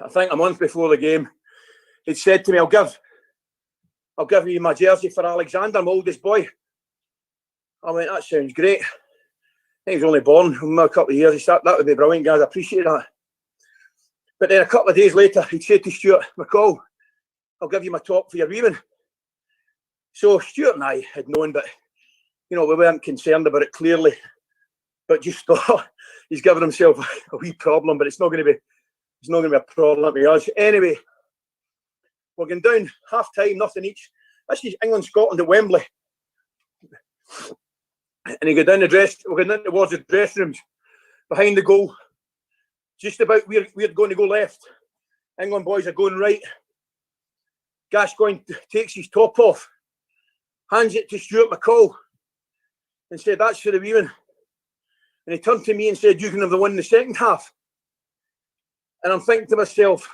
I think a month before the game, he'd said to me, I'll give you my jersey for Alexander, my oldest boy. I went, that sounds great. I think he was only born a couple of years. He said, that would be brilliant, guys. I appreciate that. But then a couple of days later, he'd said to Stuart McCall, I'll give you my top for your weaving. So Stuart and I had known, but we weren't concerned about it clearly. But just thought he's given himself a wee problem, but it's not going to be a problem with us. Anyway, we're going down half time, nothing each. This is England Scotland at Wembley. And we're going down towards the dressing rooms, behind the goal. Just about we're going to go left. England boys are going right. Gascoigne takes his top off, hands it to Stuart McCall, and said, that's for the weaving. And he turned to me and said, you can have the one in the second half. And I'm thinking to myself,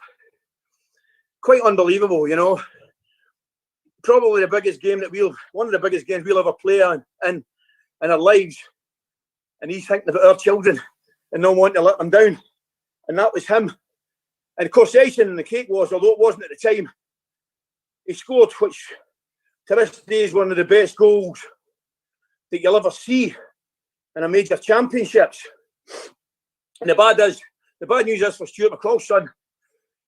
quite unbelievable, Probably one of the biggest games we'll ever play in our lives. And he's thinking about our children and not wanting to let them down. And that was him. And of course, the icing on the cake was, although it wasn't at the time, he scored, which to this day is one of the best goals that you'll ever see in a major championships. And the bad news is for Stuart McCall's son,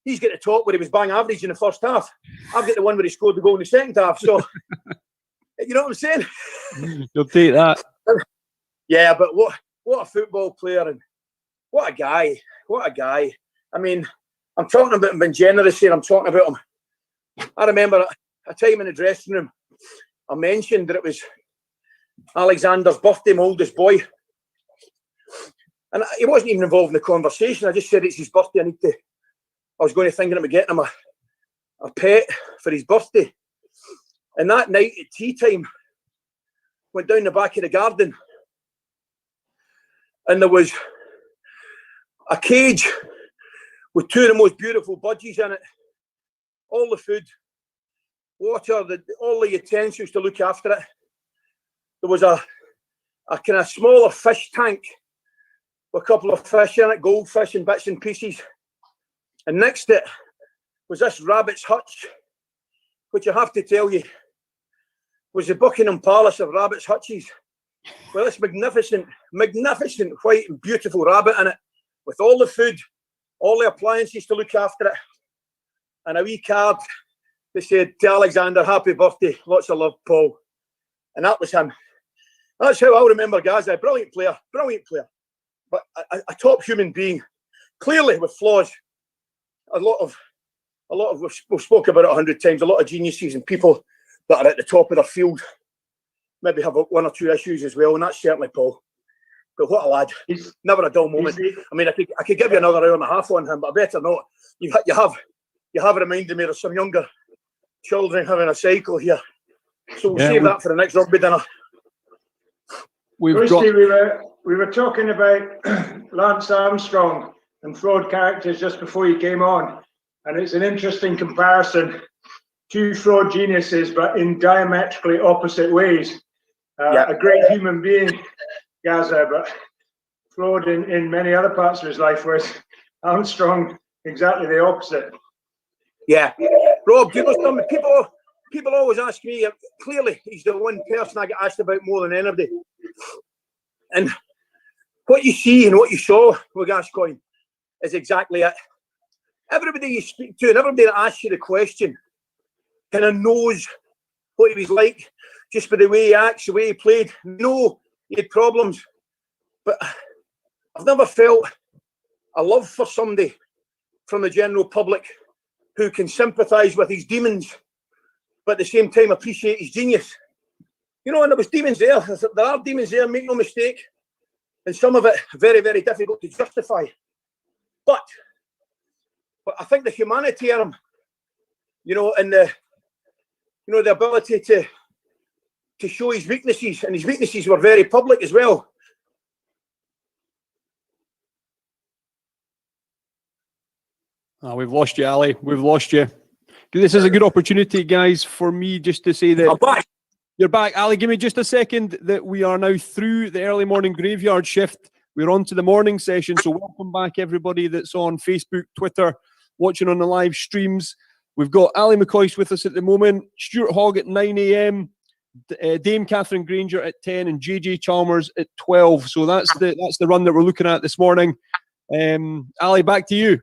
he's got the top where he was bang average in the first half. I've got the one where he scored the goal in the second half. So, you know what I'm saying? You'll take that. Yeah, but what a football player, and what a guy. What a guy. I mean, I'm talking about him being generous here. I'm talking about him. I remember a time in the dressing room, I mentioned that it was Alexander's birthday, my oldest boy. And he wasn't even involved in the conversation. I just said it's his birthday. I was going to thinking about getting him a pet for his birthday. And that night at tea time, went down the back of the garden, and there was a cage with two of the most beautiful budgies in it. All the food, water, all the utensils to look after it. There was a kind of smaller fish tank with a couple of fish in it, goldfish and bits and pieces. And next to it was this rabbit's hutch, which I have to tell you was the Buckingham Palace of rabbit's hutches. With this magnificent white and beautiful rabbit in it, with all the food, all the appliances to look after it, and a wee card that said, to Alexander, happy birthday, lots of love, Paul. And that was him. That's how I'll remember Gaza. Brilliant player, but a top human being, clearly with flaws. A lot of we've spoke about it 100 times. A lot of geniuses and people that are at the top of their field maybe have one or two issues as well, and that's certainly Paul. But what a lad! Never a dull moment. I mean, I could give you another hour and a half on him, but I better not. You have reminded me of some younger children having a cycle here, so we'll save that for the next rugby dinner. We were talking about Lance Armstrong and fraud characters just before you came on, and it's an interesting comparison. Two fraud geniuses, but in diametrically opposite ways. A great human being, Gaza, but fraud in many other parts of his life, whereas Armstrong, exactly the opposite. Yeah. Rob, do you know something? People always ask me, clearly he's the one person I get asked about more than anybody. And what you see and what you saw with Gascoigne is exactly it. Everybody you speak to and everybody that asks you the question kind of knows what he was like, just by the way he acts, the way he played. No, he had problems, but I've never felt a love for somebody from the general public who can sympathise with his demons, but at the same time appreciate his genius. And there was demons there. There are demons there, make no mistake, and some of it very, very difficult to justify. But I think the humanity in him, and the ability to show his weaknesses, and his weaknesses were very public as well. We've lost you, Ali. We've lost you. This is a good opportunity, guys, for me just to say that... I'm back. You're back. Ali, give me just a second, that we are now through the early morning graveyard shift. We're on to the morning session, so welcome back everybody that's on Facebook, Twitter, watching on the live streams. We've got Ali McCoist with us at the moment, Stuart Hogg at 9 a.m., Dame Catherine Granger at 10, and JJ Chalmers at 12. So that's the run that we're looking at this morning. Ali, back to you.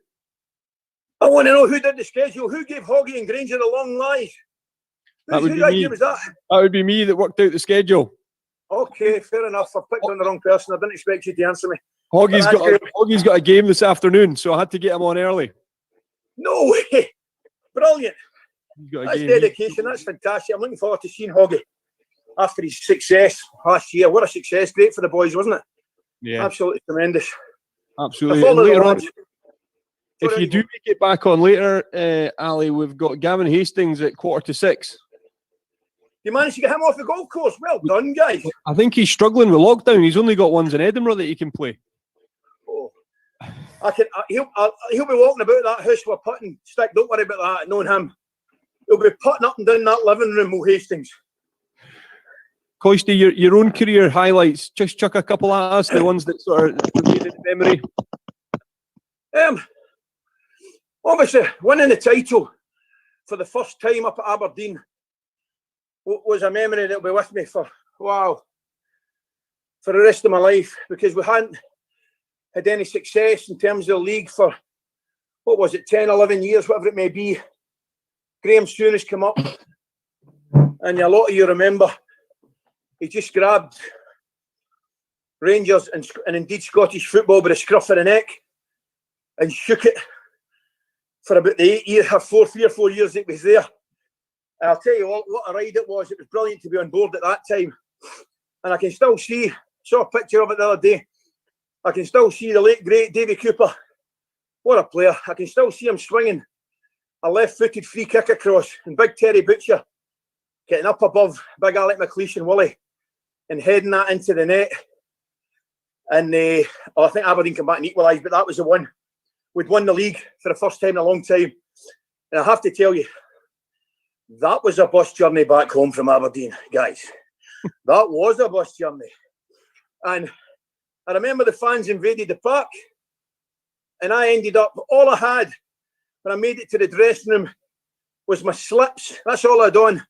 I want to know who did the schedule. Who gave Hoggy and Granger the long lies? That would Whose be me. idea was that? That would be me that worked out the schedule. Okay, fair enough. I picked on the wrong person. I didn't expect you to answer me. Hoggy's got a game this afternoon, so I had to get him on early. No way! Brilliant. That's game. dedication. That's fantastic. I'm looking forward to seeing Hoggy after his success last year. What a success. Great for the boys, wasn't it? Yeah. Absolutely tremendous. Absolutely. And later on, if you do make it back on later, Ali, we've got Gavin Hastings at 5:45. You managed to get him off the golf course. Well done, guys. I think he's struggling with lockdown. He's only got ones in Edinburgh that he can play. Oh, he'll be walking about that house with a putting stick. Don't worry about that. Knowing him, he'll be putting up and down that living room, Will Hastings. Coisty, your own career highlights. Just chuck a couple at us, the ones that sort of remain in memory. Obviously, winning the title for the first time up at Aberdeen was a memory that will be with me for the rest of my life, because we hadn't had any success in terms of the league for, 10, 11 years, whatever it may be. Graham Soon has come up, and a lot of you remember, he just grabbed Rangers and indeed Scottish football by the scruff of the neck and shook it for about the 3 or 4 years that he was there. And I'll tell you what a ride it was. It was brilliant to be on board at that time. And I can still saw a picture of it the other day. I can still see the late, great Davy Cooper. What a player. I can still see him swinging a left-footed free kick across, and big Terry Butcher getting up above big Alec McLeish and Willie and heading that into the net. And I think Aberdeen came back and equalised, but that was the one. We'd won the league for the first time in a long time. And I have to tell you, that was a bus journey back home from Aberdeen, guys. That was a bus journey. And I remember the fans invaded the park, and I ended up, all I had when I made it to the dressing room was my slips. That's all I'd on.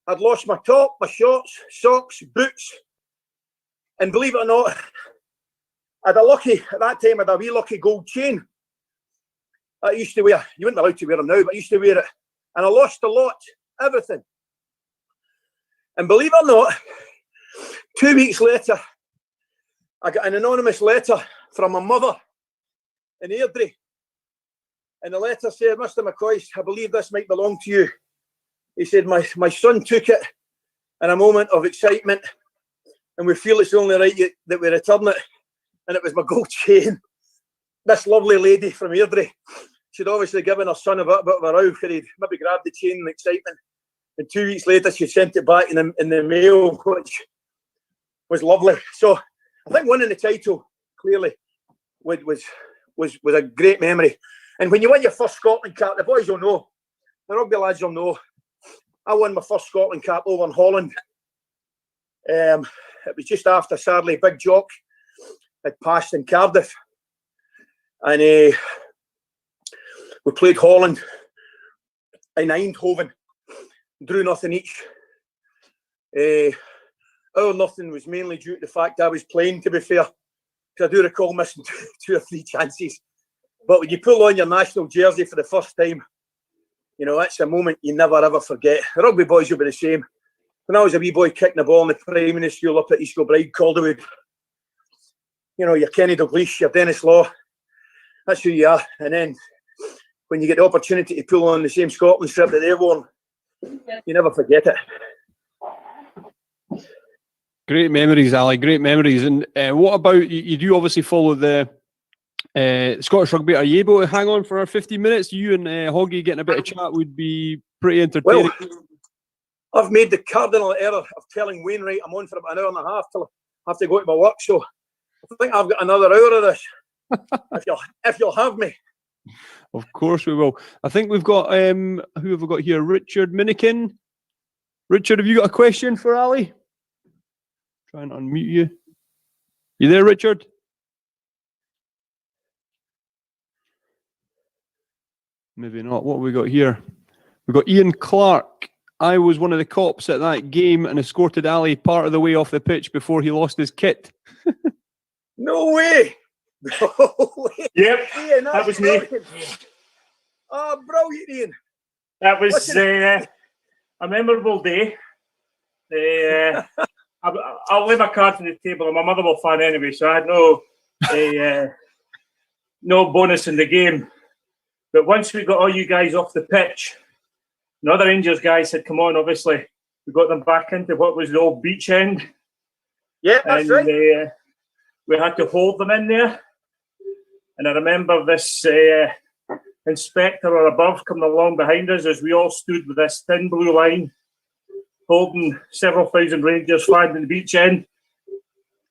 I'd lost my top, my shorts, socks, boots. And believe it or not, at that time, I had a wee lucky gold chain I used to wear. You wouldn't be allowed to wear them now, but I used to wear it. And I lost a lot, everything. And believe it or not, 2 weeks later, I got an anonymous letter from my mother in Airdrie. And the letter said, "Mr. McCoist, I believe this might belong to you." He said, my son took it in a moment of excitement, and we feel it's only right that we return it. And it was my gold chain. This lovely lady from Airdrie, she'd obviously given her son a bit of a row because he'd maybe grabbed the chain in excitement. And 2 weeks later, she sent it back in the mail, which was lovely. So I think winning the title clearly was a great memory. And when you win your first Scotland cap, the boys will know, the rugby lads will know, I won my first Scotland cap over in Holland. It was just after, sadly, Big Jock had passed in Cardiff. And we played Holland in Eindhoven, drew nothing each. Our nothing was mainly due to the fact I was playing, to be fair, because I do recall missing two or three chances. But when you pull on your national jersey for the first time, you know, it's a moment you never ever forget. The rugby boys will be the same. When I was a wee boy kicking the ball in the primary school up at East Kilbride, Calderwood, you know, your Kenny Dalglish, your Dennis Law, that's who you are. And then when you get the opportunity to pull on the same Scotland strip that they've worn, you never forget it. Great memories, Ali. Great memories. And what about you? Do obviously follow the Scottish rugby? Are you able to hang on for our 15 minutes? You and Hoggy getting a bit of chat would be pretty entertaining. Well, I've made the cardinal error of telling Wainwright I'm on for about an hour and a half till I have to go to my work. So I think I've got another hour of this. if you'll have me. Of course we will. I think we've got who have we got here? Richard Minikin. Richard, have you got a question for Ali? Trying to unmute you. You there, Richard? Maybe not. What have we got here? We've got Ian Clark. I was one of the cops at that game and escorted Ali part of the way off the pitch before he lost his kit. No way! No way! Yep, Ian, that was me. Oh, brilliant, Ian. That was a memorable day. I'll lay my cards on the table. I'm a Motherwell fan anyway, so I had no bonus in the game. But once we got all you guys off the pitch, the other Rangers guys had come on, obviously. We got them back into what was the old beach end. Yeah, that's right. We had to hold them in there. And I remember this inspector or above coming along behind us as we all stood with this thin blue line, holding several thousand Rangers fans in the beach end.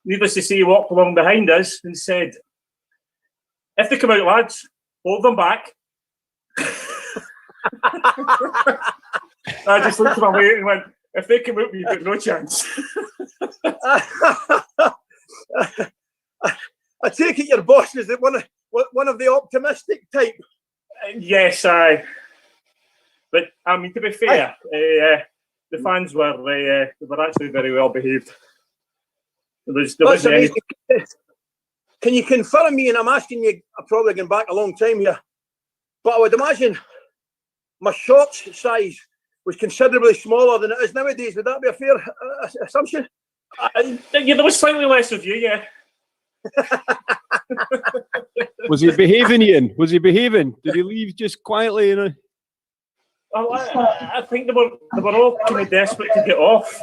Needless to say, he walked along behind us and said, "If they come out, lads, hold them back." I just looked at my mate and went, "If they come out, we've got no chance." I take it your boss is one of the optimistic type. Yes, but I mean, to be fair, the fans were actually very well behaved. There wasn't any... Can you confirm me? And I'm asking you, I'm probably going back a long time here, but I would imagine my shorts size was considerably smaller than it is nowadays. Would that be a fair assumption? Yeah, there was slightly less of you, yeah. Was he behaving, Ian? Was he behaving? Did he leave just quietly? I think they were all kind of desperate to get off.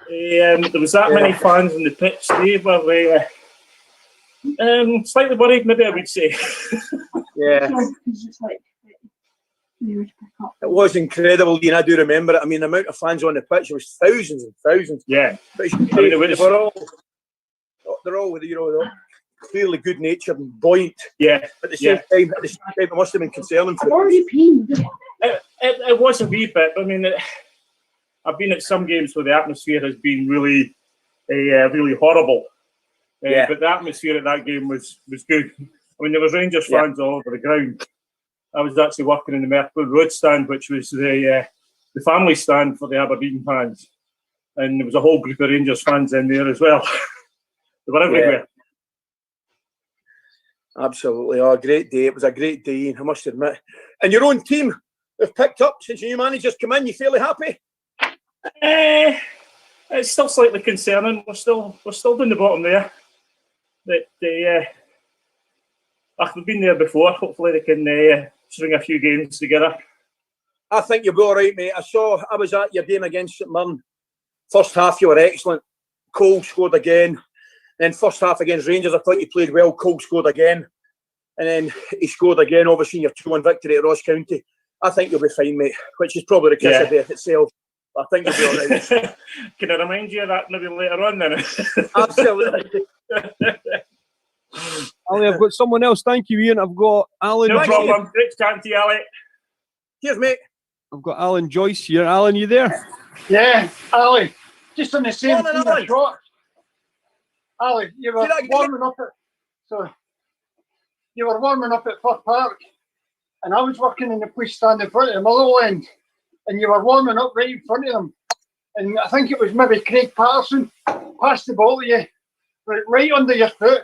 There was that many fans on the pitch. They were slightly worried, maybe I would say. Yeah. It was incredible, Ian. I do remember it. I mean, the amount of fans on the pitch was thousands and thousands. Yeah. But they're all clearly good natured and buoyant. Yeah. At the same time, it must have been concerning for them. It was a wee bit. I mean, I've been at some games where the atmosphere has been really horrible. But the atmosphere at that game was good. I mean, there was Rangers fans all over the ground. I was actually working in the Merkwood Road stand, which was the family stand for the Aberdeen fans. And there was a whole group of Rangers fans in there as well. They were everywhere. Absolutely. Oh, great day. It was a great day, I must admit. And your own team have picked up since your new manager's come in. You fairly happy? It's still slightly concerning. We're still down the bottom there. But we've been there before. Hopefully they can string a few games together. I think you'll be all right, mate. I was at your game against St Mirren. First half you were excellent. Cole scored again. Then first half against Rangers, I thought you played well. Cole scored again. And then he scored again, obviously, in your 2-1 victory at Ross County. I think you'll be fine, mate, which is probably the kiss of death itself. I think you'll be all right. Can I remind you of that maybe later on then? Absolutely. Ali, I've got someone else. Thank you, Ian. I've got Alan. No problem. Great chatting to you, Ali. Cheers, mate. I've got Alan Joyce here. Alan, you there? Yeah, Ali. Just on the same thing I shot. Ali, you were warming up at Firth Park, and I was working in the police stand in front of the Motherwell end, and you were warming up right in front of them. And I think it was maybe Craig Patterson passed the ball to you, right under your foot.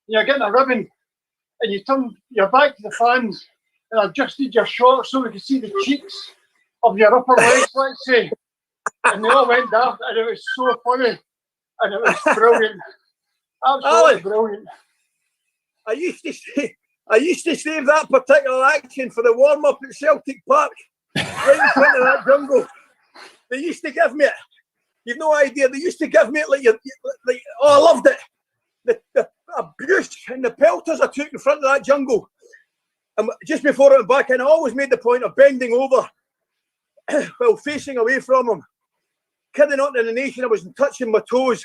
You're getting a ribbon, and you turned your back to the fans and adjusted your shorts so we could see the cheeks of your upper legs, let's say. And they all went down, and it was so funny, and it was brilliant. Absolutely brilliant. I used to save that particular action for the warm up at Celtic Park, right in front of that jungle. They used to give me it. You've no idea. They used to give me it like I loved it. The abuse and the pelters I took in front of that jungle. And just before I went back in, I always made the point of bending over while facing away from them. Kidding not in the nation, I wasn't touching my toes.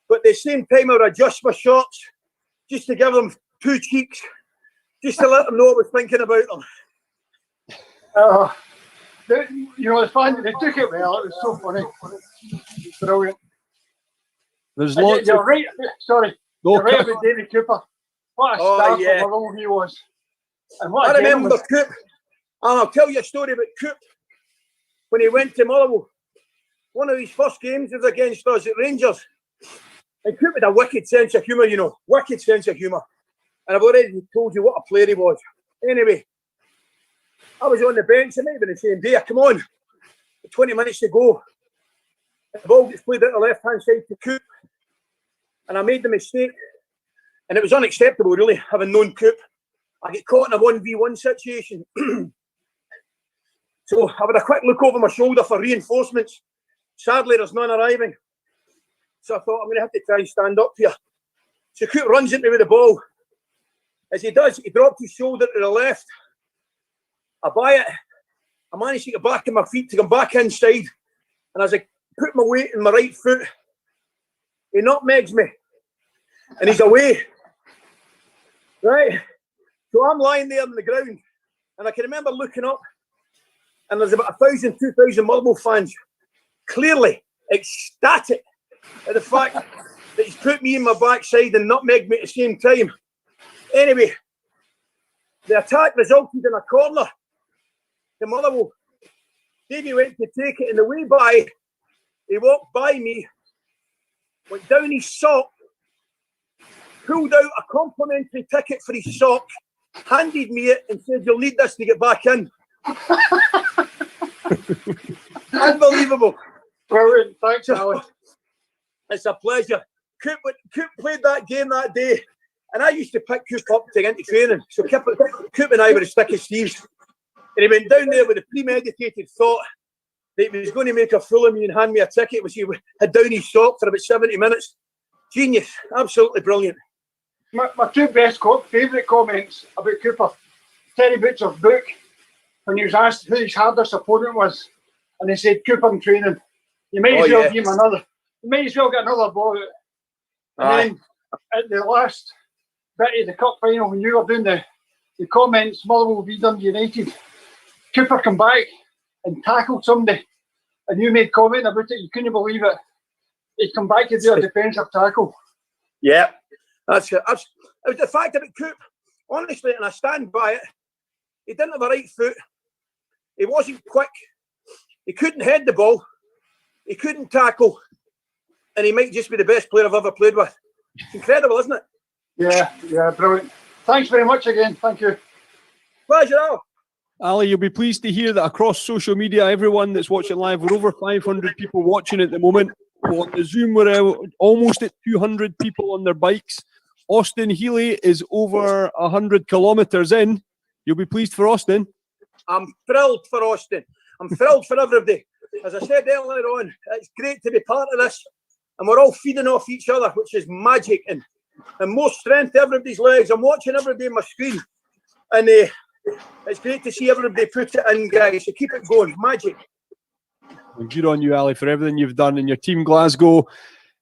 But at the same time, I would adjust my shorts just to give them two cheeks, just to let them know I was thinking about them. The fans, they took it well. It was so funny. Brilliant. There's lots. You're right. Sorry. No, you're right about David Cooper. What a star for Motherwell he was. And what I remember Coop. And I'll tell you a story about Coop when he went to Motherwell. One of his first games was against us at Rangers. And Coop had a wicked sense of humour, you know, wicked sense of humour. And I've already told you what a player he was. Anyway, I was on the bench, it might have been the same day. I come on, 20 minutes to go. The ball gets played out the left-hand side to Coop. And I made the mistake. And it was unacceptable, really, having known Coop. I get caught in a 1v1 situation. So I had a quick look over my shoulder for reinforcements. Sadly, there's none arriving. So I thought, I'm going to have to try and stand up here. So Coop runs into me with the ball. As he does, he dropped his shoulder to the left. I buy it. I managed to get back on my feet to come back inside. And as I put my weight in my right foot, he nutmegs me. And he's away. Right? So I'm lying there on the ground. And I can remember looking up. And there's about 1,000, 2,000 Motherwell fans clearly ecstatic at the fact that he's put me in my backside and nutmegged me at the same time. Anyway, the attack resulted in a corner to Motherwell. Davey went to take it, and the way by, he walked by me, went down his sock, pulled out a complimentary ticket for his sock, handed me it, and said, "You'll need this to get back in." Unbelievable. Brilliant. Thanks, Alan. It's a pleasure. Coop played that game that day, and I used to pick Coop up to get into training. So Coop and I were as thick as thieves. And he went down there with a premeditated thought that he was going to make a fool of me and hand me a ticket, which he had down his sock for about 70 minutes. Genius. Absolutely brilliant. My two best favourite comments about Cooper. Terry Butcher's book, when he was asked who his hardest opponent was, and he said, "Cooper in training. You might as well give him another. You might as well get another ball out." And then at the last bit of the cup final, when you were doing the comments, Motherwell v Dundee United, Cooper come back and tackled somebody, and you made comment about it. You couldn't believe it. He'd come back to do a defensive tackle. Yeah, that's it. It was the fact about Coop, honestly, and I stand by it. He didn't have a right foot. He wasn't quick. He couldn't head the ball. He couldn't tackle. And he might just be the best player I've ever played with. It's incredible, isn't it? Yeah, brilliant. Thanks very much again. Thank you. Pleasure, Al. Ali, you'll be pleased to hear that across social media, everyone that's watching live, we're over 500 people watching at the moment. On the Zoom, we're almost at 200 people on their bikes. Austin Healy is over 100 kilometres in. You'll be pleased for Austin. I'm thrilled for Austin. I'm thrilled for everybody. As I said earlier on, it's great to be part of this. And we're all feeding off each other, which is magic. And more strength to everybody's legs. I'm watching everybody on my screen. And it's great to see everybody put it in, guys. So keep it going. Magic. Well, good on you, Ali, for everything you've done. And your team Glasgow,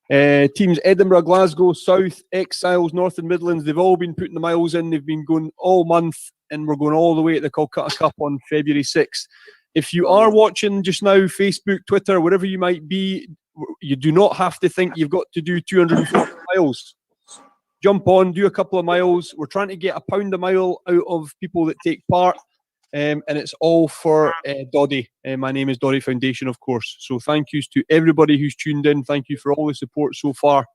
teams Edinburgh, Glasgow, South, Exiles, North and Midlands, they've all been putting the miles in. They've been going all month. And we're going all the way to the Calcutta Cup on February 6th. If you are watching just now, Facebook, Twitter, wherever you might be, you do not have to think you've got to do 240 miles. Jump on, do a couple of miles. We're trying to get £1 a mile out of people that take part. And it's all for Doddy. My name is Doddy Foundation, of course. So thank yous to everybody who's tuned in. Thank you for all the support so far.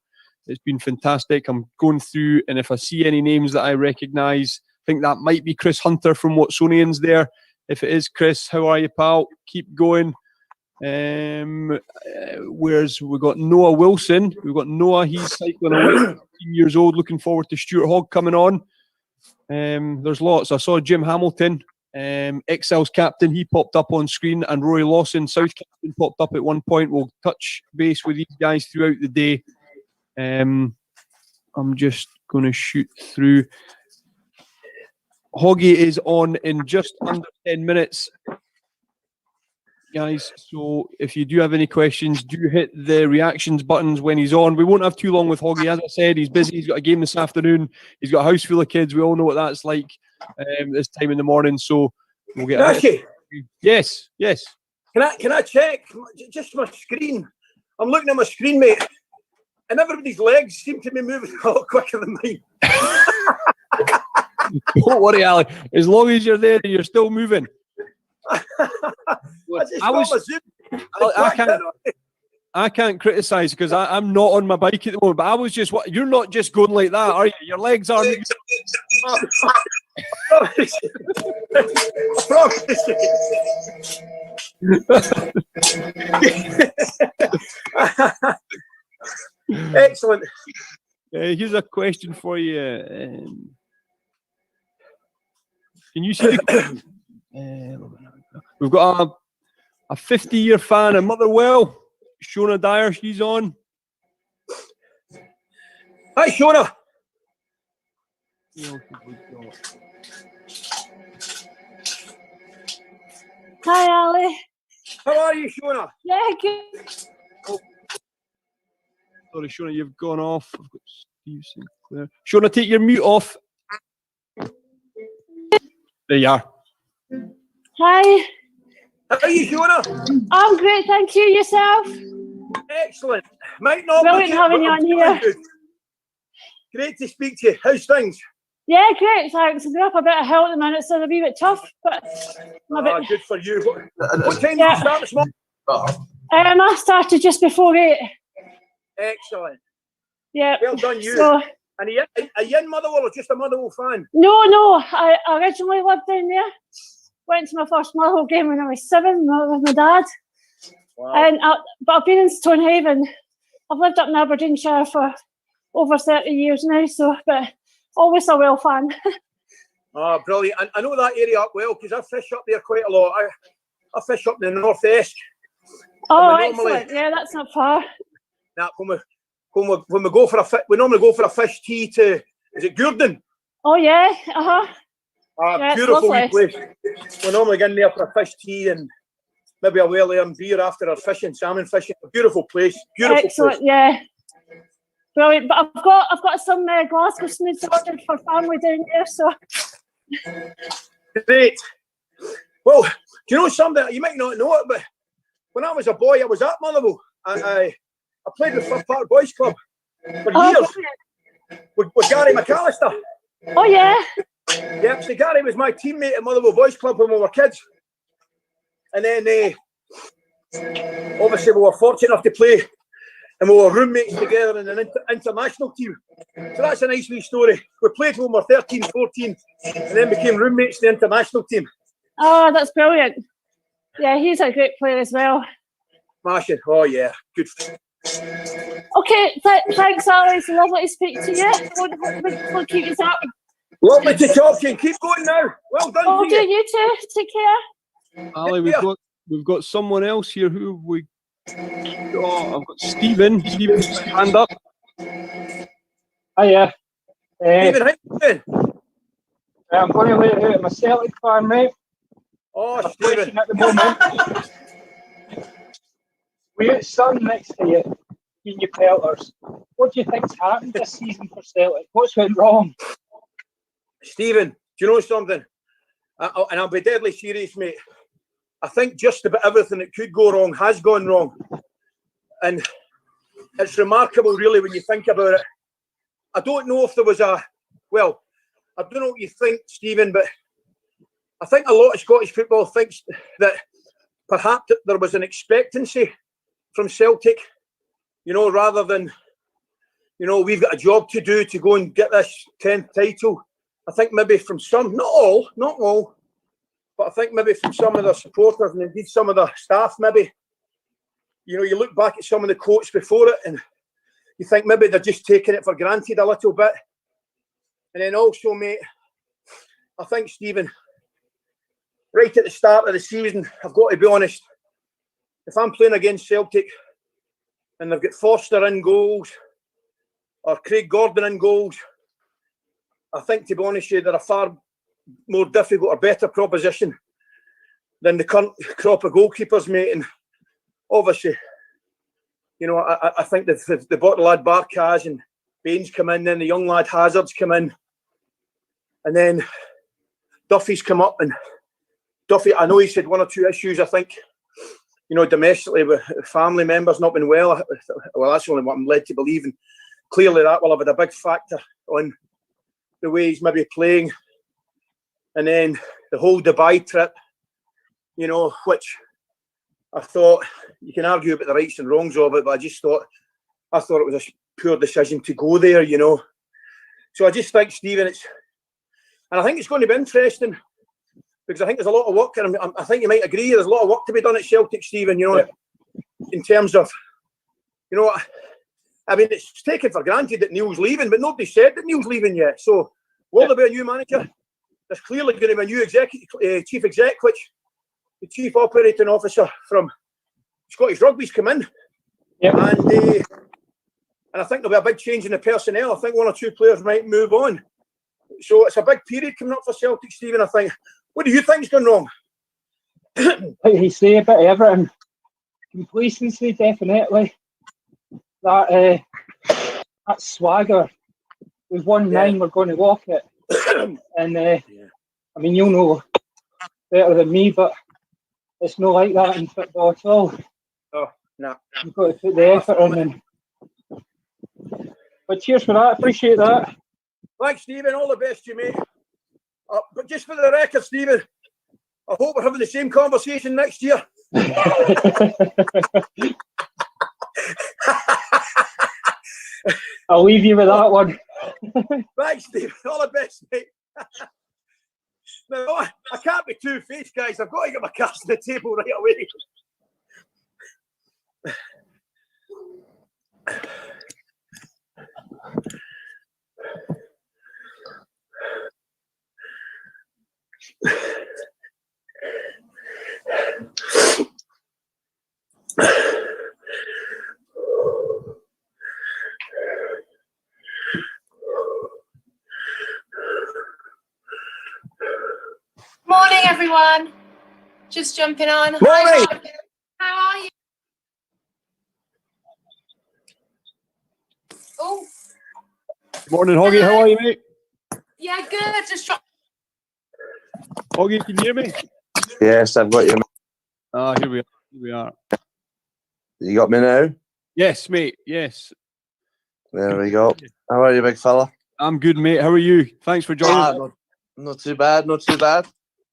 It's been fantastic. I'm going through, and if I see any names that I recognise, I think that might be Chris Hunter from Watsonians there. If it is, Chris, how are you, pal? Keep going. Where's we got Noah Wilson? We've got Noah. He's cycling away, 15 years old. Looking forward to Stuart Hogg coming on. There's lots. I saw Jim Hamilton, Excel's captain. He popped up on screen, and Rory Lawson, South captain, popped up at one point. We'll touch base with these guys throughout the day. I'm just going to shoot through. Hoggy is on in just under 10 minutes. Guys, so if you do have any questions, do hit the reactions buttons when he's on. We won't have too long with Hoggy. As I said, he's busy. He's got a game this afternoon. He's got a house full of kids. We all know what that's like this time in the morning. So we'll get Actually, Yes. Can I check just my screen? I'm looking at my screen, mate, and everybody's legs seem to be moving a lot quicker than mine. Don't worry, Ali. As long as you're there and you're still moving. I can't criticise because I'm not on my bike at the moment. But I was just, you're not just going like that, are you? Your legs aren't. Excellent. Here's a question for you. Can you see the? We've got a 50-year fan of Motherwell, Shona Dyer. She's on. Hi, Shona. Hi, Ali. How are you, Shona? Yeah, good. Oh. Sorry, Shona, you've gone off. I've got Steve Sinclair. Shona, take your mute off. There you are. Hi. How are you, Shona? I'm great, thank you. Yourself? Excellent. Might not brilliant having you on here. Good. Great to speak to you. How's things? Yeah, great, thanks. I'm up a bit of hill at the minute, so it's a wee bit tough, but good for you. What time did you start this morning? I started just before 8. Excellent. Yeah. Well done, you. So, and are you in Motherwell or just a Motherwell fan? No. I originally lived down there. Went to my first Motherwell game when I was 7 with my dad. Wow. But I've been in Stonehaven. I've lived up in Aberdeenshire for over 30 years now, but always a Well fan. Oh, brilliant. I know that area up well because I fish up there quite a lot. I fish up in the northeast. Oh, excellent. Yeah, that's not far. Now, when we go for we normally go for a fish tea to, is it Gourdon? Oh, yeah. Uh-huh. Yeah, beautiful wee place. We normally get in there for a fish tea and maybe a well-earned beer after our fishing, salmon fishing. A beautiful place. Beautiful excellent, place. Yeah. Brilliant. But I've got some Glasgow snoods ordered for family down there, so. Great. Well, do you know something? You might not know it, but when I was a boy, I was at Motherwell. I played with Firth Park Boys Club for years with Gary McAllister. Oh, yeah? Yep, so Gary was my teammate at Motherwell Boys Club when we were kids. And then, obviously, we were fortunate enough to play, and we were roommates together in an international team. So that's a nice wee story. We played when we were 13, 14, and then became roommates in the international team. Oh, that's brilliant. Yeah, he's a great player as well. Smashing. Oh, yeah. Good. Okay, thanks, Ali. It's lovely to speak to you. We'll keep you up. Lovely to talk to you. Keep going now. Well done. Oh, do you too. Take care. Ali, we've got someone else here. Who have we got? I've got Stephen. Stephen's hand up. Hiya. Stephen, how you doing? I'm going to let out my Celtic fan, mate. Oh, Stephen. At the moment. We got Sun next to you in your pelters. What do you think's happened this season for Celtic? What's went wrong? Stephen, do you know something? And I'll be deadly serious, mate. I think just about everything that could go wrong has gone wrong. And it's remarkable, really, when you think about it. I don't know if there was I don't know what you think, Stephen, but I think a lot of Scottish football thinks that perhaps there was an expectancy from Celtic, rather than, we've got a job to do to go and get this 10th title. I think maybe from some, not all, but I think maybe from some of the supporters and indeed some of the staff, maybe, you look back at some of the quotes before it and you think maybe they're just taking it for granted a little bit. And then also, mate, I think, Stephen, right at the start of the season, I've got to be honest, if I'm playing against Celtic and they've got Foster in goals or Craig Gordon in goals, I think, to be honest with you, they're a far more difficult or better proposition than the current crop of goalkeepers, mate. And obviously, I think the bottle lad Barkas and Baines come in, then the young lad Hazards come in, and then Duffy's come up. And Duffy, I know he's had one or two issues, I think, domestically with family members not been well. Well, that's only what I'm led to believe, and clearly that will have had a big factor on the way he's maybe playing. And then the whole Dubai trip, you know, which I thought you can argue about the rights and wrongs of it, but I thought it was a poor decision to go there, you know. So I just think, Stephen, and I think it's going to be interesting because I think there's a lot of work, and I think you might agree, there's a lot of work to be done at Celtic, Stephen, you know, in terms of, you know, I mean, it's taken for granted that Neil's leaving, but nobody said that Neil's leaving yet. So will there be a new manager? There's clearly going to be a new chief exec, which the chief operating officer from Scottish Rugby's come in. Yep. And I think there'll be a big change in the personnel. I think one or two players might move on. So it's a big period coming up for Celtic, Stephen, I think. What do you think's gone wrong? Like you say, a bit of everything. Complacency, definitely. That swagger. We've won 9, we're going to walk it. And I mean, you'll know better than me, but it's not like that in football at all. Oh, no. You've got to put the effort in. But cheers for that, appreciate that. Thanks, Stephen. All the best to you, mate. But just for the record, Stephen, I hope we're having the same conversation next year. I'll leave you with that one. Thanks, Stephen. All the best, mate. Now, I can't be two-faced, guys. I've got to get my cards on the table right away. Morning, everyone. Just jumping on. Morning. Hi, how are you? Oh, Morning, Hoggy. How are you, mate? yeah, good. Just dropped. Hoggy, can you hear me? Yes, I've got you. Here we are. Here we are. You got me now? Yes, mate. Yes. There we go. How are you, big fella? I'm good, mate. How are you? Thanks for joining. Not too bad, not too bad.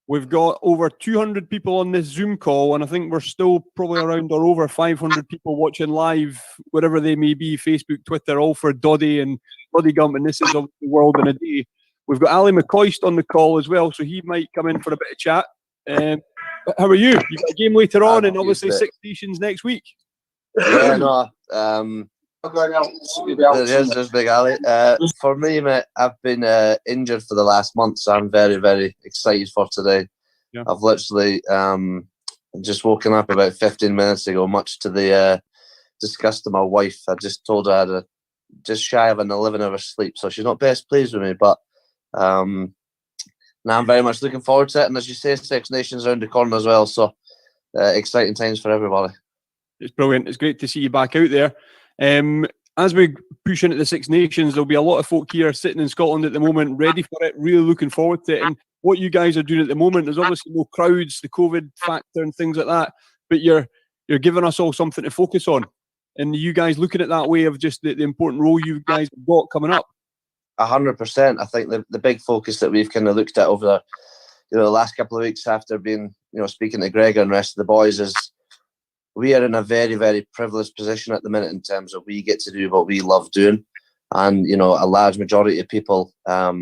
We've got over 200 people on this Zoom call, and I think we're still probably around or over 500 people watching live, wherever they may be, Facebook, Twitter, all for Doddy and Bloody Gump, and this is obviously World in a Day. We've got Ali McCoist on the call as well, so he might come in for a bit of chat. How are you? You've got a game later on, and obviously Six Nations next week. Yeah, no. There's Big Ali. For me, mate, I've been injured for the last month, so I'm very, very excited for today. Yeah. I've literally just woken up about 15 minutes ago, much to the disgust of my wife. I just told her I had just shy of an 11-hour sleep, so she's not best pleased with me, but now I'm very much looking forward to it. And as you say, Six Nations around the corner as well, so exciting times for everybody. It's brilliant. It's great to see you back out there. As we push into the Six Nations, there'll be a lot of folk here sitting in Scotland at the moment, ready for it, really looking forward to it. And what you guys are doing at the moment, there's obviously no crowds, the COVID factor and things like that, but you're giving us all something to focus on. And you guys looking at that way of just the important role you guys have got coming up. 100%. I think the big focus that we've kind of looked at over the last couple of weeks after being, speaking to Gregor and the rest of the boys is we are in a very, very privileged position at the minute in terms of we get to do what we love doing. And, a large majority of people are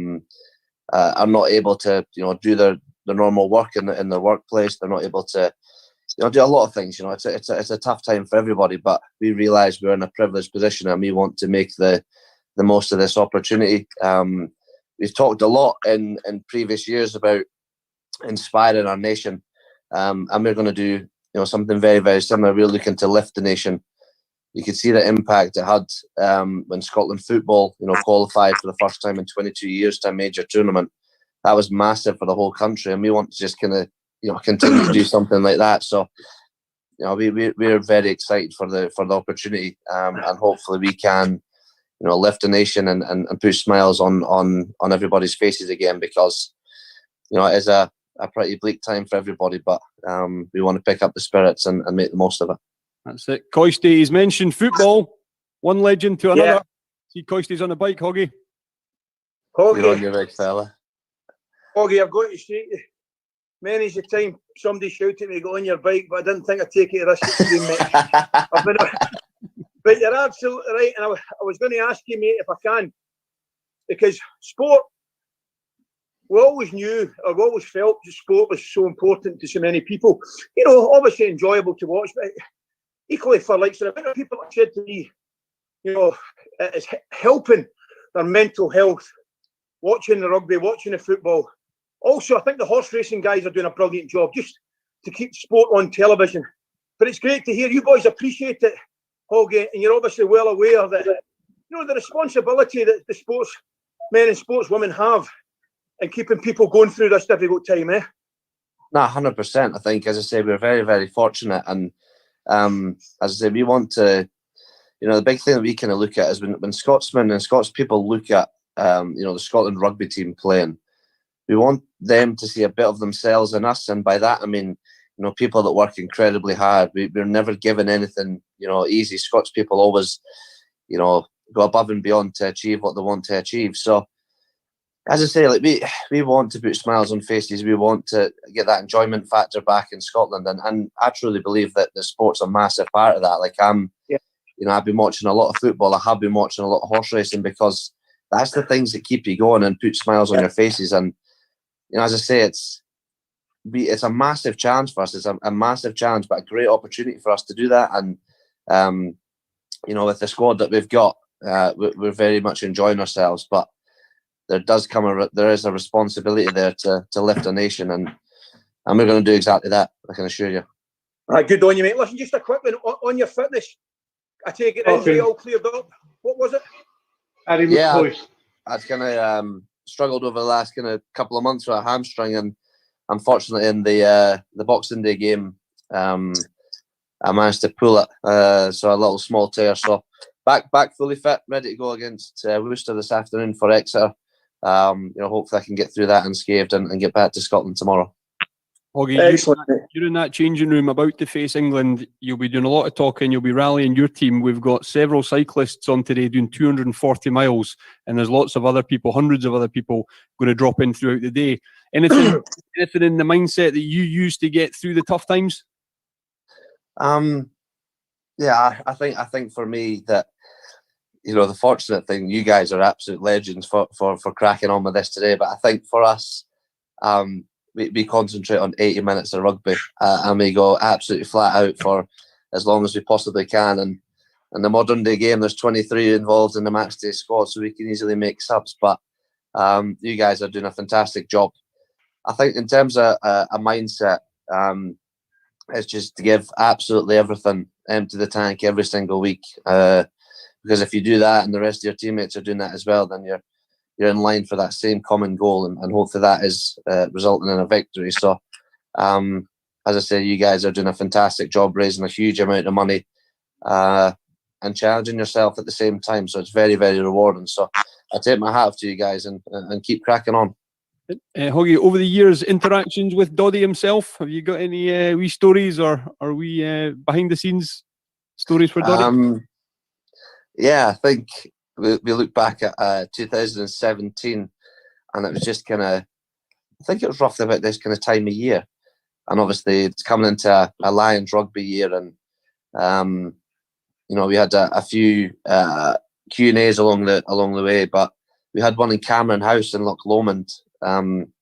not able to, do their normal work in their workplace. They're not able to, do a lot of things. It's a tough time for everybody, but we realise we're in a privileged position and we want to make the most of this opportunity. We've talked a lot in previous years about inspiring our nation, and we're going to do something very, very similar. We're looking to lift the nation. You could see the impact it had when Scotland football, qualified for the first time in 22 years to a major tournament. That was massive for the whole country, and we want to just kind of, continue to do something like that. So, we're very excited for the opportunity, and hopefully we can, lift the nation and put smiles on everybody's faces again, because, it is a pretty bleak time for everybody, but we want to pick up the spirits and make the most of it. That's it. Coisty, he's mentioned football, one legend to another. Yeah. See Coisty's on the bike, Hoggy. You're on your big fella. Hoggy, I've got to say, many's the time somebody shouted at me, "Go on your bike," but I didn't think I'd take it to this extreme, mate. But you're absolutely right, and I was going to ask you, mate, if I can, because sport, we always knew, or we always felt that sport was so important to so many people. You know, obviously enjoyable to watch, but equally for like so the amount of people that said to me, you know, it's helping their mental health, watching the rugby, watching the football. Also, I think the horse racing guys are doing a brilliant job just to keep sport on television. But it's great to hear you boys appreciate it, Hoggy, and you're obviously well aware that, you know, the responsibility that the sportsmen and sportswomen have in keeping people going through this difficult time, eh? No, 100%. I think, as I say, we're very, very fortunate. And as I say, we want to, you know, the big thing that we kind of look at is when Scotsmen and Scots people look at, you know, the Scotland rugby team playing, we want them to see a bit of themselves in us. And by that, I mean, you know, people that work incredibly hard. We're never given anything, you know, easy. Scots people always, you know, go above and beyond to achieve what they want to achieve. So, as I say, like we want to put smiles on faces. We want to get that enjoyment factor back in Scotland, and I truly believe that the sport's a massive part of that. Like you know, I've been watching a lot of football. I have been watching a lot of horse racing because that's the things that keep you going and put smiles on your faces. And you know, as I say, it's a massive challenge for us. It's a massive challenge, but a great opportunity for us to do that. And you know, with the squad that we've got, we're very much enjoying ourselves. But there is a responsibility there to lift a nation, and we're going to do exactly that. I can assure you. Right, good on you, mate. Listen, just a quick one on your fitness. I take it injury all cleared up. What was it? Yeah, I'd kind of struggled over the last kind of couple of months with a hamstring, and unfortunately in the Boxing Day game, I managed to pull it. So a little small tear. So back fully fit, ready to go against Worcester this afternoon for Exeter. You know, hopefully I can get through that unscathed and get back to Scotland tomorrow. Hoggy, you're in that changing room about to face England. You'll be doing a lot of talking. You'll be rallying your team. We've got several cyclists on today doing 240 miles, and there's lots of other people, hundreds of other people, going to drop in throughout the day. Anything in the mindset that you use to get through the tough times? Yeah, I think for me that, you know, the fortunate thing, you guys are absolute legends for cracking on with this today. But I think for us, we concentrate on 80 minutes of rugby, and we go absolutely flat out for as long as we possibly can. And in the modern day game, there's 23 involved in the match day squad, so we can easily make subs. But you guys are doing a fantastic job. I think in terms of a mindset, it's just to give absolutely everything, empty the tank every single week. Because if you do that and the rest of your teammates are doing that as well, then you're in line for that same common goal, and hopefully that is resulting in a victory. So, as I say, you guys are doing a fantastic job raising a huge amount of money and challenging yourself at the same time. So it's very, very rewarding. So I take my hat off to you guys and keep cracking on. Hoggy, over the years, interactions with Doddy himself, have you got any wee stories or wee behind the scenes stories for Doddy? Yeah, I think we look back at 2017, and it was just kind of, I think it was roughly about this kind of time of year, and obviously it's coming into a Lions rugby year, and you know, we had a few Q&As along the way, but we had one in Cameron House in Loch Lomond, and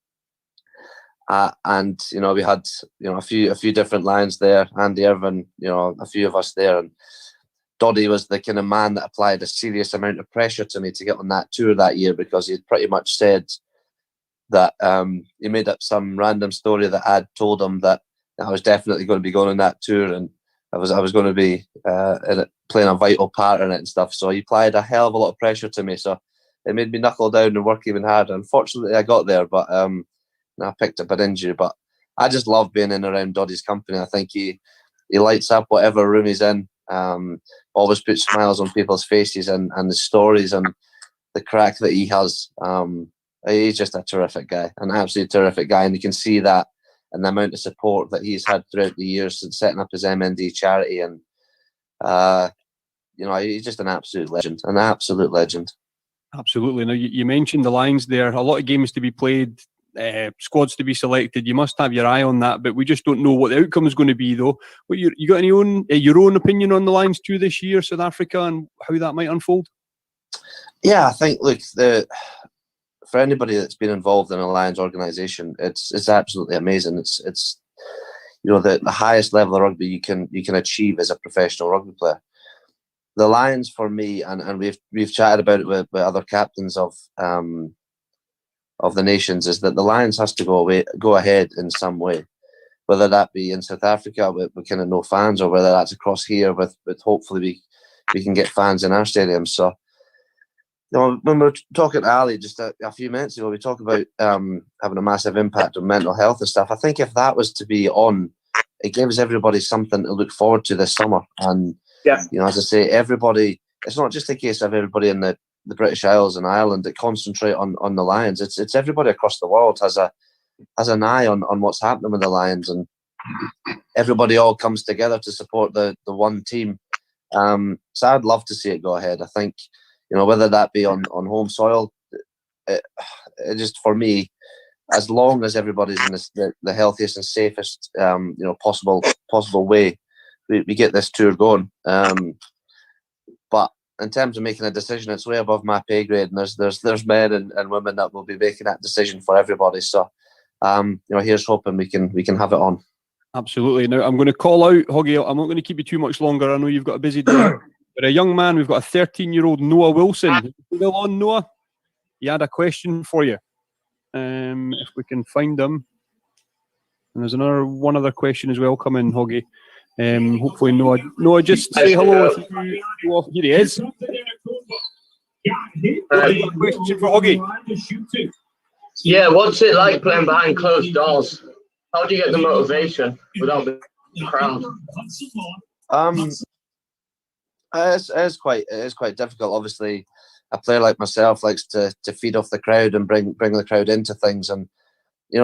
you know, we had, you know, a few different Lions there, Andy Irvin, you know, a few of us there, and Doddy was the kind of man that applied a serious amount of pressure to me to get on that tour that year, because he had pretty much said that he made up some random story that I'd told him that I was definitely going to be going on that tour, and I was going to be playing a vital part in it and stuff. So he applied a hell of a lot of pressure to me. So it made me knuckle down and work even harder. Unfortunately, I got there, but I picked up an injury. But I just love being in around Doddy's company. I think he lights up whatever room he's in. Always puts smiles on people's faces, and the stories and the crack that he has. He's just a terrific guy, an absolutely terrific guy, and you can see that in the amount of support that he's had throughout the years since setting up his MND charity. And you know, he's just an absolute legend, Absolutely. Now you mentioned the Lions there. A lot of games to be played. squads to be selected. You must have your eye on that, but we just don't know what the outcome is going to be, though. What you got any your own opinion on the Lions 2 this year, South Africa, and how that might unfold? Yeah, I think look, for anybody that's been involved in a Lions organisation, it's absolutely amazing. It's the highest level of rugby you can achieve as a professional rugby player. The Lions, for me, and we've chatted about it with other captains of the nations, is that the Lions has to go ahead in some way, whether that be in South Africa with kind of no fans, or whether that's across here with hopefully we can get fans in our stadiums. So, when we were talking to Ali just a few minutes ago, we talked about having a massive impact on mental health and stuff. I think if that was to be on, it gives everybody something to look forward to this summer. And as I say, everybody, it's not just a case of everybody in the British Isles and Ireland that concentrate on the Lions. It's everybody across the world has an eye on what's happening with the Lions, and everybody all comes together to support the one team. So I'd love to see it go ahead. I think, whether that be on home soil, it just, for me, as long as everybody's in the healthiest and safest possible way, we get this tour going. But in terms of making a decision, it's way above my pay grade, and there's men and women that will be making that decision for everybody. So, here's hoping we can have it on. Absolutely. Now I'm going to call out, Hoggy. I'm not going to keep you too much longer. I know you've got a busy day. But a young man, we've got a 13-year-old Noah Wilson. Still on, Noah? He had a question for you. If we can find him. And there's one other question as well coming, Hoggy. Hopefully Noah, just say hello if you go off. Here he is. Question for Hoggy. Yeah, what's it like playing behind closed doors? How do you get the motivation without the crowd? It is quite difficult. Obviously, a player like myself likes to feed off the crowd and bring the crowd into things. And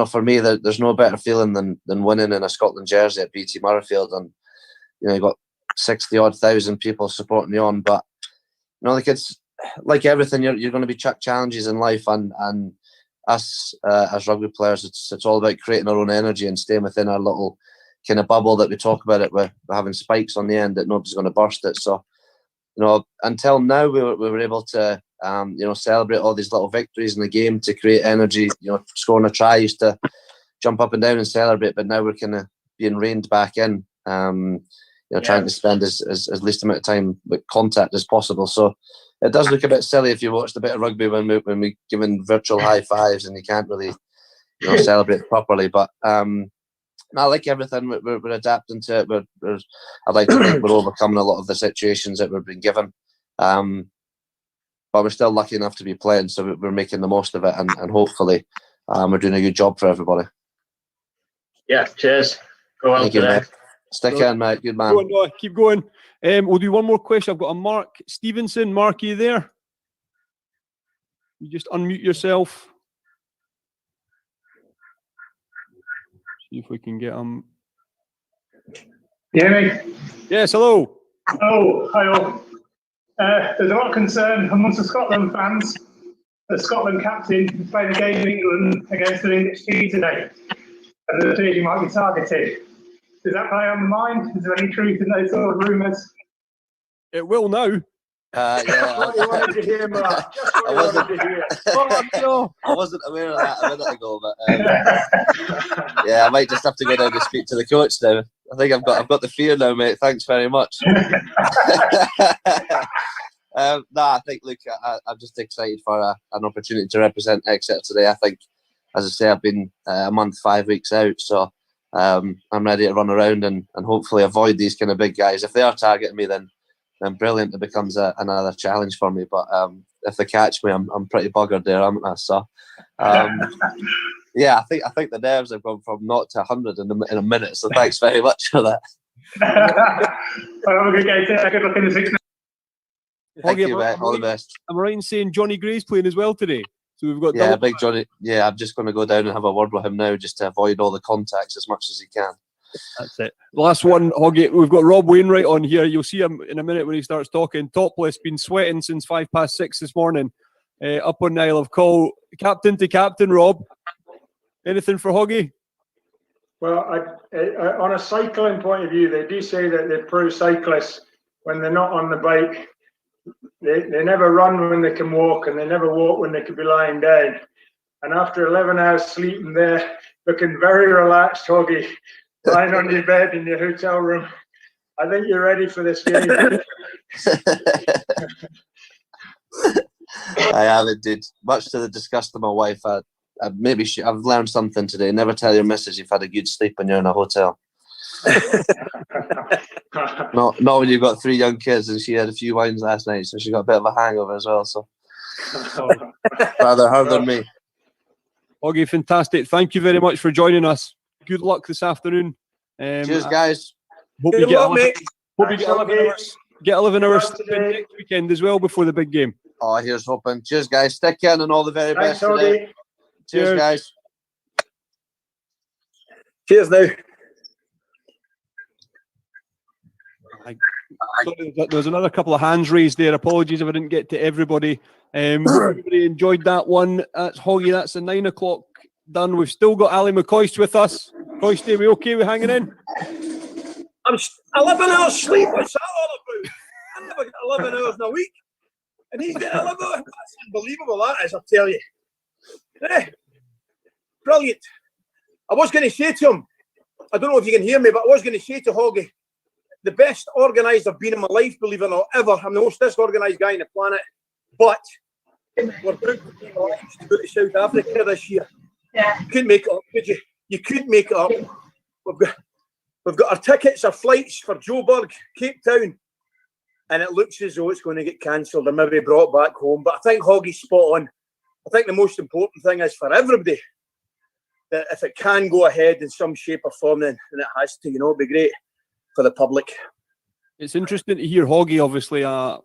for me, there's no better feeling than winning in a Scotland jersey at BT Murrayfield, and you got 60,000 people supporting you on. But like it's like everything, you're going to be chucked challenges in life, and us as rugby players, it's all about creating our own energy and staying within our little kind of bubble that we talk about. It we're having spikes on the end that nobody's going to burst it. So until now we were able to celebrate all these little victories in the game to create energy. Scoring a try used to jump up and down and celebrate, but now we're kind of being reined back in. Trying to spend as least amount of time with contact as possible. So it does look a bit silly if you watched a bit of rugby when we giving virtual high fives and you can't really celebrate properly. But I like everything. We're adapting to it. I'd like to think we're overcoming a lot of the situations that we've been given. But we're still lucky enough to be playing, so we're making the most of it, and hopefully we're doing a good job for everybody. Yeah, cheers. Go on. Thank you, mate. Stick in, mate. Good man. Go on, Noah. Keep going. We'll do one more question. I've got a Mark Stevenson. Mark, are you there? You just unmute yourself. See if we can get him. You hear me? Yes, hello. Oh, hi all. There's a lot of concern amongst the Scotland fans. The Scotland captain is playing a game in England against an English team today, and the team might be targeted. Does that play on the mind? Is there any truth in those sort of rumours? It will now. Yeah, What you wanted to hear, Mark. Just what you wanted to hear. I wasn't aware of that a minute ago, but yeah, I might just have to go down and speak to the coach now. I think I've got the fear now, mate. Thanks very much. I think, look, I'm just excited for an opportunity to represent Exeter today. I think, as I say, I've been a month, 5 weeks out, so I'm ready to run around and hopefully avoid these kind of big guys. If they are targeting me, then brilliant. It becomes another challenge for me. But if they catch me, I'm pretty buggered there, haven't I? So, yeah, I think the nerves have gone from 0 to 100 in a minute. So thanks very much for that. Well, have a good game. Good luck in the six. Thank you, mate. All the best. I'm right in saying Johnny Gray's playing as well today. So we've got Big Johnny. Yeah, I'm just going to go down and have a word with him now, just to avoid all the contacts as much as he can. That's it. Last one, Hoggy. We've got Rob Wainwright on here. You'll see him in a minute when he starts talking. Topless, been sweating since 6:05 this morning, up on the Isle of Call. Captain to captain, Rob. Anything for Hoggy? Well, on a cycling point of view, they do say that the pro cyclists, when they're not on the bike, they never run when they can walk, and they never walk when they could be lying down. And after 11 hours sleeping there, looking very relaxed, Hoggy, lying on your bed in your hotel room, I think you're ready for this game. I have indeed. Much to the disgust of my wife. I've learned something today. Never tell your missus you've had a good sleep when you're in a hotel. Not when you've got 3 young kids, and she had a few wines last night, so she got a bit of a hangover as well. So rather her than me. Hoggy, fantastic. Thank you very much for joining us. Good luck this afternoon. Cheers, guys. Hope you get 11 hours next weekend as well before the big game. Oh, here's hoping. Cheers, guys. Stick in and all the very best today. Cheers, guys. Cheers now. Sorry, there was another couple of hands raised there. Apologies if I didn't get to everybody. Everybody enjoyed that one. That's Hoggy. That's the 9 o'clock done. We've still got Ali McCoist with us. McCoist, are we okay with hanging in? I'm 11 hours sleep. What's that all about? I never get 11 hours in a week. And he's getting 11 hours. That's unbelievable, that is, I tell you. Brilliant. I was going to say to him, I don't know if you can hear me, but I was going to say to Hoggy, the best organised I've been in my life, believe it or not, ever. I'm the most disorganised guy on the planet. But we're about to go to South Africa this year. Yeah. You couldn't make it up, could you? You couldn't make it up. We've got our tickets, our flights for Joburg, Cape Town, and it looks as though it's going to get cancelled and maybe brought back home. But I think Hoggy's spot on. I think the most important thing is for everybody that if it can go ahead in some shape or form, then it has to. It'd be great for the public. It's interesting to hear Hoggy, obviously a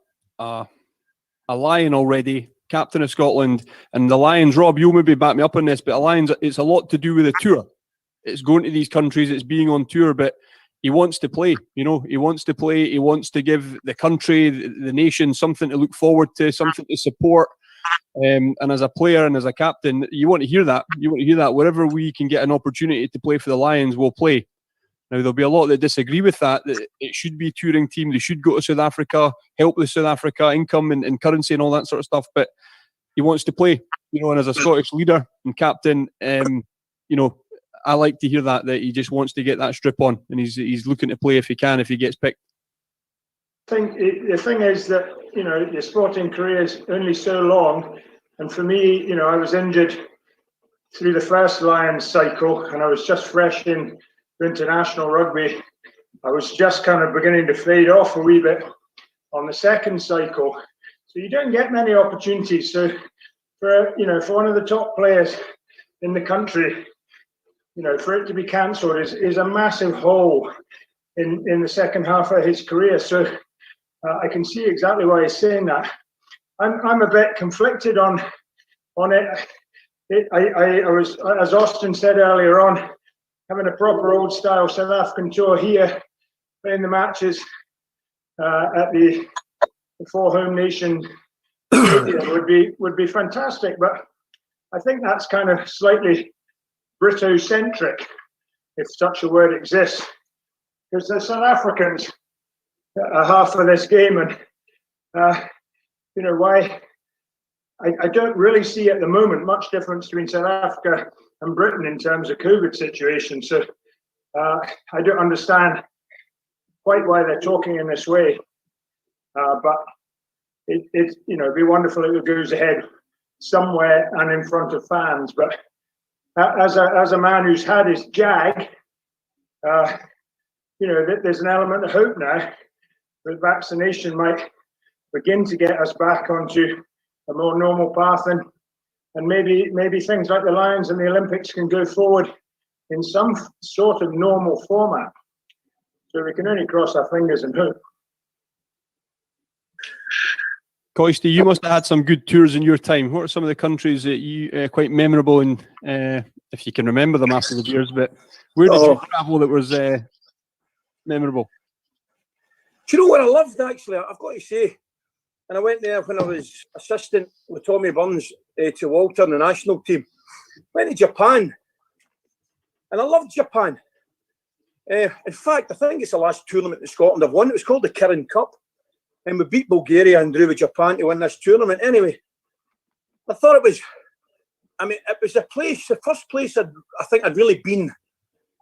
Lion already, captain of Scotland, and the Lions. Rob, you'll maybe back me up on this, but the Lions, it's a lot to do with the tour. It's going to these countries, it's being on tour, but he wants to play. He wants to play. He wants to give the country, the nation, something to look forward to, something to support. And as a player and as a captain, you want to hear that. You want to hear that. Wherever we can get an opportunity to play for the Lions, we'll play. Now, there'll be a lot that disagree with that it should be a touring team. They should go to South Africa, help with South Africa, income and currency and all that sort of stuff. But he wants to play, and as a Scottish leader and captain, I like to hear that he just wants to get that strip on, and he's looking to play if he can, if he gets picked. I think the thing is that, your sporting career is only so long. And for me, I was injured through the first Lions cycle, and I was just fresh in international rugby. I was just kind of beginning to fade off a wee bit on the second cycle. So you don't get many opportunities. So for one of the top players in the country, for it to be cancelled is a massive hole in the second half of his career. So I can see exactly why he's saying that. I'm a bit conflicted on it. I was, as Austin said earlier on, having a proper old style South African tour here, playing the matches at the 4 home nation stadium would be fantastic. But I think that's kind of slightly Brito-centric, if such a word exists, because the South Africans are half of this game, and why I don't really see at the moment much difference between South Africa and Britain in terms of COVID situation. So I don't understand quite why they're talking in this way, but it'd be wonderful if it goes ahead somewhere and in front of fans. But as a man who's had his jag, there's an element of hope now that vaccination might begin to get us back onto a more normal path, and maybe things like the Lions and the Olympics can go forward in some sort of normal format. So we can only cross our fingers and hope. Coisty, you must have had some good tours in your time. What are some of the countries that you quite memorable, and if you can remember them after the years, but where did you travel that was memorable? Do you know what I loved, actually? I've got to say, and I went there when I was assistant with Tommy Burns to Walter in the national team. Went to Japan And I loved Japan. In fact, I think it's the last tournament in Scotland I've won. It was called the Kirin Cup. And we beat Bulgaria and drew with Japan to win this tournament. Anyway, I thought it was, it was the first place I think I'd really been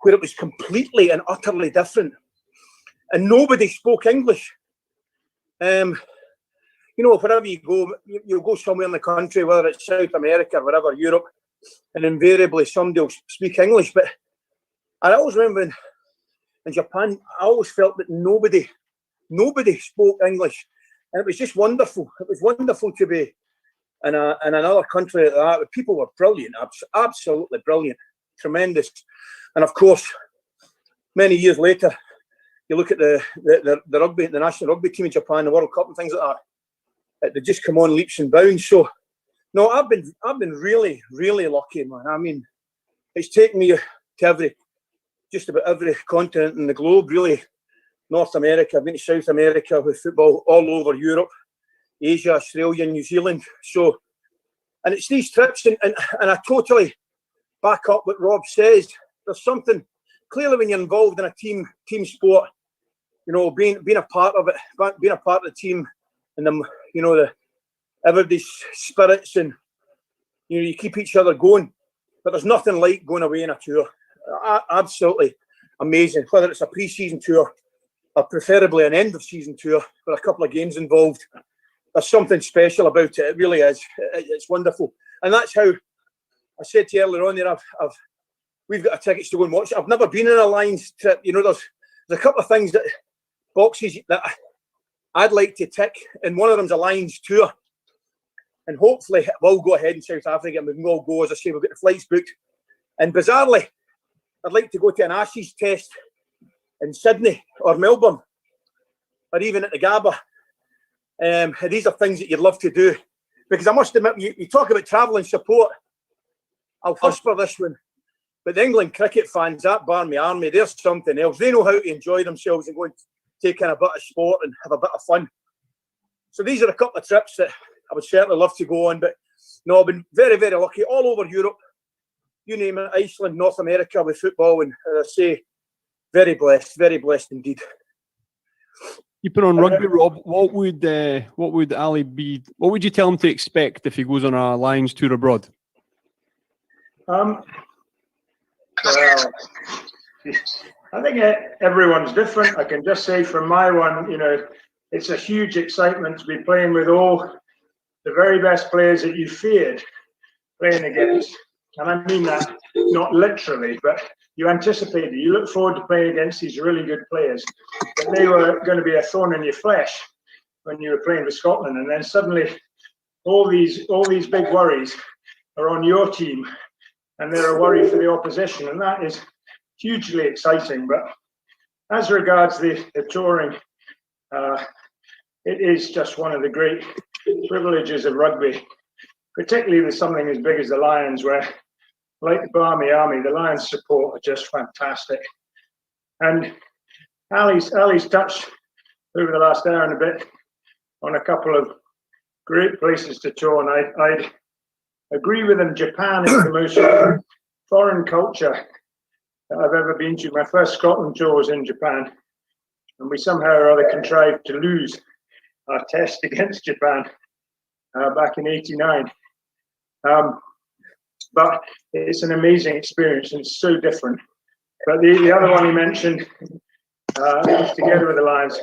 where it was completely and utterly different. And nobody spoke English. Wherever you go somewhere in the country, whether it's South America or wherever, Europe, and invariably somebody will speak English. But I always remember in Japan, I always felt that nobody spoke English. And it was just wonderful. It was wonderful to be in another country like that. The people were brilliant, absolutely brilliant, tremendous. And of course, many years later, you look at the rugby, the national rugby team in Japan, the World Cup and things like that. They just come on leaps and bounds. So, no, I've been really, really lucky, man. It's taken me to just about every continent in the globe, really. North America, I've been to South America with football, all over Europe, Asia, Australia, New Zealand. So, and it's these trips, and I totally back up what Rob says. There's something, clearly when you're involved in a team sport, being a part of it, being a part of the team, and the everybody's spirits, and you keep each other going. But there's nothing like going away on a tour. Absolutely amazing. Whether it's a pre-season tour or preferably an end of season tour with a couple of games involved, there's something special about it. It really is. It's wonderful. And that's how I said to you earlier on there, we've got tickets to go and watch it. I've never been on a Lions trip. There's a couple of things boxes that I'd like to tick, and one of them's a Lions tour. And hopefully we'll go ahead in South Africa and we can all go. As I say, we've got the flights booked. And bizarrely, I'd like to go to an Ashes test in Sydney or Melbourne, or even at the Gabba. These are things that you'd love to do. Because I must admit, you talk about travelling support. I'll whisper this one. But the England cricket fans, that Barmy Army, they're something else. They know how to enjoy themselves and go and take in a bit of sport and have a bit of fun. So these are a couple of trips that I would certainly love to go on. But no, I've been very, very lucky all over Europe. You name it, Iceland, North America with football. And as I say, very blessed indeed. Keeping on rugby, Rob, what would Ali be? What would you tell him to expect if he goes on a Lions tour abroad? Well, I think everyone's different. I can just say from my one, it's a huge excitement to be playing with all the very best players that you feared playing against. And I mean that not literally, but you anticipated, you look forward to playing against these really good players, but they were going to be a thorn in your flesh when you were playing for Scotland. And then suddenly all these big worries are on your team, and they're a worry for the opposition. And that is hugely exciting. But as regards the touring, it is just one of the great privileges of rugby, particularly with something as big as the Lions, where, like the Barmy Army, the Lions support are just fantastic. And Ali's touched over the last hour and a bit on a couple of great places to tour, and I'd agree with him. Japan is the most foreign culture that I've ever been to. My first Scotland tour was in Japan, and we somehow or other contrived to lose our test against Japan back in '89. But it's an amazing experience, and it's so different. But the other one he mentioned, together with the Lions,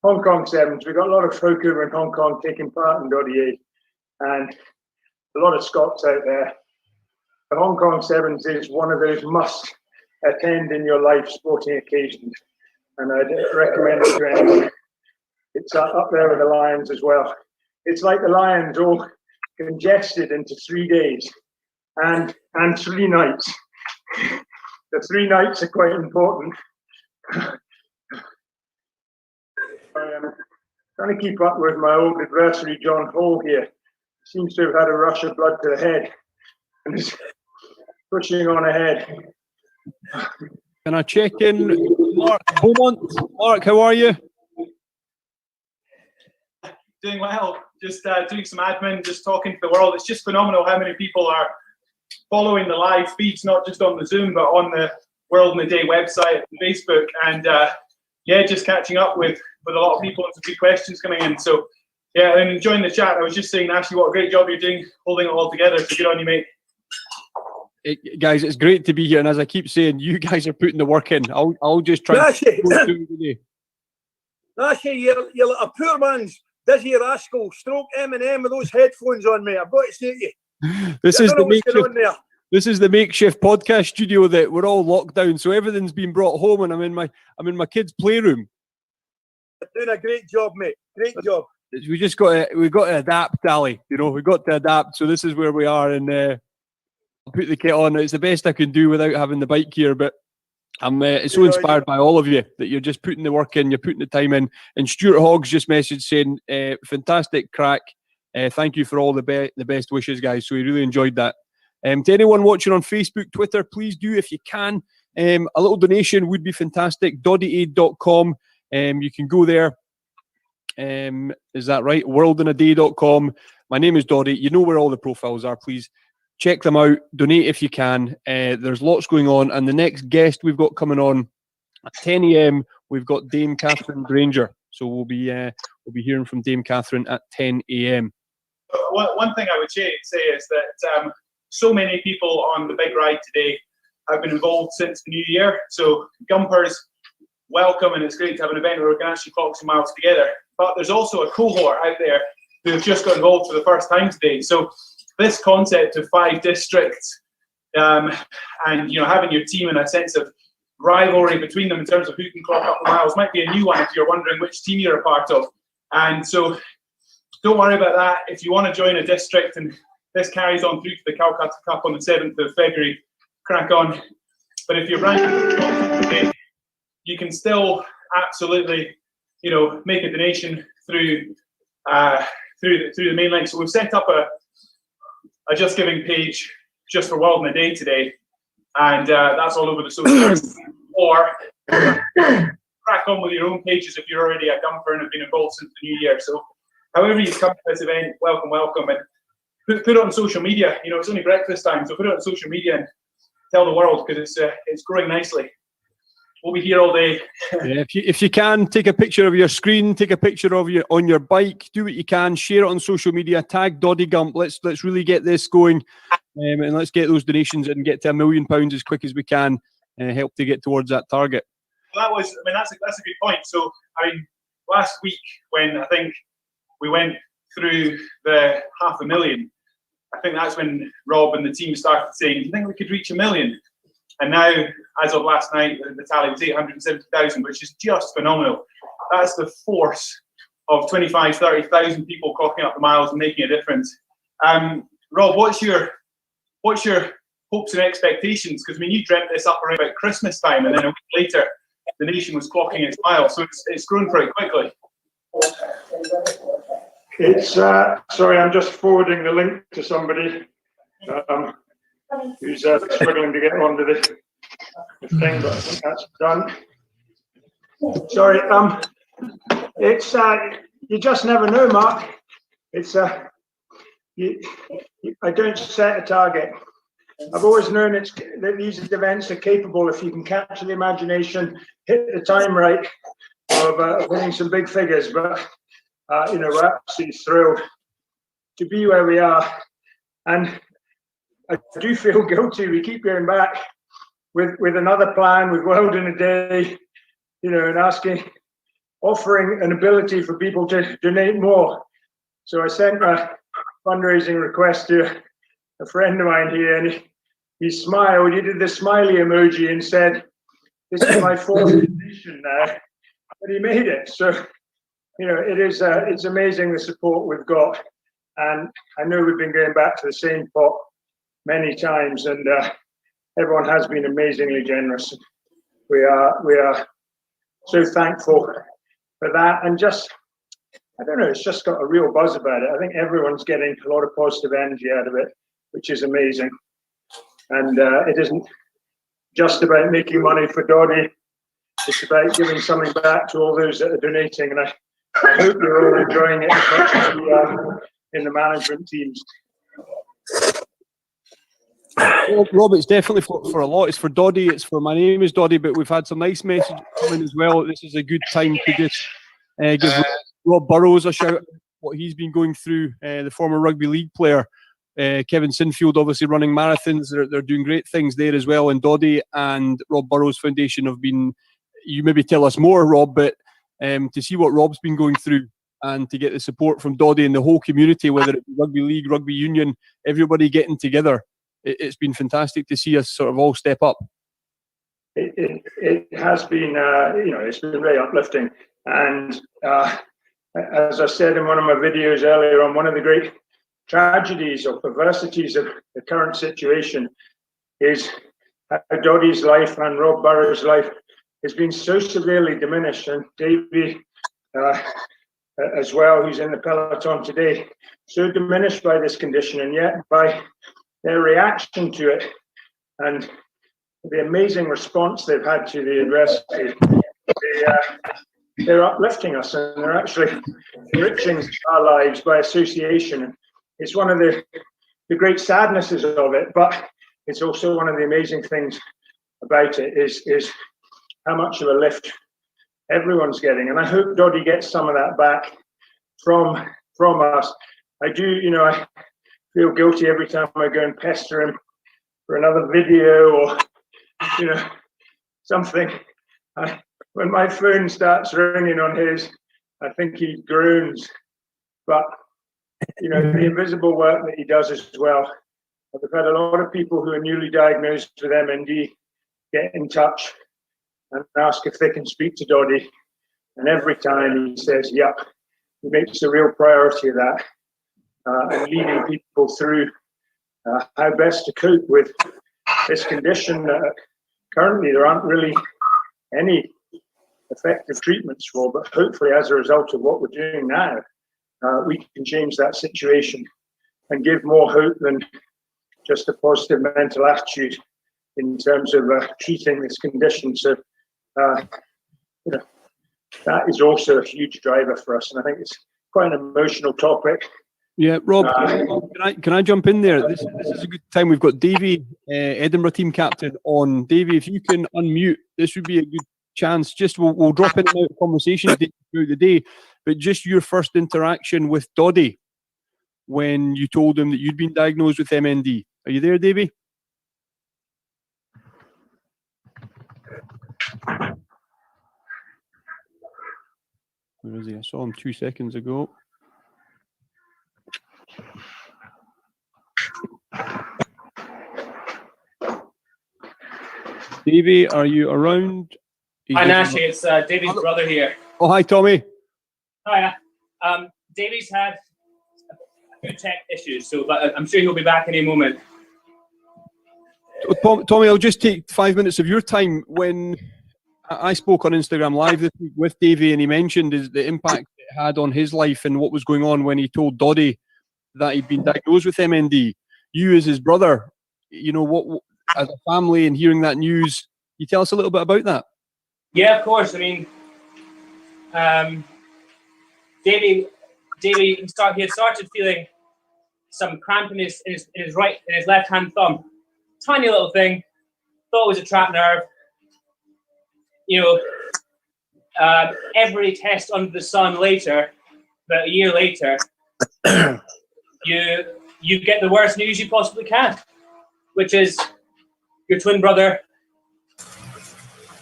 Hong Kong Sevens. We've got a lot of folk over in Hong Kong taking part in Dodie, and a lot of Scots out there. The Hong Kong Sevens is one of those must attend in your life sporting occasions, and I'd recommend it to anyone. It's up there with the Lions as well. It's like the Lions all congested into 3 days and 3 nights. The 3 nights are quite important. I am trying to keep up with my old adversary John Hall here. Seems to have had a rush of blood to the head and is pushing on ahead. Can I check in? Mark Beaumont. Mark, how are you? Doing well. Just doing some admin, just talking to the world. It's just phenomenal how many people are following the live feeds, not just on the Zoom, but on World in a Day website and Facebook, and yeah, just catching up with a lot of people and some good questions coming in. So yeah, and enjoying the chat. I was just saying, Ashley, what a great job you're doing holding it all together. So good on you, mate. Guys, it's great to be here, and as I keep saying, you guys are putting the work in. I'll just try. Actually, you're like a poor man's Dizzy Rascal stroke Eminem with those headphones on, mate. I've got to say to you. This is the makeshift podcast studio that we're all locked down, so everything's been brought home, and I'm in my kids' playroom. You're doing a great job, mate. Great job. We've got to adapt, Ali. You know, we've got to adapt. So this is where we are, and I'll put the kit on. It's the best I can do without having the bike here, but I'm so inspired by all of you that you're just putting the work in, you're putting the time in. And Stuart Hoggs just messaged saying, fantastic crack. Thank you for all the best wishes, guys. So we really enjoyed that. To anyone watching on Facebook, Twitter, please do, if you can. A little donation would be fantastic. doddyaid.com. You can go there. Is that right? worldinaday.com. My name is Doddy. You know where all the profiles are. Please check them out. Donate if you can. There's lots going on. And the next guest we've got coming on at 10 a.m. we've got Dame Catherine Granger. So we'll be hearing from Dame Catherine at 10 a.m. One thing I would say is that so many people on the big ride today have been involved since the new year. So Gumpers, welcome, and it's great to have an event where we can actually clock some miles together. But there's also a cohort out there who have just got involved for the first time today. So this concept of 5 districts and having your team in a sense of rivalry between them in terms of who can clock up the miles might be a new one if you're wondering which team you're a part of. And so don't worry about that. If you want to join a district, and this carries on through to the Calcutta Cup on the 7th of February, crack on. But if you're brand new today, you can still absolutely, make a donation through the main link. So we've set up a Just Giving page just for World in a Day today, and that's all over the socials. Or crack on with your own pages if you're already a Gumper and have been involved since the new year. So however you come to this event, welcome, and put it on social media. It's only breakfast time, so put it on social media and tell the world, because it's growing nicely. We'll be here all day. Yeah, if you can, take a picture of your screen, take a picture of you on your bike, do what you can, share it on social media, tag Doddy Gump. Let's really get this going, and let's get those donations and get to £1 million as quick as we can, help to get towards that target. Well, that's a good point. So, last week when I think we went through the 500,000, I think that's when Rob and the team started saying, do you think we could reach 1 million? And now, as of last night, the tally was 870,000, which is just phenomenal. That's the force of 25, 30,000 people clocking up the miles and making a difference. Rob, what's your hopes and expectations? Because you dreamt this up around about Christmas time, and then a week later, the nation was clocking its miles. So it's grown pretty quickly. It's sorry, I'm just forwarding the link to somebody who's struggling to get onto the thing, but I think that's done. Sorry, it's you just never know, Mark. It's I don't set a target. I've always known that these events are capable, if you can capture the imagination, hit the time right, of winning some big figures. But we're absolutely thrilled to be where we are, and I do feel guilty. We keep going back with another plan, with World in a Day, and offering an ability for people to donate more. So I sent a fundraising request to a friend of mine here, and he smiled. He did the smiley emoji and said, "This is my fourth edition now," but he made it. So it's amazing the support we've got, and I know we've been going back to the same pot many times, and everyone has been amazingly generous. We are so thankful for that, and I don't know, it's just got a real buzz about it. I think everyone's getting a lot of positive energy out of it, which is amazing. And it isn't just about making money for Doddy, it's about giving something back to all those that are donating, and I hope you're all enjoying it as much as we are in the management teams. Rob, it's definitely for a lot. It's for Doddy. It's for my name is Doddy, but we've had some nice messages coming as well. This is a good time to just give Rob Burrows a shout. What he's been going through, the former rugby league player, Kevin Sinfield, obviously running marathons. They're doing great things there as well. And Doddy and Rob Burrows Foundation have been. You maybe tell us more, Rob, but to see what Rob's been going through and to get the support from Doddy and the whole community, whether it be rugby league, rugby union, everybody getting together. It's been fantastic to see us sort of all step up. It has been, it's been very uplifting. And as I said in one of my videos earlier on, one of the great tragedies or perversities of the current situation is how Doddy's life and Rob Burrows' life has been so severely diminished. And Davey, as well, who's in the peloton today, so diminished by this condition, and yet by their reaction to it and the amazing response they've had to the adversity, they're uplifting us, and they're actually enriching our lives by association. It's one of the great sadnesses of it, but it's also one of the amazing things about it is how much of a lift everyone's getting. And I hope Doddy gets some of that back from us. I do, I feel guilty every time I go and pester him for another video or, something. When my phone starts ringing on his, I think he groans. But, the invisible work that he does as well. I've had a lot of people who are newly diagnosed with MND get in touch and ask if they can speak to Doddy. And every time he says, yep, he makes a real priority of that. And leading people through how best to cope with this condition that currently there aren't really any effective treatments for, but hopefully as a result of what we're doing now, we can change that situation and give more hope than just a positive mental attitude in terms of treating this condition. So, that is also a huge driver for us, and I think it's quite an emotional topic. Yeah, Rob, can I jump in there? This is a good time. We've got Davey, Edinburgh team captain, on. Davey, if you can unmute, this would be a good chance. Just we'll drop in and out of conversations throughout the day, but just your first interaction with Doddy when you told him that you'd been diagnosed with MND. Are you there, Davey? Where is he? I saw him 2 seconds ago. Davey, are you around? Hi, Nashi. It's Davey's brother here. Oh, hi, Tommy. Hiya. Davey's had a few tech issues, so but I'm sure he'll be back any moment. Tommy, I'll just take 5 minutes of your time. When I spoke on Instagram Live this week with Davey, and he mentioned the impact it had on his life and what was going on when he told Doddy that he'd been diagnosed with MND. You, as his brother, what as a family, and hearing that news, you tell us a little bit about that. Yeah, of course. I mean, Davey, he had started feeling some cramp in his left hand thumb. Tiny little thing. Thought it was a trapped nerve. Every test under the sun later, about a year later, you get the worst news you possibly can, which is your twin brother,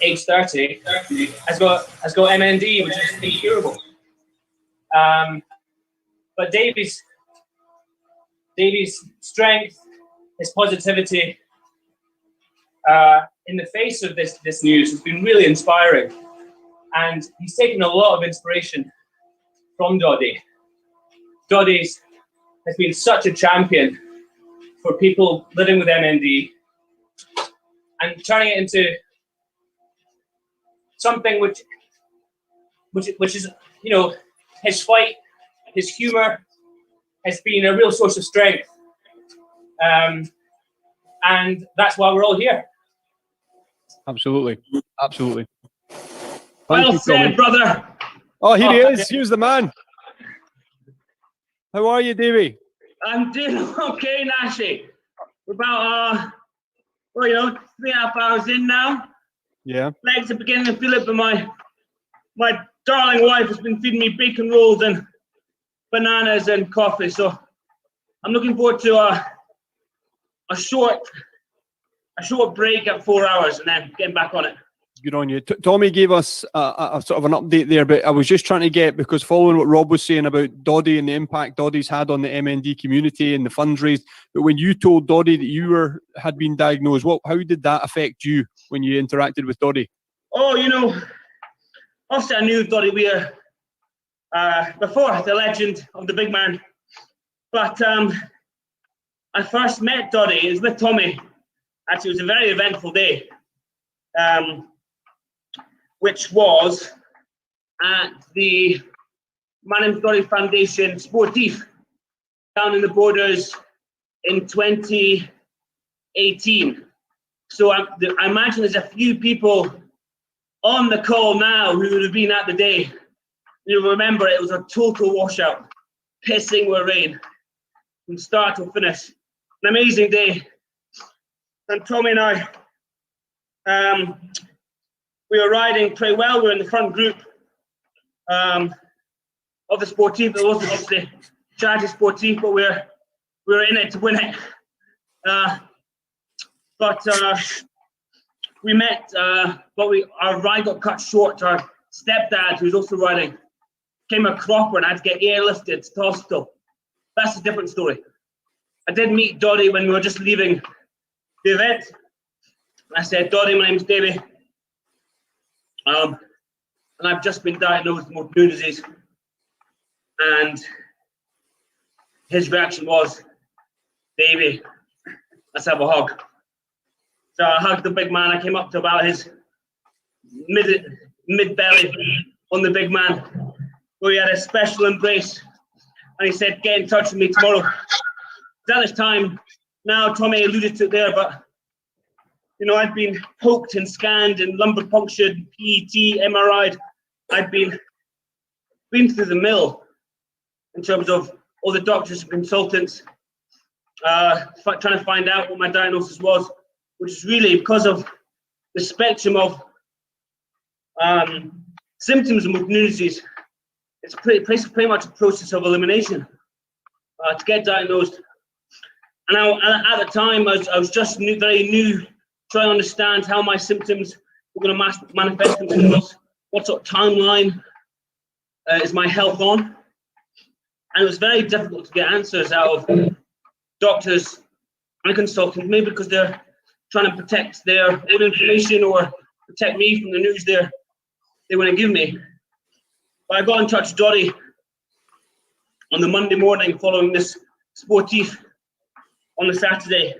age 30, has got MND, which is incurable. But Davey's strength, his positivity, in the face of this news has been really inspiring, and he's taken a lot of inspiration from Doddy. Doddy's has been such a champion for people living with MND, and turning it into something which is, his fight, his humor has been a real source of strength, and that's why we're all here. Absolutely. Well said, brother. Oh, here he is. Here's the man. How are you, Davey? I'm doing okay, Nashi. we're about, 3.5 hours in now. Yeah. Legs are beginning to feel it, but my darling wife has been feeding me bacon rolls and bananas and coffee. So I'm looking forward to a short break at 4 hours and then getting back on it. Good on you. Tommy gave us a sort of an update there, but I was just trying to get, because following what Rob was saying about Doddy and the impact Doddy's had on the MND community and the funds raised, but when you told Doddy that you had been diagnosed, how did that affect you when you interacted with Doddy? Oh, obviously I knew Doddy Weir before, the legend of the big man, but I first met Doddy. It was with Tommy. Actually, it was a very eventful day. Which was at the My Name's Doddy Foundation Sportif down in the Borders in 2018. So I imagine there's a few people on the call now who would have been at the day. You'll remember it was a total washout, pissing with rain from start to finish. An amazing day. And Tommy and I, we were riding pretty well. We were in the front group of the Sportif. It wasn't obviously charity Sportif, but we were in it to win it. But we met, our ride got cut short. Our stepdad, who's also riding, came a cropper and I had to get airlifted to the hospital. That's a different story. I did meet Doddy when we were just leaving the event. I said, Doddy, my name's Davey. And I've just been diagnosed with motor neuron disease. And his reaction was, Davey, let's have a hug. So I hugged the big man. I came up to about his mid-belly on the big man. We had a special embrace. And he said, get in touch with me tomorrow. At this time, now Tommy alluded to it there, but I'd been poked and scanned and lumbar punctured, PET, MRI'd. I'd been through the mill in terms of all the doctors and consultants trying to find out what my diagnosis was, which is really because of the spectrum of symptoms of motor neuron disease. It's pretty much a process of elimination to get diagnosed. And at the time, I was just very new, trying to understand how my symptoms were going to manifest themselves, what sort of timeline is my health on. And it was very difficult to get answers out of doctors and consultants, maybe because they're trying to protect their own information or protect me from the news they want to give me. But I got in touch with Doddy on the Monday morning following this Sportif on the Saturday,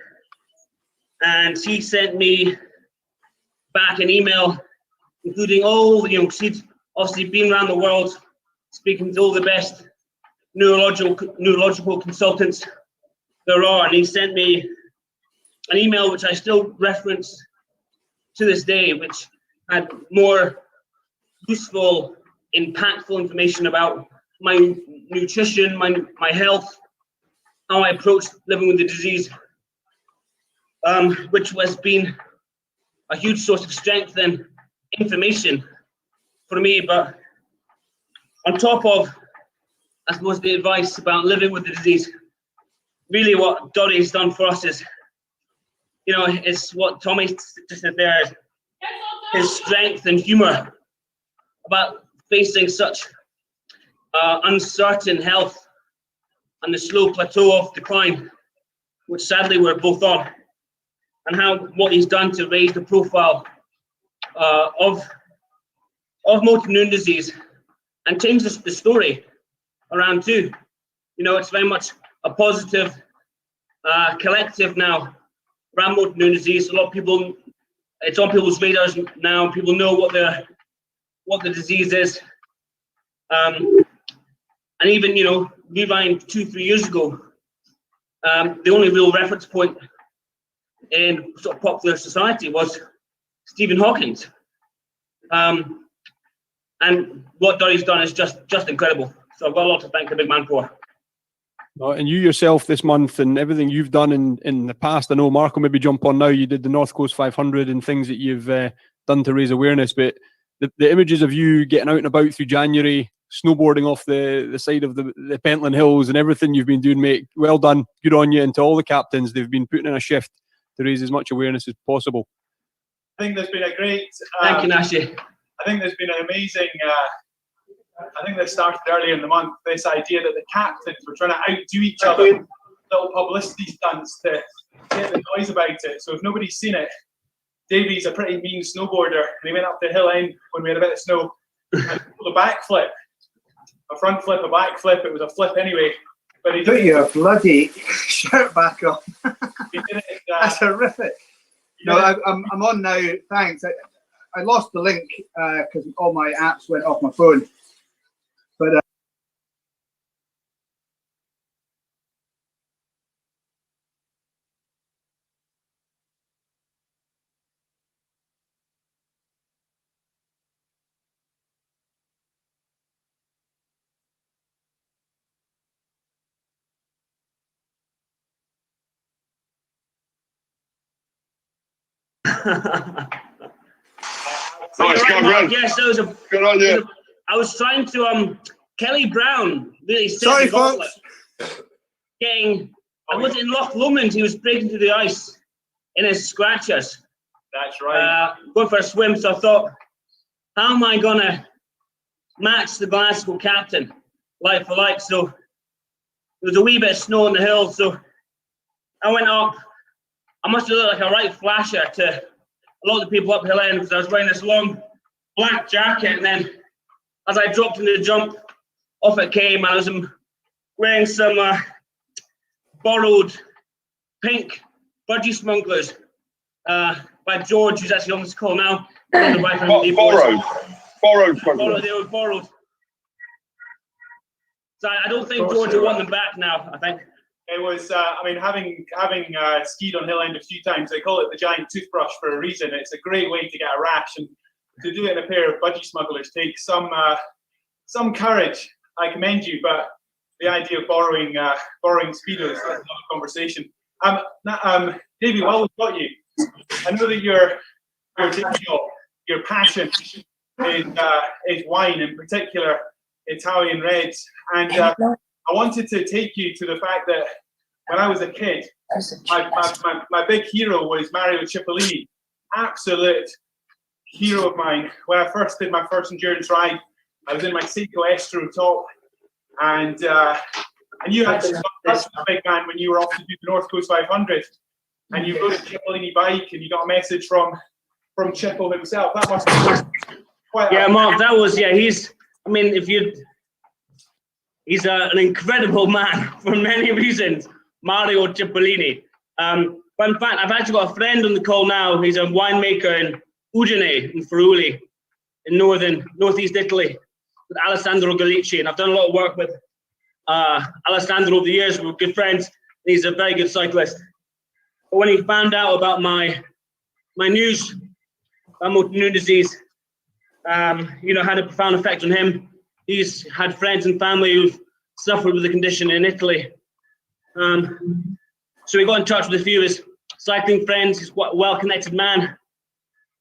and he sent me back an email including all the, he'd obviously been around the world speaking to all the best neurological consultants there are, and he sent me an email which I still reference to this day, which had more useful, impactful information about my nutrition, my health, how I approached living with the disease, which has been a huge source of strength and information for me. But on top of, I suppose, the advice about living with the disease, really what Doddy's done for us is, it's what Tommy just said there, his strength and humor about facing such uncertain health and the slow plateau of decline, which sadly we're both on, and what he's done to raise the profile of motor neuron disease and change the story around too. It's very much a positive collective now around motor neuron disease. A lot of people, it's on people's radars now. People know what the disease is. And even, rewind 2-3 years ago, the only real reference point in sort of popular society was Stephen Hawking's. And what Doddy's done is just incredible. So I've got a lot to thank the big man for. And you yourself this month and everything you've done in the past, I know Mark will maybe jump on now, you did the North Coast 500 and things that you've done to raise awareness, but the images of you getting out and about through January, snowboarding off the side of the Pentland Hills and everything you've been doing, mate, well done, good on you, and to all the captains, they've been putting in a shift to raise as much awareness as possible. I think there's been a great... Thank you, Nashi. I think there's been an amazing... I think this started earlier in the month, this idea that the captains were trying to outdo each other, little publicity stunts to get the noise about it. So if nobody's seen it, Davey's a pretty mean snowboarder, and he went up the hill end when we had a bit of snow and pulled a backflip. A front flip, a back flip, it was a flip anyway. But he put your bloody shirt back on. He did it, that's horrific. No, I'm on now, thanks. I lost the link because all my apps went off my phone. But Yes, that was a good on you. I was trying to Kelly Brown really set sorry, the gauntlet. folks. I was in Loch Lomond, he was breaking through the ice in his scratchers. That's right. Going for a swim, so I thought, how am I gonna match the Glasgow captain like for like? So there was a wee bit of snow on the hill, so I went up. I must have looked like a right flasher to a lot of the people up hill end because I was wearing this long black jacket, and then as I dropped into the jump, off it came. I was wearing some borrowed pink budgie smugglers by George, who's actually on this call now. Borrowed. They were borrowed. So I don't think George will want them back now, I think. It was, I mean, having skied on Hill End a few times, they call it the giant toothbrush for a reason. It's a great way to get a rash, and to do it in a pair of budgie smugglers takes some courage. I commend you, but the idea of borrowing speedos is another conversation. Davey, while we've got you, I know that your passion is wine, in particular Italian reds, and I wanted to take you to the fact that when I was a kid, my big hero was Mario Cipollini, absolute hero of mine. When I first did my first endurance ride, I was in my Seiko Estro top, and you had to touch the big man when you were off to do the North Coast 500, and you rode a Cipollini bike, and you got a message from Cippo himself. That must be quite. Yeah, Mark, that was He's. I mean, he's an incredible man for many reasons, Mario Cipollini. But in fact, I've actually got a friend on the call now. He's a winemaker in Udine, in Friuli, in northeast Italy, with Alessandro Gallici. And I've done a lot of work with Alessandro over the years. We're good friends. He's a very good cyclist. But when he found out about my news about autoimmune disease, had a profound effect on him. He's had friends and family who've suffered with the condition in Italy. So we got in touch with a few of his cycling friends. He's quite a well-connected man.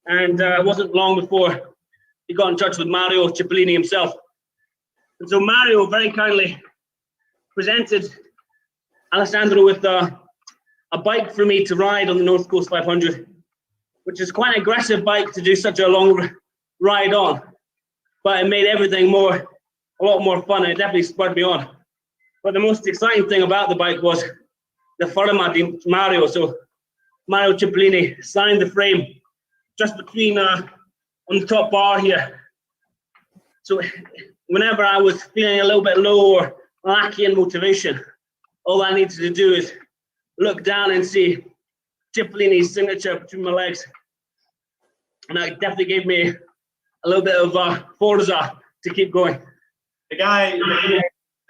And it wasn't long before he got in touch with Mario Cipollini himself. And so Mario very kindly presented Alessandro with a bike for me to ride on the North Coast 500, which is quite an aggressive bike to do such a long ride on. But it made everything a lot more fun, and it definitely spurred me on. But the most exciting thing about the bike was the firma di Mario. So Mario Cipollini signed the frame just between on the top bar here. So whenever I was feeling a little bit low or lacking in motivation, all I needed to do is look down and see Cipollini's signature between my legs. And that definitely gave me a little bit of forza to keep going. The guy,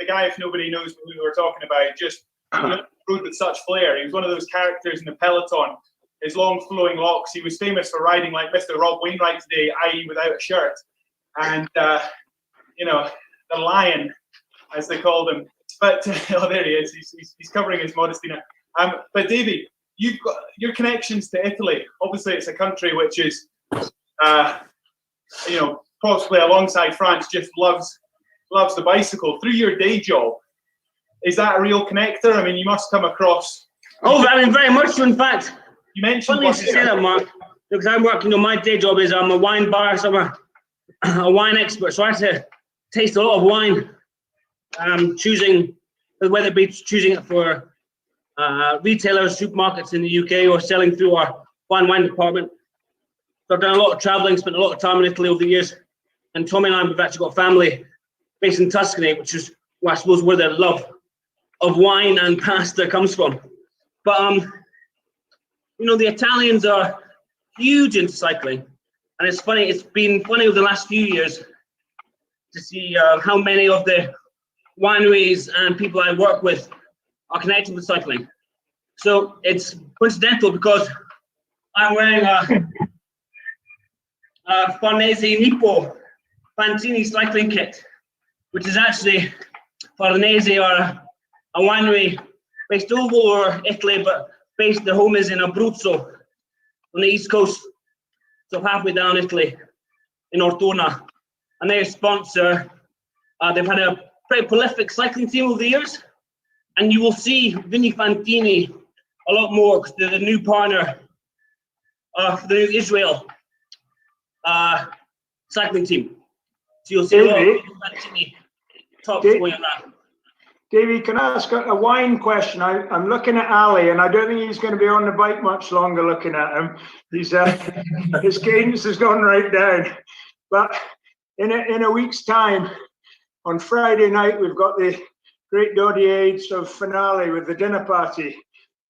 if nobody knows who we're talking about, just rode with such flair. He was one of those characters in the peloton. His long flowing locks. He was famous for riding like Mr. Rob Wainwright today, i.e. without a shirt. And, the lion, as they called him. But oh, there he is. He's covering his modesty now. But Davey, you've got your connections to Italy. Obviously, it's a country which is, you know, possibly alongside France, just loves the bicycle. Through your day job, is that a real connector? I mean, you must come across. Oh, I mean, very much so. In fact, you mentioned. Funny you should say that, Mark, because I'm working. You know, my day job is I'm a wine bar, so I'm a wine expert. So I have to taste a lot of wine. Choosing whether it be choosing it for retailers, supermarkets in the UK, or selling through our wine department. So I've done a lot of traveling, spent a lot of time in Italy over the years. And Tommy and I, we've actually got family based in Tuscany, which is, well, I suppose, where the love of wine and pasta comes from. But you know, the Italians are huge into cycling, and it's funny. It's been funny over the last few years to see how many of the wineries and people I work with are connected with cycling. So it's coincidental because I'm wearing a Farnese Nippo Fantini cycling kit, which is actually Farnese, or a winery based all over Italy, but the home is in Abruzzo on the east coast, so halfway down Italy in Ortona. And they sponsor, they've had a pretty prolific cycling team over the years, and you will see Vinny Fantini a lot more because they're the new partner of the new Israel cycling team. So you'll see a lot of Vinny Fantini tops going around. Davey, can I ask a wine question? I'm looking at Ali, and I don't think he's going to be on the bike much longer looking at him. He's his cadence has gone right down. But in a week's time, on Friday night, we've got the Great Doddy Age of finale with the dinner party,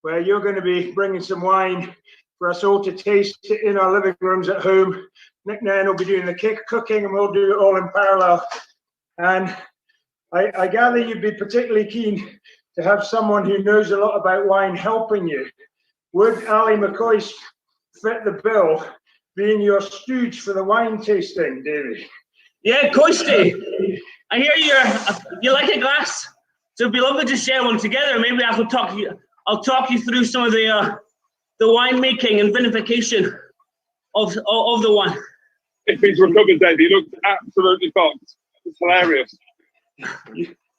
where you're going to be bringing some wine for us all to taste in our living rooms at home. Nick Nairn will be doing the cooking, and we'll do it all in parallel. And I gather you'd be particularly keen to have someone who knows a lot about wine helping you. Would Ali McCoist fit the bill, being your stooge for the wine tasting, Davey? Yeah, Coisty, I hear you like a glass, so it'd be lovely to share one together. Maybe I'll talk you through some of the winemaking and vinification of the wine. If he's recovered, Dave, he looks absolutely fucked. It's hilarious.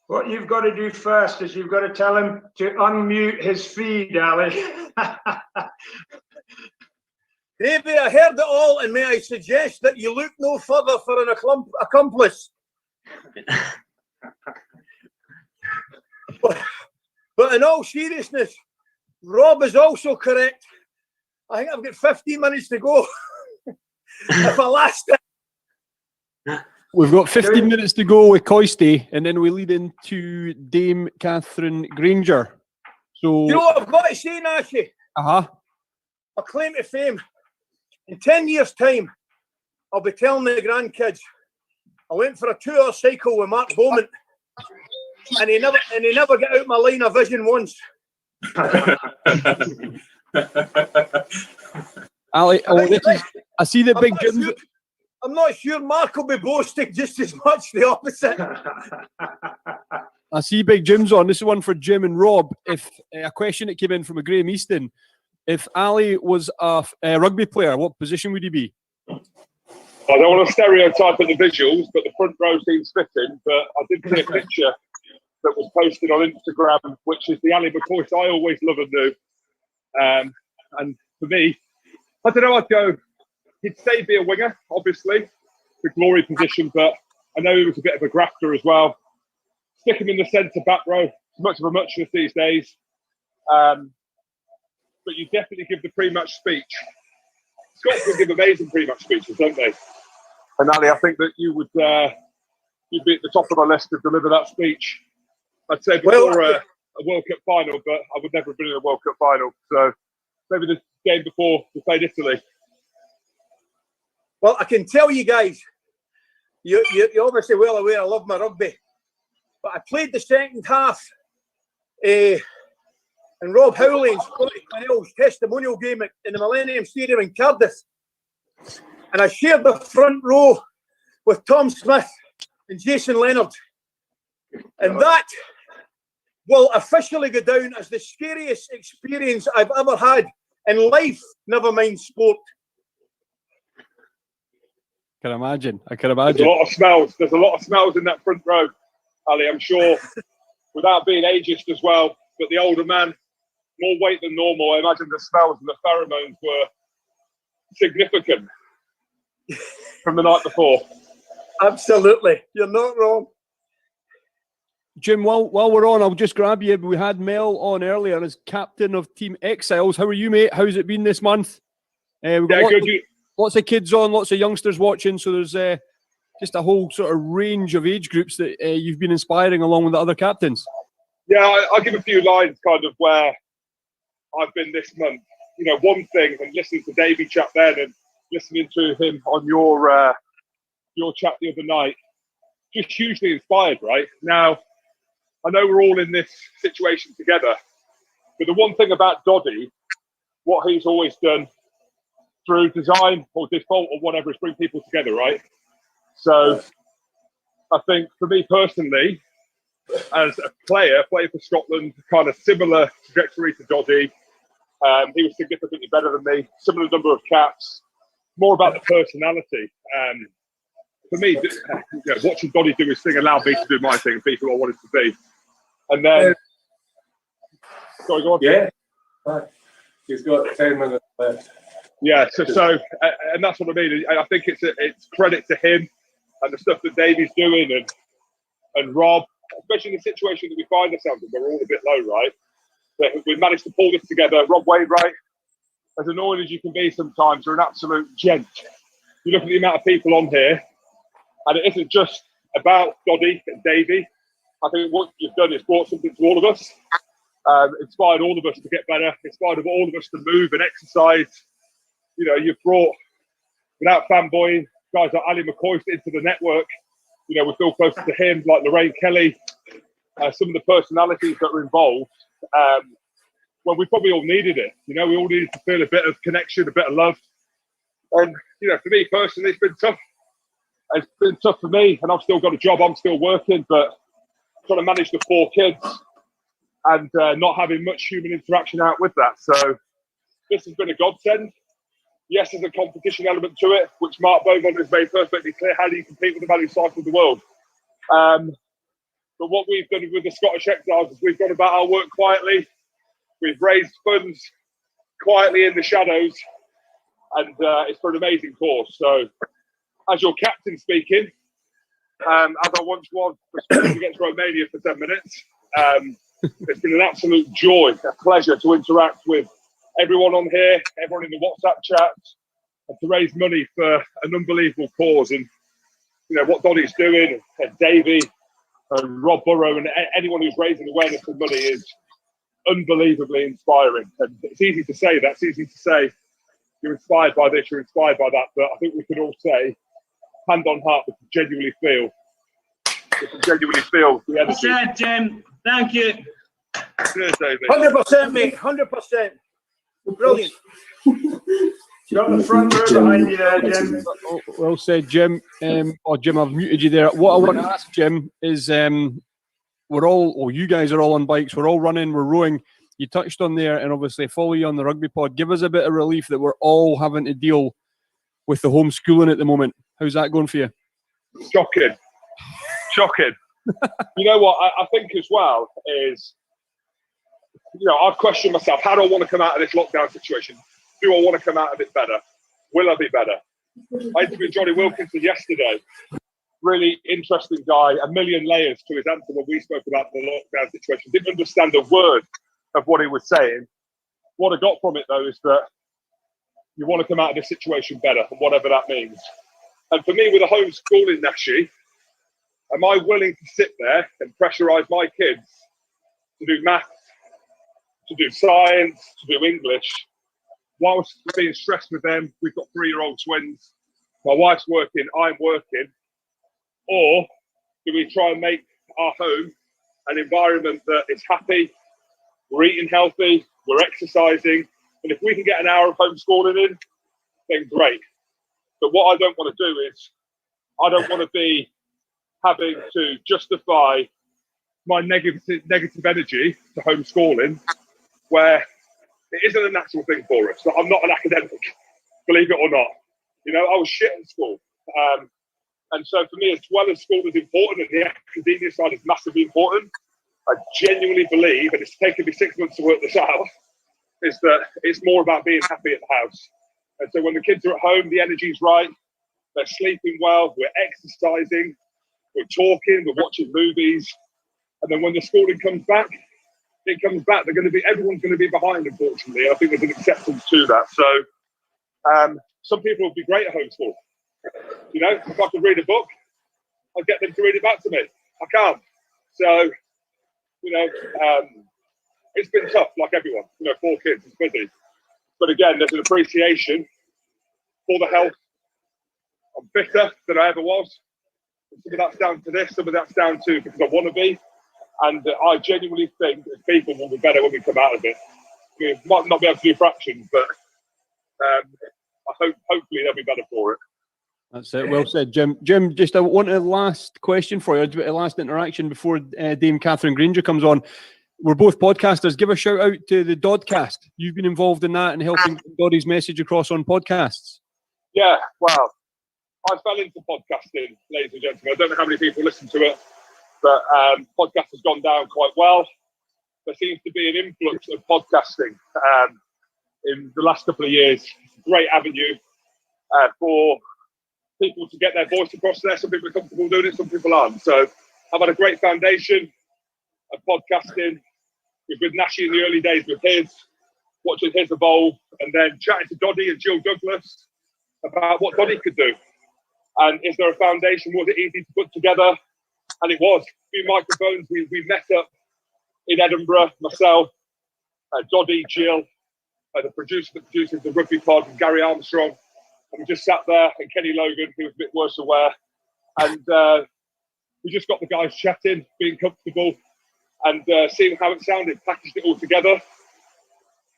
What you've got to do first is you've got to tell him to unmute his feed, Ali. Davey, I heard it all, and may I suggest that you look no further for an accomplice. But in all seriousness, Rob is also correct. I think I've got 15 minutes to go. If I last it. We've got 15 minutes to go with Coisty, and then we lead into Dame Catherine Granger. So, you know what I've got to say, Nashi? A claim to fame. In 10 years' time, I'll be telling the grandkids, I went for a 2-hour cycle with Mark Beaumont, and he never got out my line of vision once. Ali, I see the big gyms. I'm not sure Mark will be boasting just as much the opposite. I see big Jim's on. This is one for Jim and Rob. If a question that came in from a Graham Easton, if Ali was a rugby player, what position would he be? I don't want to stereotype the visuals, but the front row seems fitting. But I did see a picture that was posted on Instagram, which is the Ali McCoist I always love and knew. And for me, I don't know, I'd go, he'd say be a winger, obviously, the glory position, but I know he was a bit of a grafter as well. Stick him in the centre back row, it's much of a muchness these days. But you definitely give the pre-match speech. Scots can give amazing pre-match speeches, don't they? And Ali, I think that you would you'd be at the top of the list to deliver that speech. I'd say before a World Cup final, but I would never have been in a World Cup final. So maybe the game before we played Italy. Well, I can tell you guys, you're obviously well aware I love my rugby, but I played the second half in Rob Howley and Scotty Connell's testimonial game in the Millennium Stadium in Cardiff, and I shared the front row with Tom Smith and Jason Leonard, and that will officially go down as the scariest experience I've ever had in life, never mind sport. I can imagine. There's a lot of smells. There's a lot of smells in that front row, Ali, I'm sure, without being ageist as well. But the older man, more weight than normal. I imagine the smells and the pheromones were significant from the night before. Absolutely. You're not wrong. Jim, while we're on, I'll just grab you. We had Mel on earlier as captain of Team Exiles. How are you, mate? How's it been this month? We've got lots of kids on, lots of youngsters watching. So there's just a whole sort of range of age groups that you've been inspiring along with the other captains. Yeah, I'll give a few lines kind of where I've been this month. You know, one thing, and listening to Davey chat then and listening to him on your chat the other night, just hugely inspired, right? Now, I know we're all in this situation together, but the one thing about Doddy, what he's always done through design or default or whatever, is bring people together, right? So I think for me personally, as a player, playing for Scotland, kind of similar trajectory to Doddy. He was significantly better than me, similar number of caps, more about the personality. For me, watching Doddy do his thing allowed me to do my thing and be who I wanted to be. And then, sorry, go on. Yeah, he's got 10 minutes left. Yeah, so and that's what I mean. I think it's credit to him and the stuff that Davey's doing and Rob, especially in the situation that we find ourselves in. We're all a bit low, right? But we've managed to pull this together. Rob Wainwright, as annoying as you can be sometimes, you're an absolute gent. You look at the amount of people on here, and it isn't just about Doddy and Davey. I think what you've done is brought something to all of us, inspired all of us to get better, inspired all of us to move and exercise. You know, you've brought, without fanboying, guys like Ali McCoy into the network. You know, we feel closer to him, like Lorraine Kelly, some of the personalities that are involved. Well, we probably all needed it. You know, we all needed to feel a bit of connection, a bit of love. And, you know, for me personally, it's been tough. It's been tough for me, and I've still got a job. I'm still working, but trying to manage the 4 kids and not having much human interaction out with that. So this has been a godsend. Yes, there's a competition element to it, which Mark Beaumont has made perfectly clear. How do you compete with the man who cycled the world? But what we've done with the Scottish Exiles is we've gone about our work quietly. We've raised funds quietly in the shadows, and it's for an amazing cause. So, as your captain speaking, as I once was for Spain against Romania for 10 minutes, it's been an absolute joy, a pleasure to interact with everyone on here, everyone in the WhatsApp chat, and to raise money for an unbelievable cause. And, you know, what Donny's doing, and Davey, and Rob Burrow, and anyone who's raising awareness of money is unbelievably inspiring. And it's easy to say that. It's easy to say you're inspired by this, you're inspired by that. But I think we can all say, hand on heart, we can genuinely feel the energy. Said, Jim. Thank you. Cheers, David. 100%, mate. 100%. Brilliant. You got the front row behind you there, Jim. Well said, Jim. Jim, I've muted you there. What I want to ask, Jim, is you guys are all on bikes, we're all running, we're rowing. You touched on there, and obviously follow you on the rugby pod. Give us a bit of relief that we're all having to deal with the homeschooling at the moment. How's that going for you? Shocking. You know what I think as well is, you know, I've questioned myself, how do I want to come out of this lockdown situation? Do I want to come out of it better? Will I be better? I interviewed Johnny Wilkinson yesterday. Really interesting guy, a million layers to his answer when we spoke about the lockdown situation. Didn't understand a word of what he was saying. What I got from it, though, is that you want to come out of this situation better, and whatever that means. And for me, with a homeschooling Nashi, am I willing to sit there and pressurise my kids to do maths, to do science, to do English, whilst being stressed with them? We've got 3-year-old twins. My wife's working, I'm working. Or do we try and make our home an environment that is happy, we're eating healthy, we're exercising, and if we can get an hour of homeschooling in, then great. But what I don't want to do is, I don't want to be having to justify my negative energy to homeschooling, where it isn't a natural thing for us. Like, I'm not an academic, believe it or not. You know, I was shit at school. And so for me, as well as school is important and the academia side is massively important, I genuinely believe, and it's taken me 6 months to work this out, is that it's more about being happy at the house. And so when the kids are at home, the energy's right, they're sleeping well, we're exercising, we're talking, we're watching movies. And then when the schooling comes back, it comes back. Everyone's going to be behind, unfortunately. I think there's an acceptance to that. So some people would be great at homeschool. You know, if I could read a book, I'd get them to read it back to me. I can't. So, you know, it's been tough, like everyone. You know, 4 kids, it's busy. But again, there's an appreciation for the health. I'm fitter than I ever was. Some of that's down to this, some of that's down to because I want to be. And I genuinely think that people will be better when we come out of it. We might not be able to do fractions, but hopefully they'll be better for it. That's it. Well said, Jim. Jim, just I want a last question for you, a last interaction before Dame Catherine Granger comes on. We're both podcasters. Give a shout out to the Dodcast. You've been involved in that and helping Doddie's message across on podcasts. Yeah, well, I fell into podcasting, ladies and gentlemen. I don't know how many people listen to it, but podcast has gone down quite well. There seems to be an influx of podcasting in the last couple of years. It's a great avenue for people to get their voice across there. Some people are comfortable doing it, some people aren't. So I've had a great foundation of podcasting. We've been Nashi in the early days with his, watching his evolve, and then chatting to Doddy and Jill Douglas about what Doddy could do. And is there a foundation? Was it easy to put together? And it was. A few microphones. We met up in Edinburgh, myself, Doddy, Jill, the producer that produces the rugby pod, and Gary Armstrong. And we just sat there, and Kenny Logan, who was a bit worse aware. And we just got the guys chatting, being comfortable, and seeing how it sounded, packaged it all together,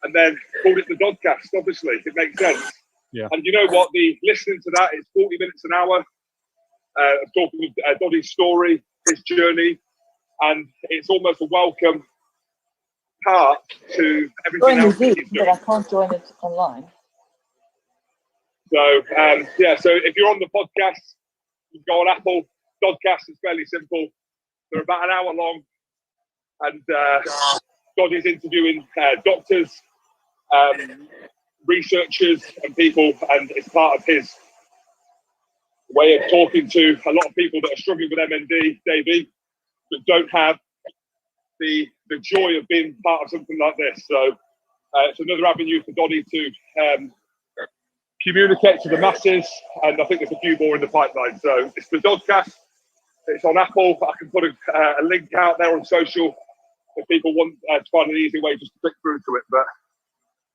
and then called it the Dodcast, obviously. It makes sense. Yeah. And you know what? The listening to that is 40 minutes an hour of talking with Doddy's story, his journey, and it's almost a welcome part to everything else that he's doing. But I can't join it online. So, so if you're on the podcast, you go on Apple. Dodcast is fairly simple. They're about an hour long. And Doddy's interviewing doctors, researchers and people, and it's part of his way of talking to a lot of people that are struggling with MND, Davey, that don't have the joy of being part of something like this. So it's another avenue for Doddy to communicate to the masses, and I think there's a few more in the pipeline. So it's the Dodcast. It's on Apple. I can put a link out there on social if people want to find an easy way just to click through to it. But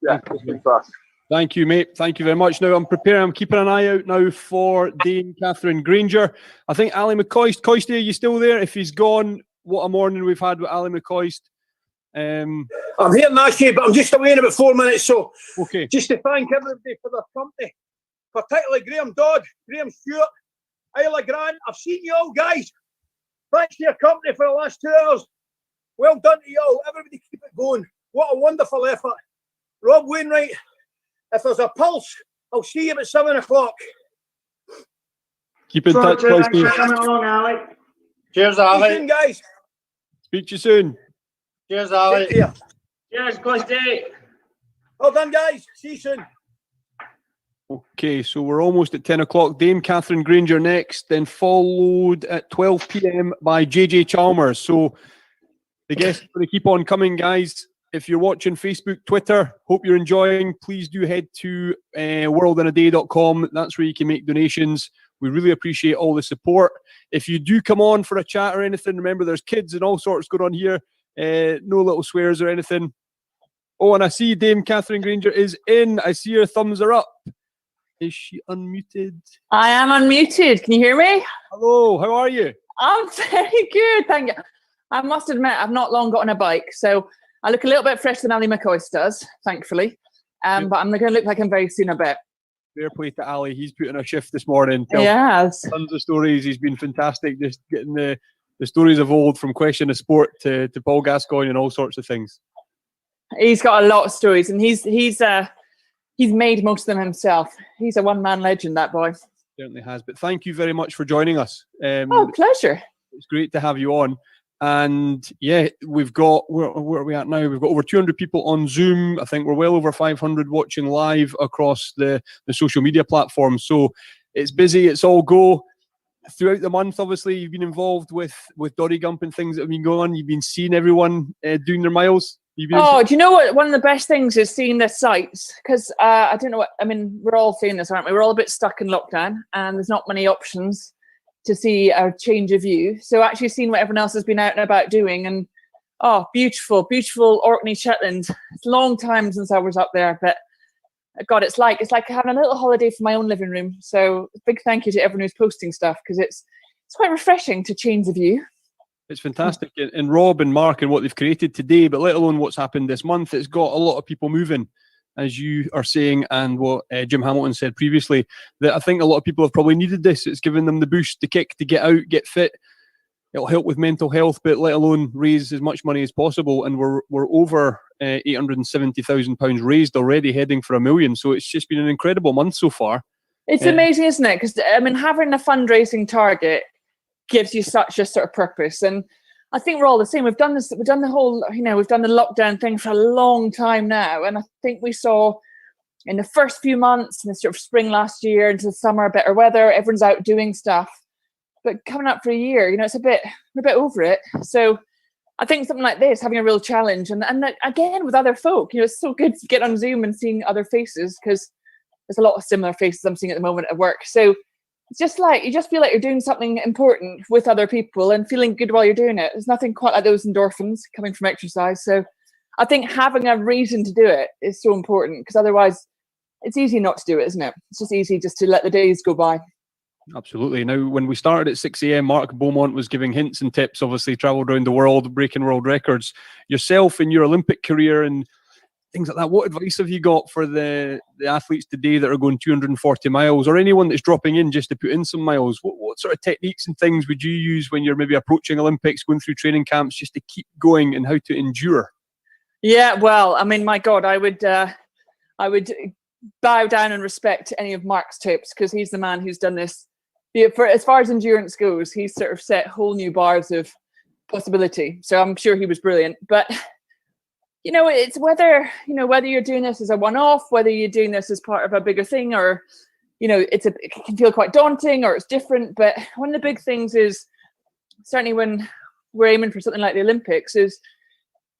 yeah, it's been fast. Thank you, mate. Thank you very much. Now I'm keeping an eye out now for Dame Catherine Granger. I think Ali McCoist. Coisty, are you still there? If he's gone, what a morning we've had with Ali McCoist. I'm here, Nashi, but I'm just away in about 4 minutes. So okay, just to thank everybody for their company, particularly Graham Dodd, Graham Stewart, Isla Grant. I've seen you all, guys. Thanks to your company for the last 2 hours. Well done to you all. Everybody keep it going. What a wonderful effort. Rob Wainwright, if there's a pulse, I'll see you at 7 o'clock. Keep in touch, Thanks for coming along, Ali. Cheers, See you Ali. soon, guys. Speak to you soon. Cheers, Ali. Cheers, Coisty. Well done, guys. See you soon. Okay, so we're almost at 10 o'clock. Dame Catherine Granger next, then followed at 12 p.m. by JJ Chalmers. So the guests are going to keep on coming, guys. If you're watching Facebook, Twitter, hope you're enjoying. Please do head to worldinaday.com. That's where you can make donations. We really appreciate all the support. If you do come on for a chat or anything, remember there's kids and all sorts going on here. No little swears or anything. Oh, and I see Dame Catherine Granger is in. I see her thumbs are up. Is she unmuted? I am unmuted. Can you hear me? Hello, how are you? I'm very good, thank you. I must admit, I've not long gotten a bike, so I look a little bit fresher than Ali McCoist does, thankfully. But I'm going to look like him very soon, I bet. Fair play to Ali. He's put in a shift this morning. Yes. Tons of stories. He's been fantastic, just getting the the stories of old, from Question of Sport to Paul Gascoigne and all sorts of things. He's got a lot of stories, and he's made most of them himself. He's a one-man legend, that boy. Certainly has. But thank you very much for joining us. Pleasure. It's great to have you on. And yeah, we've got, where are we at now? We've got over 200 people on Zoom. I think we're well over 500 watching live across the social media platforms. So it's busy. It's all go. Throughout the month, obviously, you've been involved with Doddy Gump and things that have been going on. You've been seeing everyone doing their miles. Do you know what? One of the best things is seeing the sights, because I don't know what, I mean, we're all seeing this, aren't we? We're all a bit stuck in lockdown, and there's not many options to see a change of view. So actually seeing what everyone else has been out and about doing, and beautiful Orkney, Shetland. It's a long time since I was up there, but God, it's like having a little holiday from my own living room. So big thank you to everyone who's posting stuff, because it's quite refreshing to change the view. It's fantastic. And Rob and Mark and what they've created today, but let alone what's happened this month, it's got a lot of people moving, as you are saying, and what Jim Hamilton said previously, that I think a lot of people have probably needed this. It's given them the boost, the kick to get out, get fit. It'll help with mental health, but let alone raise as much money as possible. And we're over £870,000 raised already, heading for $1 million. So it's just been an incredible month so far. It's amazing, isn't it? Because I mean, having a fundraising target gives you such a sort of purpose. And I think we're all the same. We've done this, we've done the whole, we've done the lockdown thing for a long time now. And I think we saw in the first few months, in the sort of spring last year into the summer, better weather, everyone's out doing stuff. But coming up for a year, we're a bit over it. So I think something like this, having a real challenge, and again with other folk, it's so good to get on Zoom and seeing other faces, because there's a lot of similar faces I'm seeing at the moment at work. So it's just like, you just feel like you're doing something important with other people and feeling good while you're doing it. There's nothing quite like those endorphins coming from exercise. So I think having a reason to do it is so important, because otherwise it's easy not to do it, isn't it? It's just easy just to let the days go by. Absolutely. Now, when we started at 6 a.m, Mark Beaumont was giving hints and tips, obviously travelled around the world, breaking world records. Yourself in your Olympic career and things like that, what advice have you got for the athletes today that are going 240 miles, or anyone that's dropping in just to put in some miles? What sort of techniques and things would you use when you're maybe approaching Olympics, going through training camps, just to keep going, and how to endure? Yeah, well, I mean, my God, I would bow down and respect any of Mark's tips, because he's the man who's done this. For as far as endurance goes, he's sort of set whole new bars of possibility. So I'm sure he was brilliant. But it's whether you're doing this as a one-off, whether you're doing this as part of a bigger thing, or it can feel quite daunting, or it's different. But one of the big things is, certainly when we're aiming for something like the Olympics, is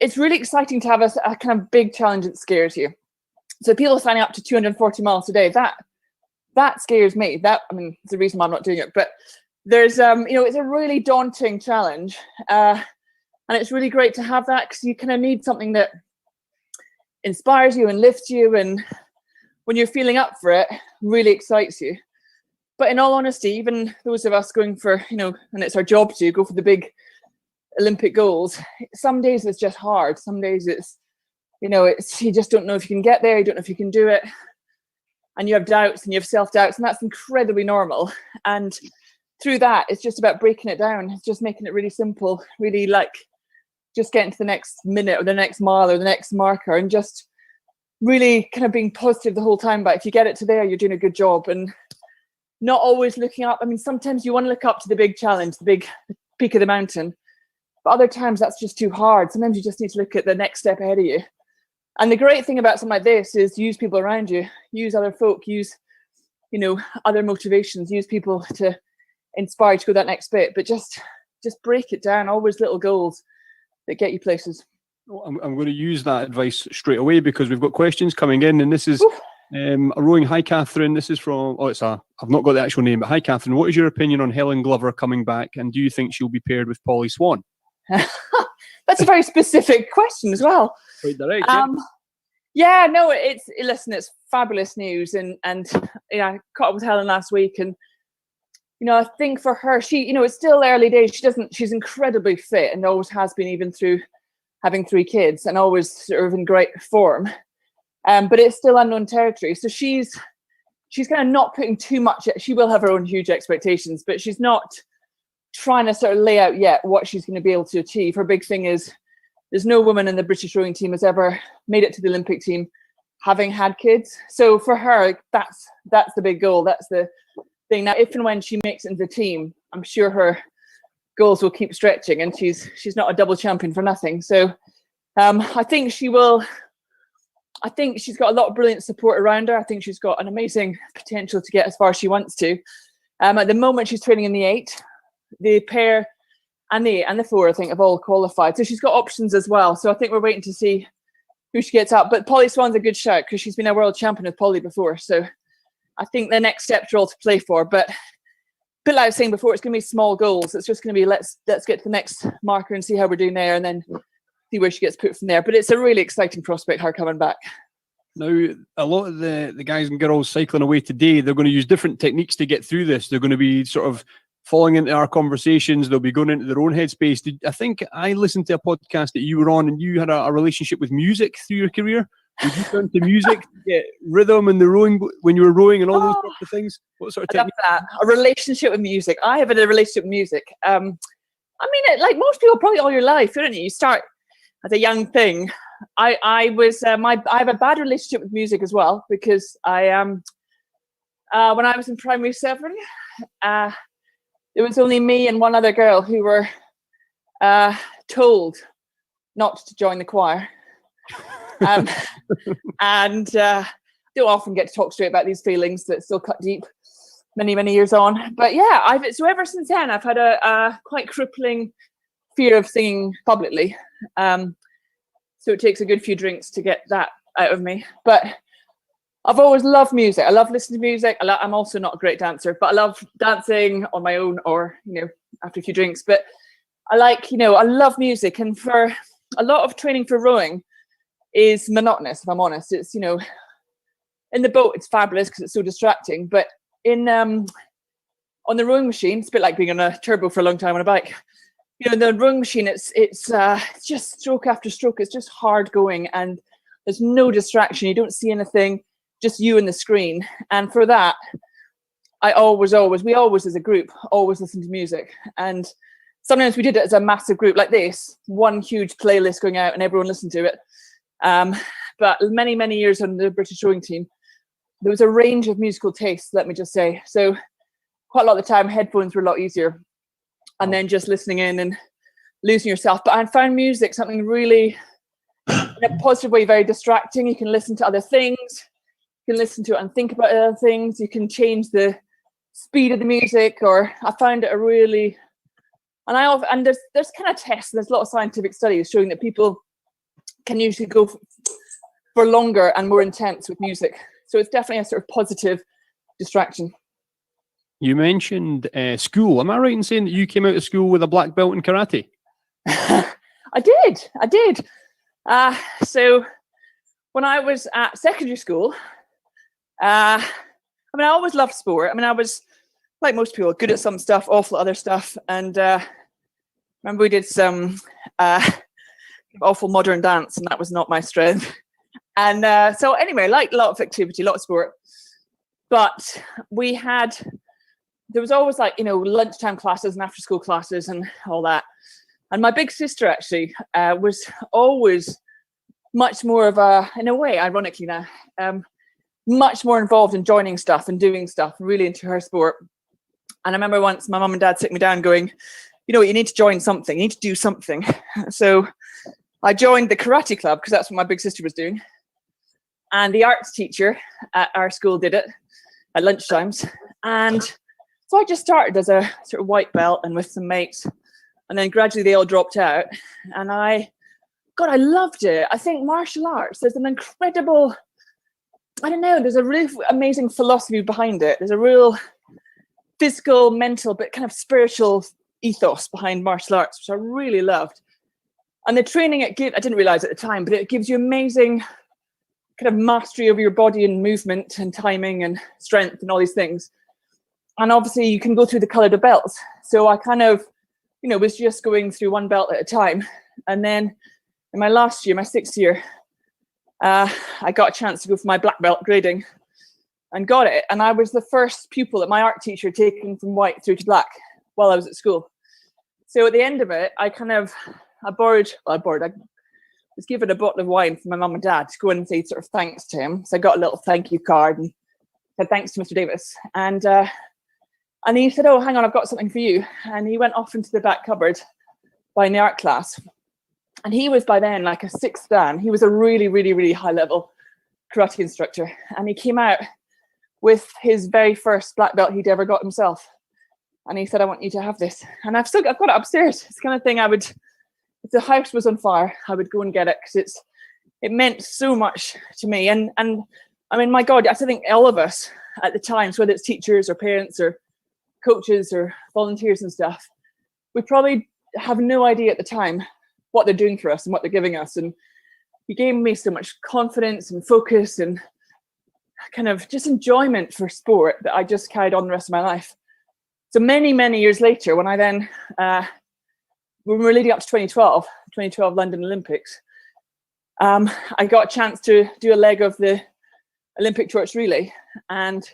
it's really exciting to have a kind of big challenge that scares you. So people signing up to 240 miles a day, that scares me. It's the reason why I'm not doing it. But there's it's a really daunting challenge. And it's really great to have that, because you kind of need something that inspires you and lifts you, and when you're feeling up for it, really excites you. But in all honesty, even those of us going for, and it's our job to go for the big Olympic goals, some days it's just hard. Some days it's, you just don't know if you can get there, you don't know if you can do it. And you have doubts and you have self-doubts, and that's incredibly normal. And through that, it's just about breaking it down. It's just making it really simple, really just getting to the next minute or the next mile or the next marker, and just really kind of being positive the whole time. But if you get it to there, you're doing a good job, and not always looking up. I mean, sometimes you want to look up to the big challenge, the big peak of the mountain, but other times that's just too hard. Sometimes you just need to look at the next step ahead of you. And the great thing about something like this is use people around you, use other folk, use, other motivations, use people to inspire you to go that next bit, but just break it down, always little goals that get you places. I'm going to use that advice straight away, because we've got questions coming in, and this is a rowing. Hi, Catherine. This is from, I've not got the actual name, but hi, Catherine. What is your opinion on Helen Glover coming back, and do you think she'll be paired with Polly Swan? That's a very specific question as well. Quite direct, yeah, no, it's fabulous news, and I caught up with Helen last week, and I think for her, she, it's still early days. She's incredibly fit, and always has been, even through having 3 kids, and always sort of in great form. But it's still unknown territory. So she's kind of not putting too much. She will have her own huge expectations, but she's not trying to sort of lay out yet what she's going to be able to achieve. Her big thing is there's no woman in the British rowing team has ever made it to the Olympic team having had kids. So for her, that's the big goal. That's the thing. Now, if and when she makes it into the team, I'm sure her goals will keep stretching, and she's not a double champion for nothing. So I think she will. I think she's got a lot of brilliant support around her. I think she's got an amazing potential to get as far as she wants to. At the moment, she's training in the 8, the pair, and the 4. I think have all qualified. So she's got options as well. So I think we're waiting to see who she gets up. But Polly Swan's a good shout because she's been a world champion with Polly before. So I think the next steps are all to play for. But like I was saying before, it's going to be small goals. It's just going to be let's get to the next marker and see how we're doing there, and then see where she gets put from there. But it's a really exciting prospect, her coming back. Now, a lot of the guys and girls cycling away today, they're going to use different techniques to get through this. They're going to be sort of falling into our conversations. They'll be going into their own headspace. I think I listened to a podcast that you were on, and you had a relationship with music through your career. Did you turn to music to get rhythm in the rowing when you were rowing and all those sorts of things? What sort of technique? I love that. A relationship with music. I have a relationship with music. I mean, like most people, probably all your life, don't you? You start as a young thing. I have a bad relationship with music as well, because when I was in primary 7, there was only me and one other girl who were told not to join the choir. And don't often get to talk straight about these feelings that still cut deep many years on. But yeah, so ever since then, I've had a quite crippling fear of singing publicly. So it takes a good few drinks to get that out of me. But I've always loved music. I love listening to music. I'm also not a great dancer, but I love dancing on my own or, after a few drinks. But I love music. And for a lot of training for rowing is monotonous, if I'm honest. It's, in the boat, it's fabulous because it's so distracting. But on the rowing machine, it's a bit like being on a turbo for a long time on a bike. The rowing machine, it's just stroke after stroke. It's just hard going, and there's no distraction. You don't see anything, just you and the screen. And for that, we always as a group, always listen to music. And sometimes we did it as a massive group like this, one huge playlist going out and everyone listened to it. But many years on the British rowing team, there was a range of musical tastes, let me just say. So quite a lot of the time, headphones were a lot easier. And then just listening in and losing yourself. But I found music something really, in a positive way, very distracting. You can listen to other things. You can listen to it and think about other things. You can change the speed of the music. Or I found it a really, and there's kind of tests. There's a lot of scientific studies showing that people can usually go for longer and more intense with music. So it's definitely a sort of positive distraction. You mentioned school. Am I right in saying that you came out of school with a black belt in karate? I did. So when I was at secondary school, I always loved sport. I was, like most people, good at some stuff, awful at other stuff. And remember we did some awful modern dance, and that was not my strength. And so anyway, like a lot of activity, a lot of sport. But there was always lunchtime classes and after school classes and all that. And my big sister actually was always much more of in a way, ironically now, much more involved in joining stuff and doing stuff, really into her sport. And I remember once my mum and dad sitting me down going, you need to join something, you need to do something. So I joined the karate club because that's what my big sister was doing. And the arts teacher at our school did it at lunchtimes. And so I just started as a sort of white belt and with some mates. And then gradually they all dropped out. And I loved it. I think martial arts, there's an incredible, there's a really amazing philosophy behind it. There's a real physical, mental, but kind of spiritual ethos behind martial arts, which I really loved. And the training I didn't realize at the time, but it gives you amazing kind of mastery over your body and movement and timing and strength and all these things. And obviously you can go through the colour of the belts. So I kind of, was just going through one belt at a time. And then in my last year, my 6th year, I got a chance to go for my black belt grading and got it. And I was the first pupil that my art teacher had taken from white through to black while I was at school. So at the end of it, I was given a bottle of wine from my mum and dad to go in and say sort of thanks to him. So I got a little thank you card and said thanks to Mr. Davis. And he said, oh, hang on, I've got something for you. And he went off into the back cupboard by the art class. And he was by then like a 6th dan. He was a really, really, really high level karate instructor. And he came out with his very first black belt he'd ever got himself. And he said, I want you to have this. And I've got it upstairs. It's the kind of thing if the house was on fire, I would go and get it because it meant so much to me. And I mean, my God, I think all of us at the times, whether it's teachers or parents or coaches or volunteers and stuff, we probably have no idea at the time what they're doing for us and what they're giving us. And he gave me so much confidence and focus and kind of just enjoyment for sport that I just carried on the rest of my life. So many, many years later, when I then, when we were leading up to 2012 London Olympics, I got a chance to do a leg of the Olympic torch relay, and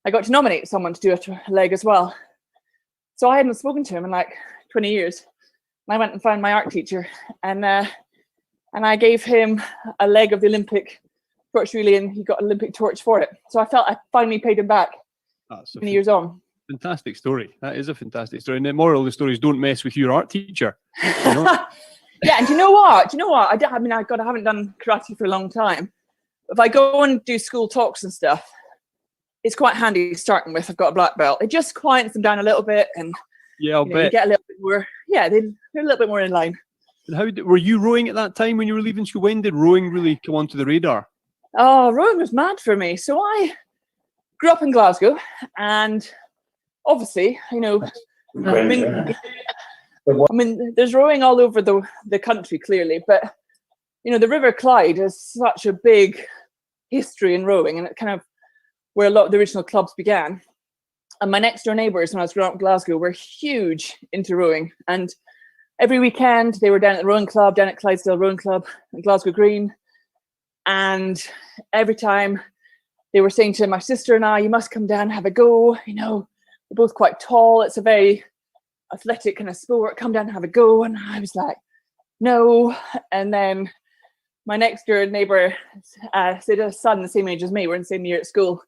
I got to nominate someone to do a leg as well. So I hadn't spoken to him in like 20 years. And I went and found my art teacher, and I gave him a leg of the Olympic torch relay, and he got an Olympic torch for it. So I felt I finally paid him back 20 years on. Fantastic story. That is a fantastic story. And the moral of the story is don't mess with your art teacher. You know? Yeah, and do you know what? I haven't done karate for a long time. If I go and do school talks and stuff, it's quite handy starting with I've got a black belt. It just quiets them down a little bit, and yeah, I'll bet. You get a little bit more. Yeah, they're a little bit more in line. And were you rowing at that time when you were leaving school? When did rowing really come onto the radar? Oh, rowing was mad for me. So I grew up in Glasgow, and obviously, I mean, there's rowing all over the country, clearly, but the River Clyde has such a big history in rowing, and it kind of where a lot of the original clubs began. And my next door neighbours, when I was growing up in Glasgow, were huge into rowing, and every weekend they were down at the rowing club, down at Clydesdale Rowing Club at Glasgow Green, and every time they were saying to my sister and I, you must come down and have a go, we're both quite tall, it's a very athletic kind of sport, come down and have a go. And I was like, no. And then my next door neighbour said a son the same age as me, we're in the same year at school,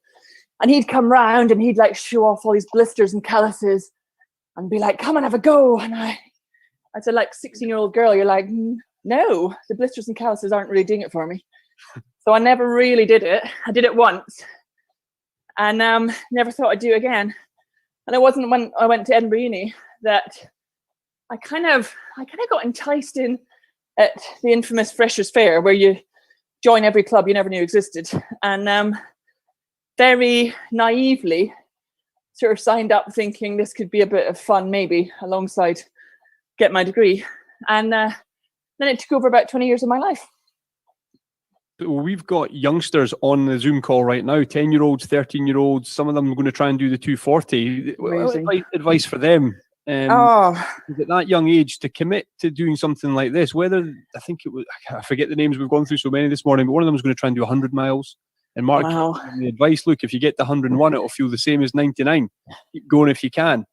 and he'd come round and he'd like show off all these blisters and calluses and be like, come and have a go. And I said, like 16-year-old girl, you're like, no, the blisters and calluses aren't really doing it for me. So I never really did it. I did it once and never thought I'd do it again. And it wasn't when I went to Edinburgh Uni that I kind of got enticed in at the infamous Freshers' Fair, where you join every club you never knew existed, and very naively sort of signed up thinking this could be a bit of fun, maybe alongside get my degree, and then it took over about 20 years of my life. We've got youngsters on the Zoom call right now, 10-year-olds, 13-year-olds, some of them are going to try and do the 240. What advice for them at that young age to commit to doing something like this? Whether, I forget the names, we've gone through so many this morning, but one of them is going to try and do 100 miles. And Mark, the advice, look, if you get to 101, it'll feel the same as 99. Keep going if you can.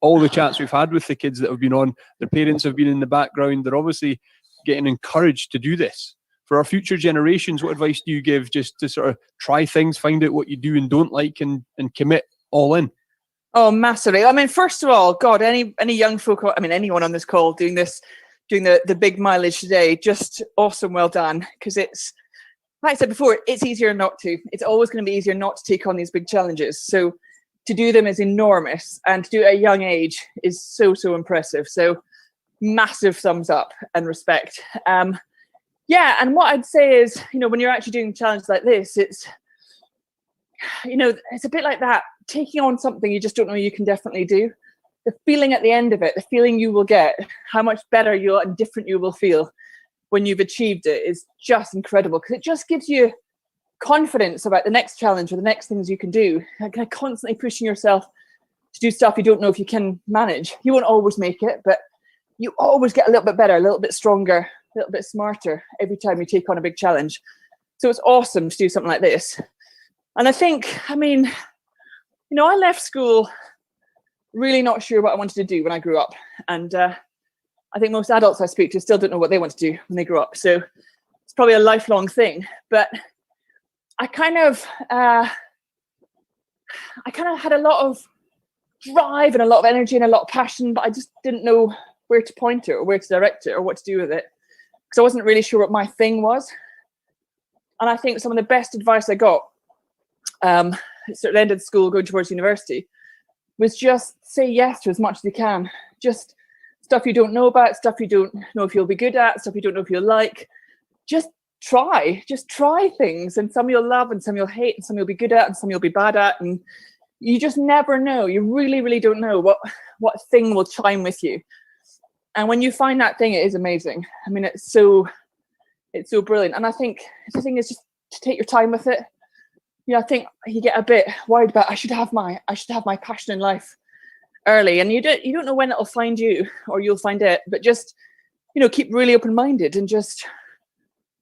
All the chats we've had with the kids that have been on, their parents have been in the background. They're obviously getting encouraged to do this. For our future generations, what advice do you give just to sort of try things, find out what you do and don't like, and commit all in? Oh, massively. I mean, first of all, God, any young folk, anyone on this call doing the big mileage today, just awesome, well done. Because it's, like I said before, it's easier not to. It's always going to be easier not to take on these big challenges. So to do them is enormous, and to do it at a young age is so, so impressive. So massive thumbs up and respect. Yeah, and what I'd say is, when you're actually doing challenges like this, it's, it's a bit like that, taking on something you just don't know you can definitely do. The feeling at the end of it, the feeling you will get, how much better and different you will feel when you've achieved it is just incredible, because it just gives you confidence about the next challenge or the next things you can do. Like kind of constantly pushing yourself to do stuff you don't know if you can manage. You won't always make it, but you always get a little bit better, a little bit stronger, a little bit smarter every time you take on a big challenge. So it's awesome to do something like this. And I think, I left school really not sure what I wanted to do when I grew up. And I think most adults I speak to still don't know what they want to do when they grow up. So it's probably a lifelong thing. But I kind of had a lot of drive and a lot of energy and a lot of passion, but I just didn't know where to point it or where to direct it or what to do with it, because I wasn't really sure what my thing was. And I think some of the best advice I got at the end of school, going towards university, was just say yes to as much as you can. Just stuff you don't know about, stuff you don't know if you'll be good at, stuff you don't know if you'll like. Just try things, and some you'll love and some you'll hate and some you'll be good at and some you'll be bad at, and you just never know. You really, really don't know what thing will chime with you. And when you find that thing, it is amazing. I mean, it's so brilliant. And I think the thing is just to take your time with it. You know, I think you get a bit worried about I should have my passion in life early, and you don't know when it'll find you or you'll find it. But just, you know, keep really open-minded and just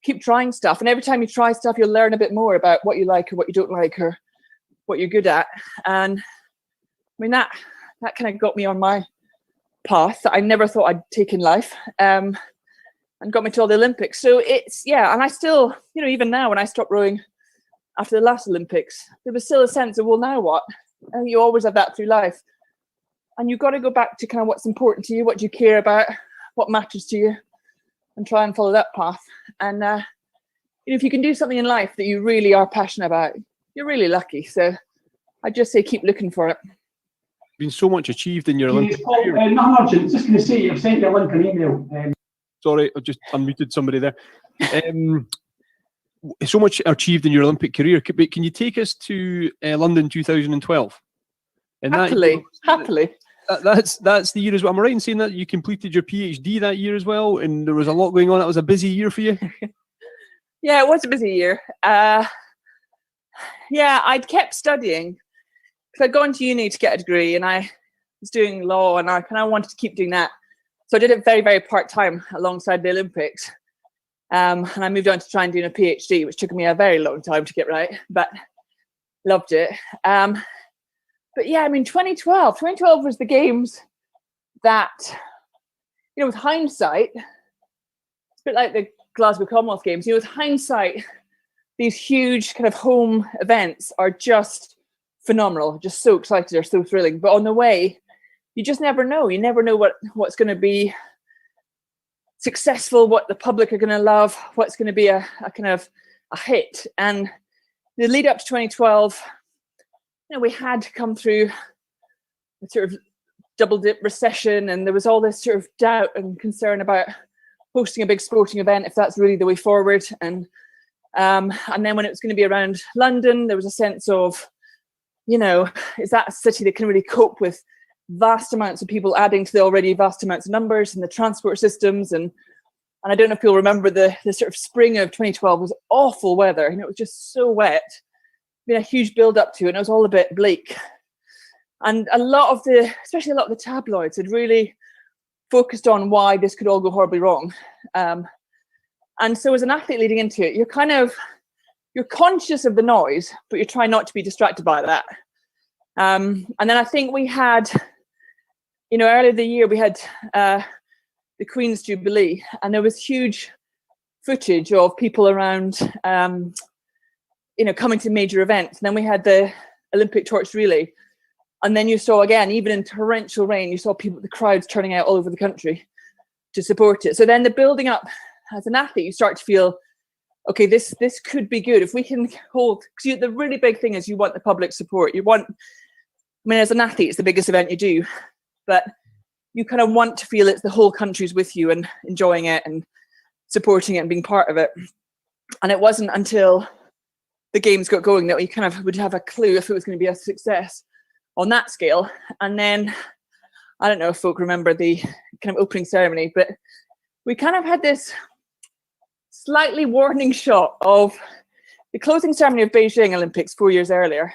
keep trying stuff. And every time you try stuff, you'll learn a bit more about what you like or what you don't like or what you're good at. And I mean, that kind of got me on my path that I never thought I'd take in life, and got me to all the Olympics. So it's, yeah, and I still, you know, even now when I stopped rowing after the last Olympics, there was still a sense of, well, now what? And you always have that through life. And you've got to go back to kind of what's important to you, what do you care about, what matters to you, and try and follow that path. And you know, if you can do something in life that you really are passionate about, you're really lucky. So I just say keep looking for it. Been so much achieved in your Olympic career. Nothing urgent. Just going to say, I've sent you a link an email. Sorry, I just unmuted somebody there. So much achieved in your Olympic career. Can you take us to London 2012? And Happily. That's the year as well. Am I right in saying that you completed your PhD that year as well? And there was a lot going on. That was a busy year for you. Yeah, it was a busy year. Yeah, I'd kept studying because I'd gone to uni to get a degree, and I was doing law, and I kind of wanted to keep doing that. So I did it very, very part-time alongside the Olympics. And I moved on to try and do a PhD, which took me a very long time to get right, but loved it. But yeah, I mean, 2012 was the games that, you know, with hindsight, it's a bit like the Glasgow Commonwealth Games, you know, with hindsight, these huge kind of home events are just phenomenal, just so excited, they're so thrilling. But on the way, you just never know. You never know what's going to be successful, what the public are going to love, what's going to be a kind of a hit. And the lead up to 2012, you know, we had come through a sort of double dip recession, and there was all this sort of doubt and concern about hosting a big sporting event, if that's really the way forward. And then when it was going to be around London, there was a sense of, you know, is that a city that can really cope with vast amounts of people adding to the already vast amounts of numbers and the transport systems? And I don't know if you'll remember the sort of spring of 2012 was awful weather, and it was just so wet. Been a huge build up to it, and it was all a bit bleak. And especially a lot of the tabloids had really focused on why this could all go horribly wrong. And so as an athlete leading into it, you're conscious of the noise, but you're trying not to be distracted by that. And then I think we had, you know, earlier the year we had the Queen's Jubilee, and there was huge footage of people around, you know, coming to major events. And then we had the Olympic torch relay. And then you saw, again, even in torrential rain, you saw the crowds turning out all over the country to support it. So then the building up, as an athlete, you start to feel, okay, this could be good. If we can hold, because the really big thing is you want the public support. I mean, as an athlete, it's the biggest event you do, but you kind of want to feel it's the whole country's with you and enjoying it and supporting it and being part of it. And it wasn't until the games got going that we kind of would have a clue if it was going to be a success on that scale. And then, I don't know if folk remember the kind of opening ceremony, but we kind of had this slightly warning shot of the closing ceremony of Beijing Olympics 4 years earlier.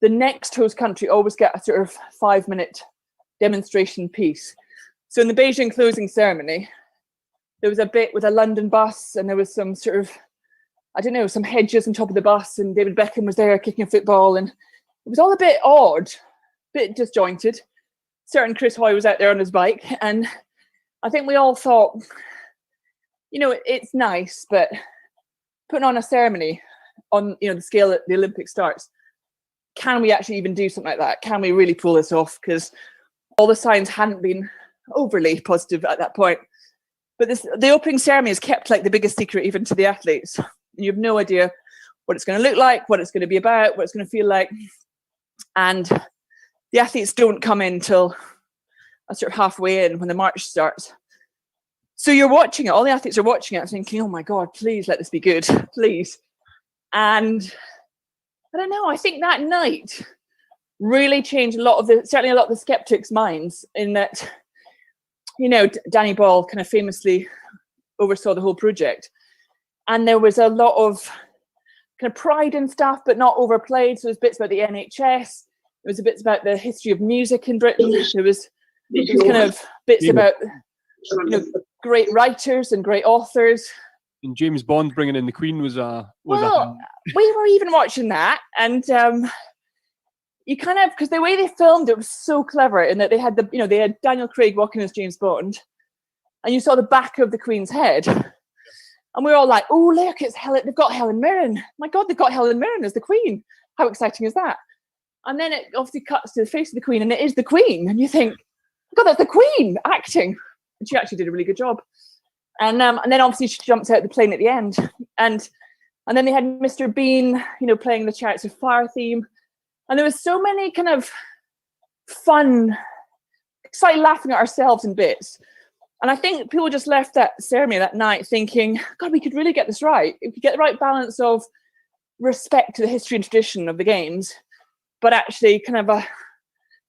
The next host country always get a sort of 5-minute demonstration piece. So in the Beijing closing ceremony, there was a bit with a London bus, and there was some sort of, I don't know, some hedges on top of the bus, and David Beckham was there kicking a football, and it was all a bit odd. bit disjointed. Certain Chris Hoy was out there on his bike, and I think we all thought, it's nice, but putting on a ceremony on the scale that the Olympics starts, can we actually even do something like that? Can we really pull this off? Because all the signs hadn't been overly positive at that point. But the opening ceremony is kept like the biggest secret even to the athletes. And you have no idea what it's going to look like, what it's going to be about, what it's going to feel like. And the athletes don't come in till sort of halfway in when the march starts. So you're watching it, all the athletes are watching it thinking, oh my God, please let this be good, please. And I don't know, I think that night really changed certainly a lot of the skeptics' minds, in that, Danny Ball kind of famously oversaw the whole project. And there was a lot of kind of pride in stuff, but not overplayed. So there's bits about the NHS, there was a bits about the history of music in Britain, there was kind of bits about great writers and great authors. And James Bond bringing in the Queen was we were even watching that, and you kind of, because the way they filmed it was so clever, in that they had they had Daniel Craig walking as James Bond, and you saw the back of the Queen's head, and we were all like, oh look, it's Helen, they've got Helen Mirren, my God, they've got Helen Mirren as the Queen, how exciting is that? And then it obviously cuts to the face of the Queen, and it is the Queen, and you think, God, that's the Queen acting. And she actually did a really good job. And then obviously she jumps out the plane at the end. And then they had Mr. Bean, playing the Chariots of Fire theme. And there was so many kind of fun, excited laughing at ourselves in bits. And I think people just left that ceremony that night thinking, God, we could really get this right. If we could get the right balance of respect to the history and tradition of the games, but actually kind of a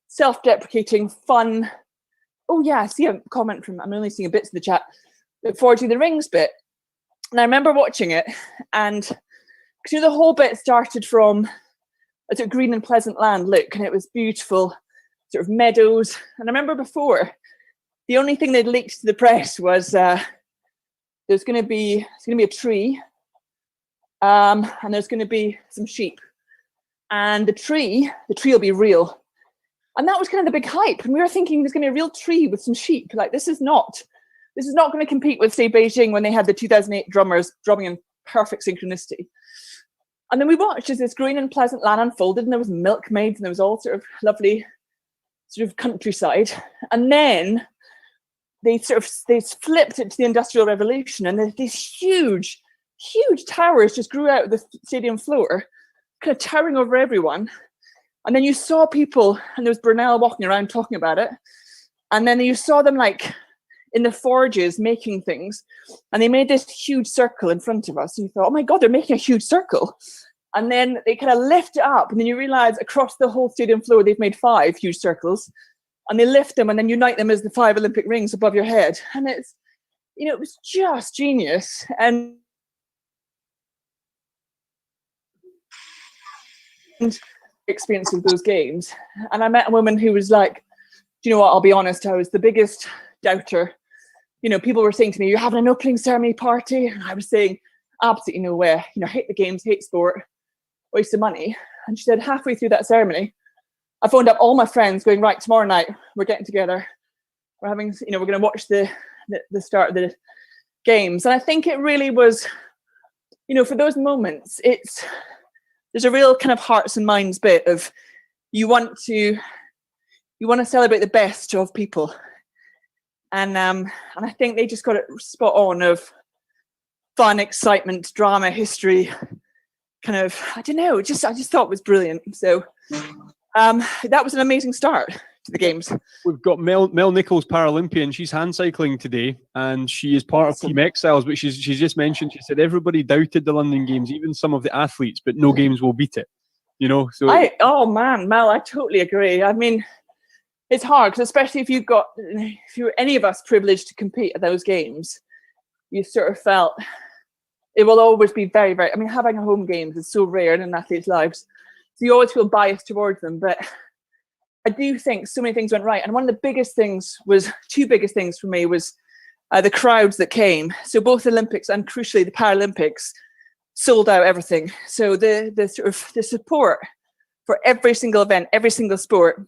self-deprecating, fun. Oh yeah, I see a comment from, I'm only seeing bits of the chat, the Forging the Rings bit. And I remember watching it, and because the whole bit started from a sort of green and pleasant land look, and it was beautiful, sort of meadows. And I remember before, the only thing they'd leaked to the press was there's going to be a tree, and there's going to be some sheep, and the tree will be real. And that was kind of the big hype. And we were thinking there's going to be a real tree with some sheep. Like, this is not going to compete with, say, Beijing when they had the 2008 drummers drumming in perfect synchronicity. And then we watched as this green and pleasant land unfolded, and there was milkmaids, and there was all sort of lovely sort of countryside. And then they flipped it to the Industrial Revolution, and these huge, huge towers just grew out of the stadium floor, kind of towering over everyone. And then you saw people, and there was Brunel walking around talking about it. And then you saw them like in the forges making things, and they made this huge circle in front of us. And you thought, oh my God, they're making a huge circle. And then they kind of lift it up, and then you realize across the whole stadium floor, they've made 5 huge circles, and they lift them and then unite them as the 5 Olympic rings above your head. And it's, it was just genius. And experience of those games. And I met a woman who was like, do you know what, I'll be honest, I was the biggest doubter. People were saying to me, you're having an opening ceremony party, and I was saying, absolutely no way. Hate the games, hate sport, waste of money. And she said, halfway through that ceremony, I phoned up all my friends going, right, tomorrow night we're getting together, we're having, we're going to watch the start of the games. And I think it really was, for those moments, there's a real kind of hearts and minds bit of you want to celebrate the best of people, and I think they just got it spot on of fun, excitement, drama, history, kind of, I don't know, I just thought it was brilliant. So that was an amazing start to the games. We've got Mel Nichols, Paralympian. She's hand cycling today, and she is part of Team Exiles. But she's just mentioned, she said everybody doubted the London Games, even some of the athletes, but no games will beat it. So Mel, I totally agree. I mean, it's hard, because especially if you're any of us privileged to compete at those games, you sort of felt it will always be very, very, I mean, having a home games is so rare in an athlete's lives, so you always feel biased towards them. But I do think so many things went right. And one of the biggest things two biggest things for me was the crowds that came. So both Olympics and crucially the Paralympics sold out everything. So the support for every single event, every single sport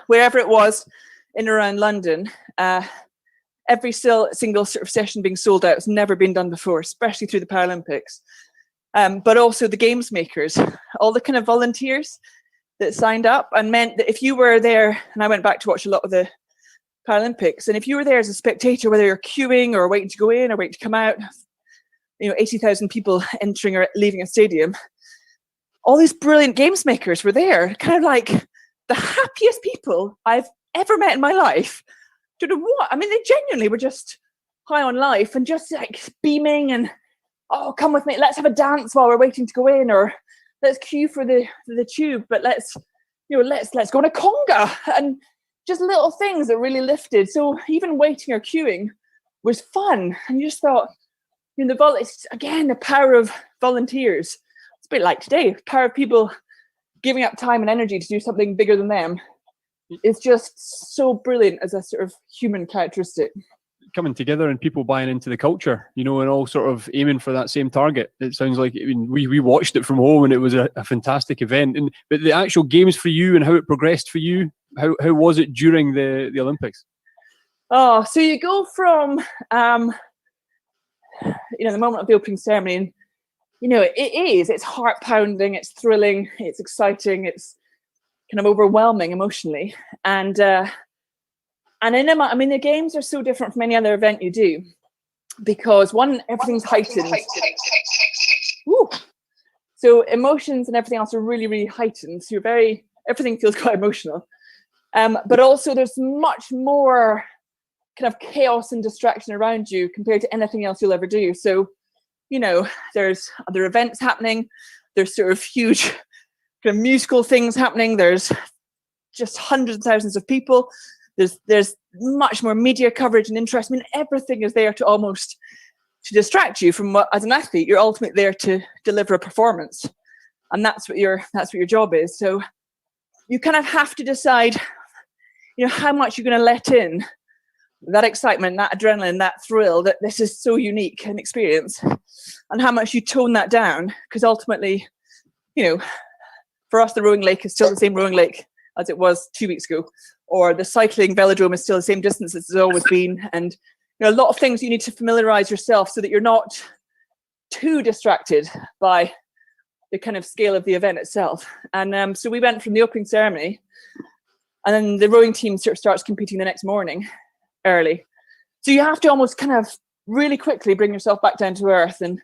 wherever it was in and around London, every single sort of session being sold out has never been done before, especially through the Paralympics. But also the games makers, all the kind of volunteers that signed up, and meant that if you were there, and I went back to watch a lot of the Paralympics, and if you were there as a spectator, whether you're queuing or waiting to go in or waiting to come out, 80,000 people entering or leaving a stadium, all these brilliant games makers were there, kind of like the happiest people I've ever met in my life. Don't know what, I mean, they genuinely were just high on life and just like beaming and, oh, come with me, let's have a dance while we're waiting to go in, or let's queue for the tube, but let's go on a conga, and just little things that really lifted. So even waiting or queuing was fun, and you just thought, it's again the power of volunteers. It's a bit like today, the power of people giving up time and energy to do something bigger than them. It's just so brilliant as a sort of human characteristic. Coming together and people buying into the culture, and all sort of aiming for that same target. It sounds like, I mean, we watched it from home and it was a fantastic event. But the actual games for you and how it progressed for you, how was it during the Olympics? Oh, so you go from the moment of the opening ceremony, and it's heart pounding, it's thrilling, it's exciting, it's kind of overwhelming emotionally, and the games are so different from any other event you do, because one, everything's heightened. Woo. So emotions and everything else are really, really heightened. So everything feels quite emotional. But also there's much more kind of chaos and distraction around you compared to anything else you'll ever do. So, there's other events happening. There's sort of huge kind of musical things happening. There's just hundreds of thousands of people. There's much more media coverage and interest. I mean, everything is there to distract you from what, as an athlete, you're ultimately there to deliver a performance, and that's what your job is. So you kind of have to decide, how much you're going to let in that excitement, that adrenaline, that thrill, that this is so unique an experience, and how much you tone that down, because ultimately, for us, the rowing lake is still the same rowing lake as it was 2 weeks ago, or the cycling velodrome is still the same distance as it's always been. And a lot of things you need to familiarize yourself so that you're not too distracted by the kind of scale of the event itself. And so we went from the opening ceremony, and then the rowing team sort of starts competing the next morning early. So you have to almost kind of really quickly bring yourself back down to earth, and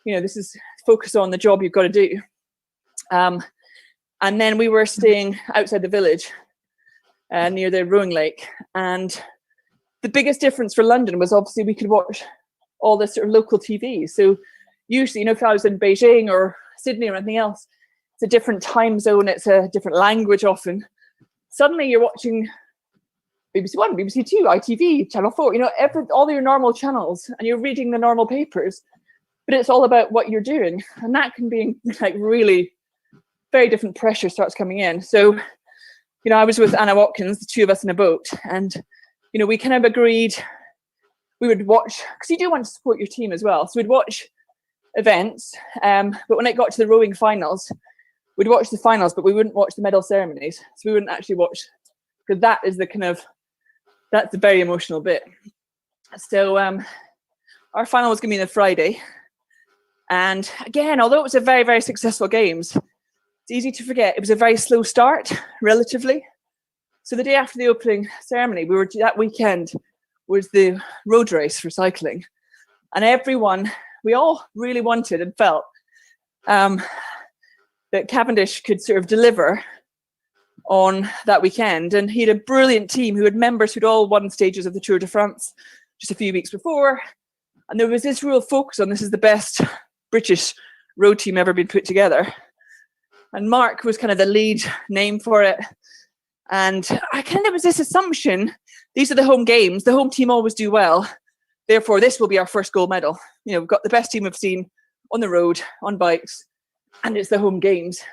this is focus on the job you've got to do. And then we were staying outside the village near the rowing lake. And the biggest difference for London was obviously we could watch all this sort of local TV. So usually, if I was in Beijing or Sydney or anything else, it's a different time zone, it's a different language often. Suddenly you're watching BBC One, BBC Two, ITV, Channel 4, all your normal channels, and you're reading the normal papers, but it's all about what you're doing. And that can be like really very different pressure starts coming in. So, I was with Anna Watkins, the two of us in a boat, and, we kind of agreed we would watch, because you do want to support your team as well. So we'd watch events, but when it got to the rowing finals, we'd watch the finals, but we wouldn't watch the medal ceremonies. So we wouldn't actually watch, because that's the very emotional bit. So our final was going to be on the Friday. And again, although it was a very, very successful games, it's easy to forget it was a very slow start, relatively. So the day after the opening ceremony, that weekend was the road race for cycling. And we all really wanted and felt that Cavendish could sort of deliver on that weekend. And he had a brilliant team who had members who'd all won stages of the Tour de France just a few weeks before. And there was this real focus on this is the best British road team ever been put together. And Mark was kind of the lead name for it. And there was this assumption, these are the home games, the home team always do well. Therefore, this will be our first gold medal. We've got the best team we've seen on the road, on bikes, and it's the home games.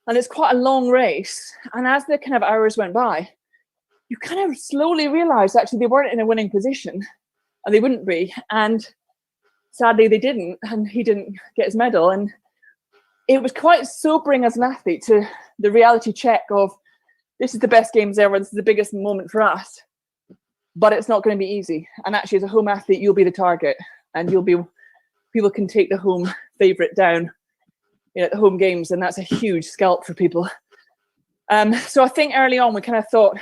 And it's quite a long race. And as the kind of hours went by, you kind of slowly realize actually they weren't in a winning position, and they wouldn't be. And sadly, they didn't, and he didn't get his medal. And it was quite sobering as an athlete to the reality check of this is the best games ever. This is the biggest moment for us. But it's not going to be easy. And actually, as a home athlete, you'll be the target, and people can take the home favourite down at the home games, and that's a huge scalp for people. So I think early on we kind of thought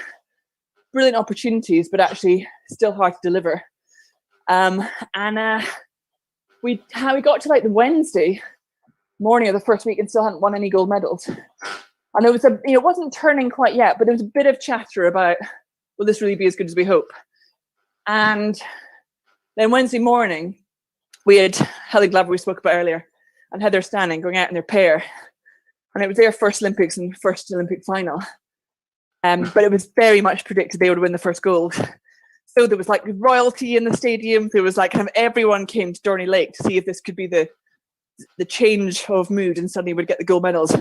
brilliant opportunities, but actually still hard to deliver. We got to like the Wednesday morning of the first week and still hadn't won any gold medals. And it was it wasn't turning quite yet, but there was a bit of chatter about, will this really be as good as we hope? And then Wednesday morning, we had Helen Glover, we spoke about earlier, and Heather Stanning going out in their pair. And it was their first Olympics and first Olympic final. But it was very much predicted they would win the first gold. So there was like royalty in the stadium. There was like kind of everyone came to Dorney Lake to see if this could be the change of mood and suddenly would get the gold medals.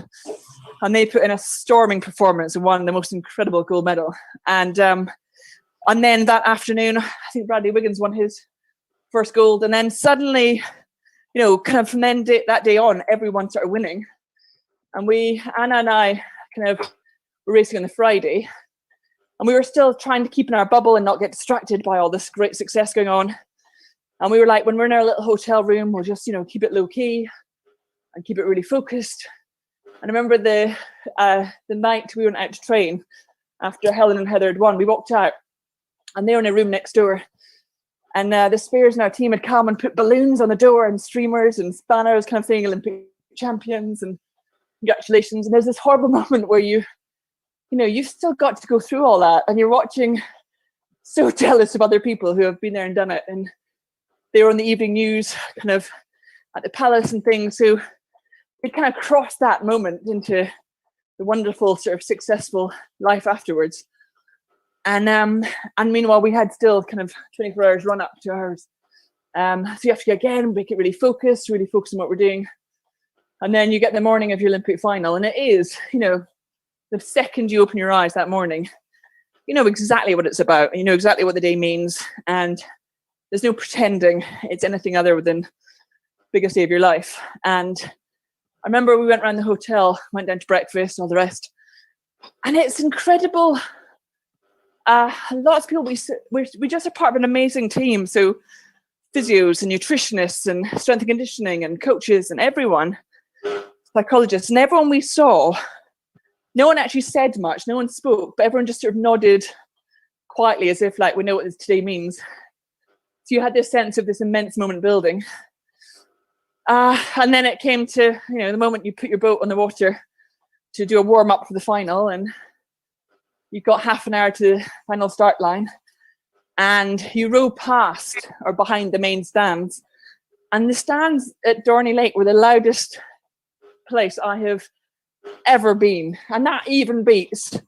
And they put in a storming performance and won the most incredible gold medal. And then that afternoon, I think Bradley Wiggins won his first gold. And then suddenly, kind of from then that day on, everyone started winning. And Anna and I kind of were racing on the Friday. And we were still trying to keep in our bubble and not get distracted by all this great success going on. And we were like, when we're in our little hotel room, we'll just, keep it low key and keep it really focused. And I remember the night we went out to train after Helen and Heather had won, we walked out and they were in a room next door. And the Spears in our team had come and put balloons on the door and streamers and banners kind of saying Olympic champions and congratulations. And there's this horrible moment where you've still got to go through all that and you're watching, so jealous of other people who have been there and done it. And they were on the evening news kind of at the palace and things. So it kind of crossed that moment into the wonderful sort of successful life afterwards. And meanwhile, we had still kind of 24 hours run up to ours. So you have to again make it really focus on what we're doing. And then you get the morning of your Olympic final, and it is, the second you open your eyes that morning, you know exactly what it's about. You know exactly what the day means, and there's no pretending it's anything other than the biggest day of your life. And I remember we went around the hotel, went down to breakfast, all the rest, and it's incredible. Lots of people, we just are part of an amazing team. So physios and nutritionists and strength and conditioning and coaches and everyone, psychologists, and everyone we saw, no one actually said much, no one spoke, but everyone just sort of nodded quietly as if like we know what this today means. So you had this sense of this immense moment building. And then it came to, the moment you put your boat on the water to do a warm up for the final, and you've got half an hour to the final start line, and you row past or behind the main stands, and the stands at Dorney Lake were the loudest place I have ever been, and that even beats,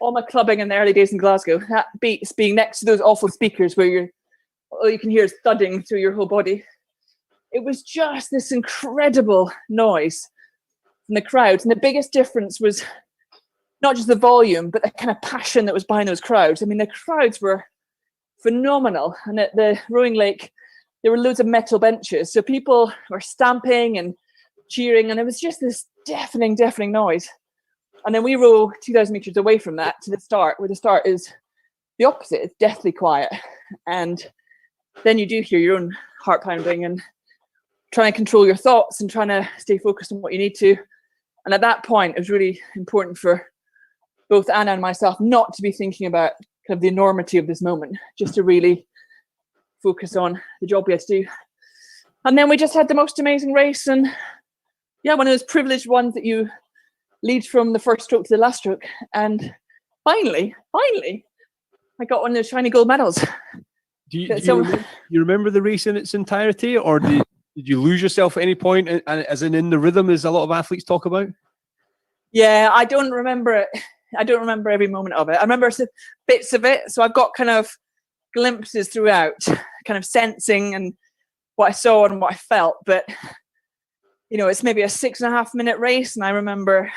all my clubbing in the early days in Glasgow. That beats being next to those awful speakers where all you can hear is thudding through your whole body. It was just this incredible noise from the crowds, and the biggest difference was not just the volume, but the kind of passion that was behind those crowds. I mean, the crowds were phenomenal. And at the rowing lake, there were loads of metal benches. So people were stamping and cheering, and it was just this deafening noise. And then we row 2,000 meters away from that to the start, where the start is the opposite. It's deathly quiet. And then you do hear your own heart pounding and trying to control your thoughts and trying to stay focused on what you need to. And at that point, it was really important for both Anna and myself not to be thinking about kind of the enormity of this moment, just to really focus on the job we had to do. And then we just had the most amazing race, and one of those privileged ones that you lead from the first stroke to the last stroke. And finally, I got one of those shiny gold medals. Do you remember the race in its entirety, or did you lose yourself at any point, as in the rhythm, as a lot of athletes talk about? Yeah, I don't remember it. I don't remember every moment of it. I remember bits of it. So I've got kind of glimpses throughout, kind of sensing and what I saw and what I felt. But, it's maybe a 6.5 minute race. And I remember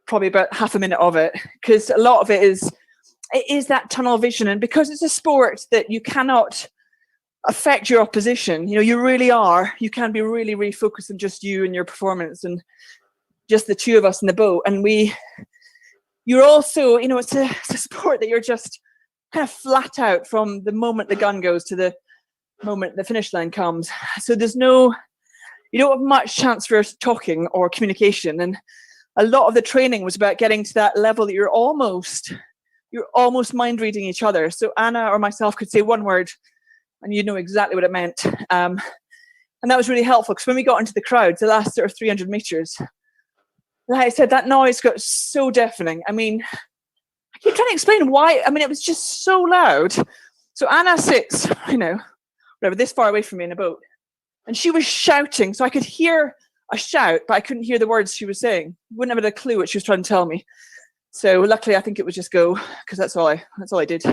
probably about half a minute of it, because a lot of it is that tunnel vision. And because it's a sport that you cannot affect your opposition, you really can be really, really focused on just you and your performance. And just the two of us in the boat. And you're also, it's a sport that you're just kind of flat out from the moment the gun goes to the moment the finish line comes. So you don't have much chance for talking or communication. And a lot of the training was about getting to that level that you're almost mind reading each other. So Anna or myself could say one word and you know exactly what it meant. And that was really helpful, because when we got into the crowds, the last sort of 300 meters, like I said, that noise got so deafening. I mean, I keep trying to explain why. I mean, it was just so loud. So Anna sits, whatever, this far away from me in a boat, and she was shouting. So I could hear a shout, but I couldn't hear the words she was saying. Wouldn't have had a clue what she was trying to tell me. So luckily, I think it was just go, because that's all I did.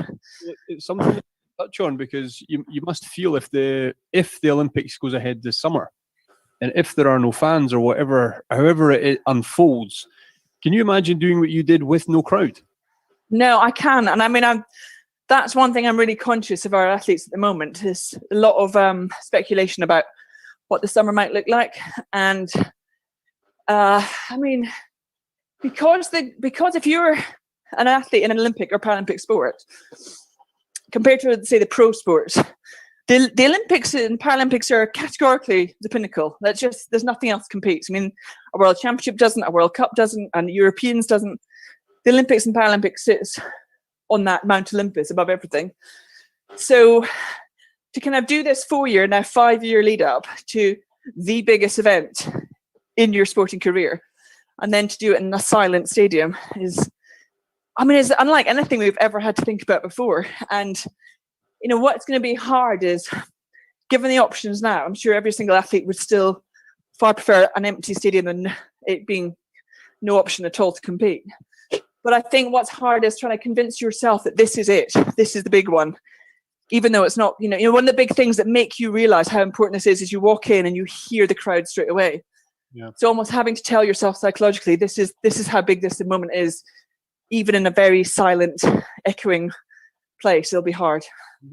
It's something to touch on, because you must feel if the Olympics goes ahead this summer, and if there are no fans or however it unfolds, can you imagine doing what you did with no crowd? No, I can. And I mean, that's one thing I'm really conscious of our athletes at the moment. There's a lot of speculation about what the summer might look like. And I mean, because if you're an athlete in an Olympic or Paralympic sport, compared to, say, the pro sports, the Olympics and Paralympics are categorically the pinnacle. There's nothing else competes. I mean, a World Championship doesn't, a World Cup doesn't, and Europeans doesn't. The Olympics and Paralympics sits on that Mount Olympus above everything. So to kind of do this 4-year, now 5-year lead up to the biggest event in your sporting career, and then to do it in a silent stadium is unlike anything we've ever had to think about before. And what's going to be hard is, given the options now, I'm sure every single athlete would still far prefer an empty stadium than it being no option at all to compete. But I think what's hard is trying to convince yourself that this is it. This is the big one, even though it's not. One of the big things that make you realize how important this is you walk in and you hear the crowd straight away. Yeah. So almost having to tell yourself psychologically, this is how big this moment is, even in a very silent, echoing place. It'll be hard.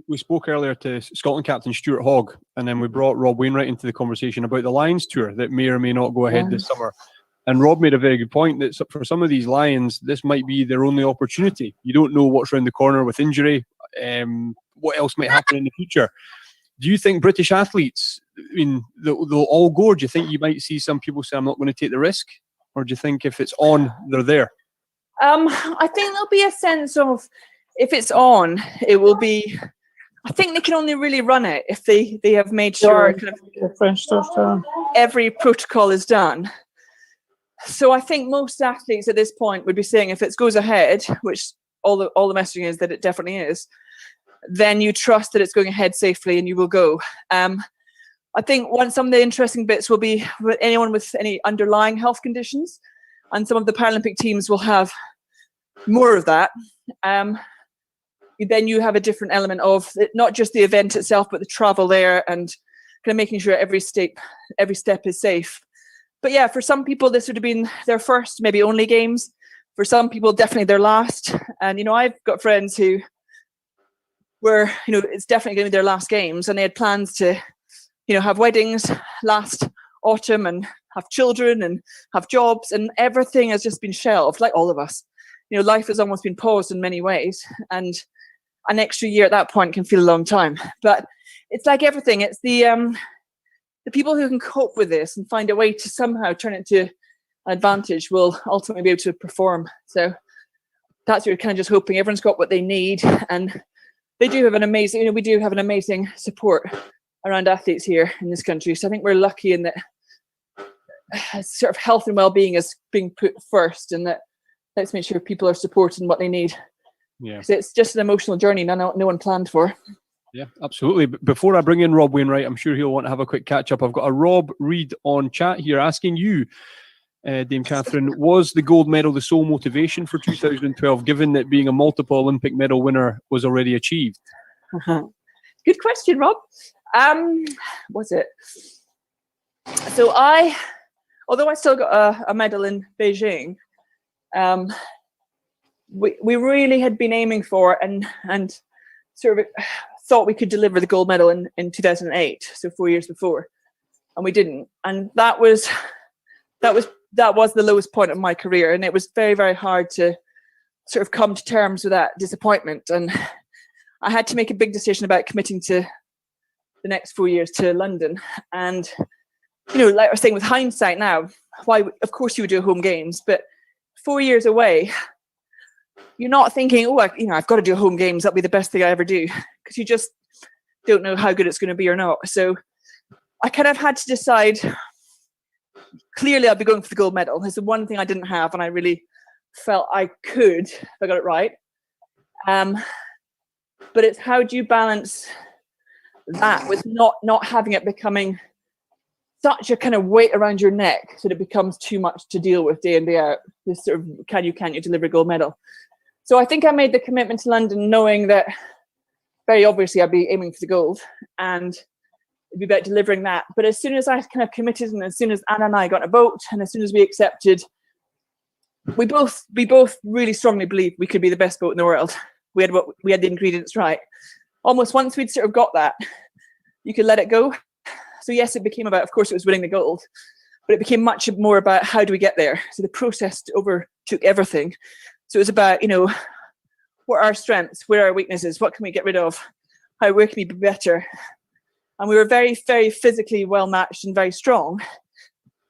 We spoke earlier to Scotland captain Stuart Hogg, and then we brought Rob Wainwright into the conversation about the Lions tour that may or may not go ahead this summer. And Rob made a very good point that for some of these Lions, this might be their only opportunity. You don't know what's around the corner with injury, what else might happen in the future. Do you think British athletes, they'll all go, or do you think you might see some people say, I'm not going to take the risk? Or do you think if it's on, they're there? I think there'll be a sense of, if it's on, it will be, I think they can only really run it if they have made sure the French stuff done. Every protocol is done. So I think most athletes at this point would be saying, if it goes ahead, which all the messaging is that it definitely is, then you trust that it's going ahead safely and you will go. I think some of the interesting bits will be with anyone with any underlying health conditions, and some of the Paralympic teams will have more of that. Then you have a different element of not just the event itself, but the travel there and kind of making sure every step is safe. But yeah, for some people, this would have been their first, maybe only games. For some people, definitely their last. And, I've got friends who were, it's definitely going to be their last games. And they had plans to, have weddings last autumn and have children and have jobs. And everything has just been shelved, like all of us. Life has almost been paused in many ways. And an extra year at that point can feel a long time. But it's like everything. It's the people who can cope with this and find a way to somehow turn it to an advantage will ultimately be able to perform. So that's what we're kind of just hoping. Everyone's got what they need, and they do have an amazing, we do have an amazing support around athletes here in this country. So I think we're lucky in that sort of health and well-being is being put first, and that let's make sure people are supporting what they need. Yeah, because it's just an emotional journey no one planned for. Yeah, absolutely. Before I bring in Rob Wainwright, I'm sure he'll want to have a quick catch up. I've got a Rob Reid on chat here asking you, Dame Catherine, was the gold medal the sole motivation for 2012, given that being a multiple Olympic medal winner was already achieved? Good question, Rob. Was it? So although I still got a medal in Beijing, we really had been aiming for and sort of thought we could deliver the gold medal in 2008, so 4 years before, and we didn't. And that was that was the lowest point of my career, and it was very, very hard to sort of come to terms with that disappointment. And I had to make a big decision about committing to the next 4 years to London. And, you know, like I was saying, with hindsight now, why, of course you would do home games, but 4 years away, you're not thinking, oh, I've got to do home games. That'll be the best thing I ever do. Because you just don't know how good it's going to be or not. So I kind of had to decide, clearly I'd be going for the gold medal. It's the one thing I didn't have, and I really felt I could, if I got it right. But it's how do you balance that with not having it becoming such a kind of weight around your neck that it becomes too much to deal with day in, day out. This sort of can't you deliver a gold medal. So I think I made the commitment to London knowing that very obviously I'd be aiming for the gold and it'd be about delivering that. But as soon as I kind of committed, and as soon as Anna and I got in a boat, and as soon as we accepted, we both really strongly believed we could be the best boat in the world. We had the ingredients right. Almost once we'd sort of got that, you could let it go. So yes, it became about, of course, it was winning the gold, but it became much more about how do we get there. So the process overtook everything. So it was about, you know, what are our strengths? Where are our weaknesses? What can we get rid of? Where can we be better? And we were very, very physically well matched and very strong,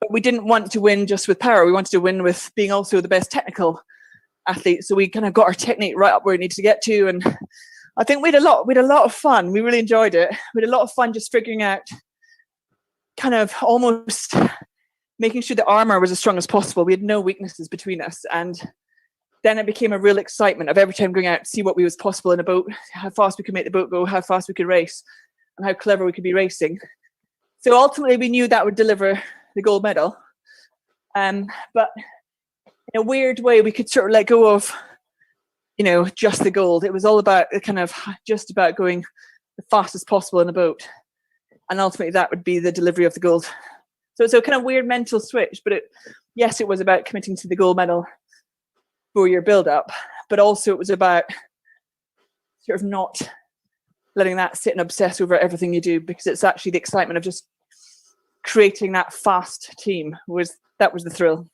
but we didn't want to win just with power. We wanted to win with being also the best technical athlete. So we kind of got our technique right up where it needed to get to. And I think we had a lot of fun. We really enjoyed it. We had a lot of fun just figuring out kind of almost making sure the armor was as strong as possible. We had no weaknesses between us. And then it became a real excitement of every time going out to see what was possible in a boat, how fast we could make the boat go, how fast we could race, and how clever we could be racing. So ultimately we knew that would deliver the gold medal. But in a weird way, we could sort of let go of, you know, just the gold. It was all about kind of just about going the fastest possible in a boat. And ultimately that would be the delivery of the gold. So it's a kind of weird mental switch, but yes, it was about committing to the gold medal 4-year build-up, but also it was about sort of not letting that sit and obsess over everything you do, because it's actually the excitement of just creating that fast team that was the thrill.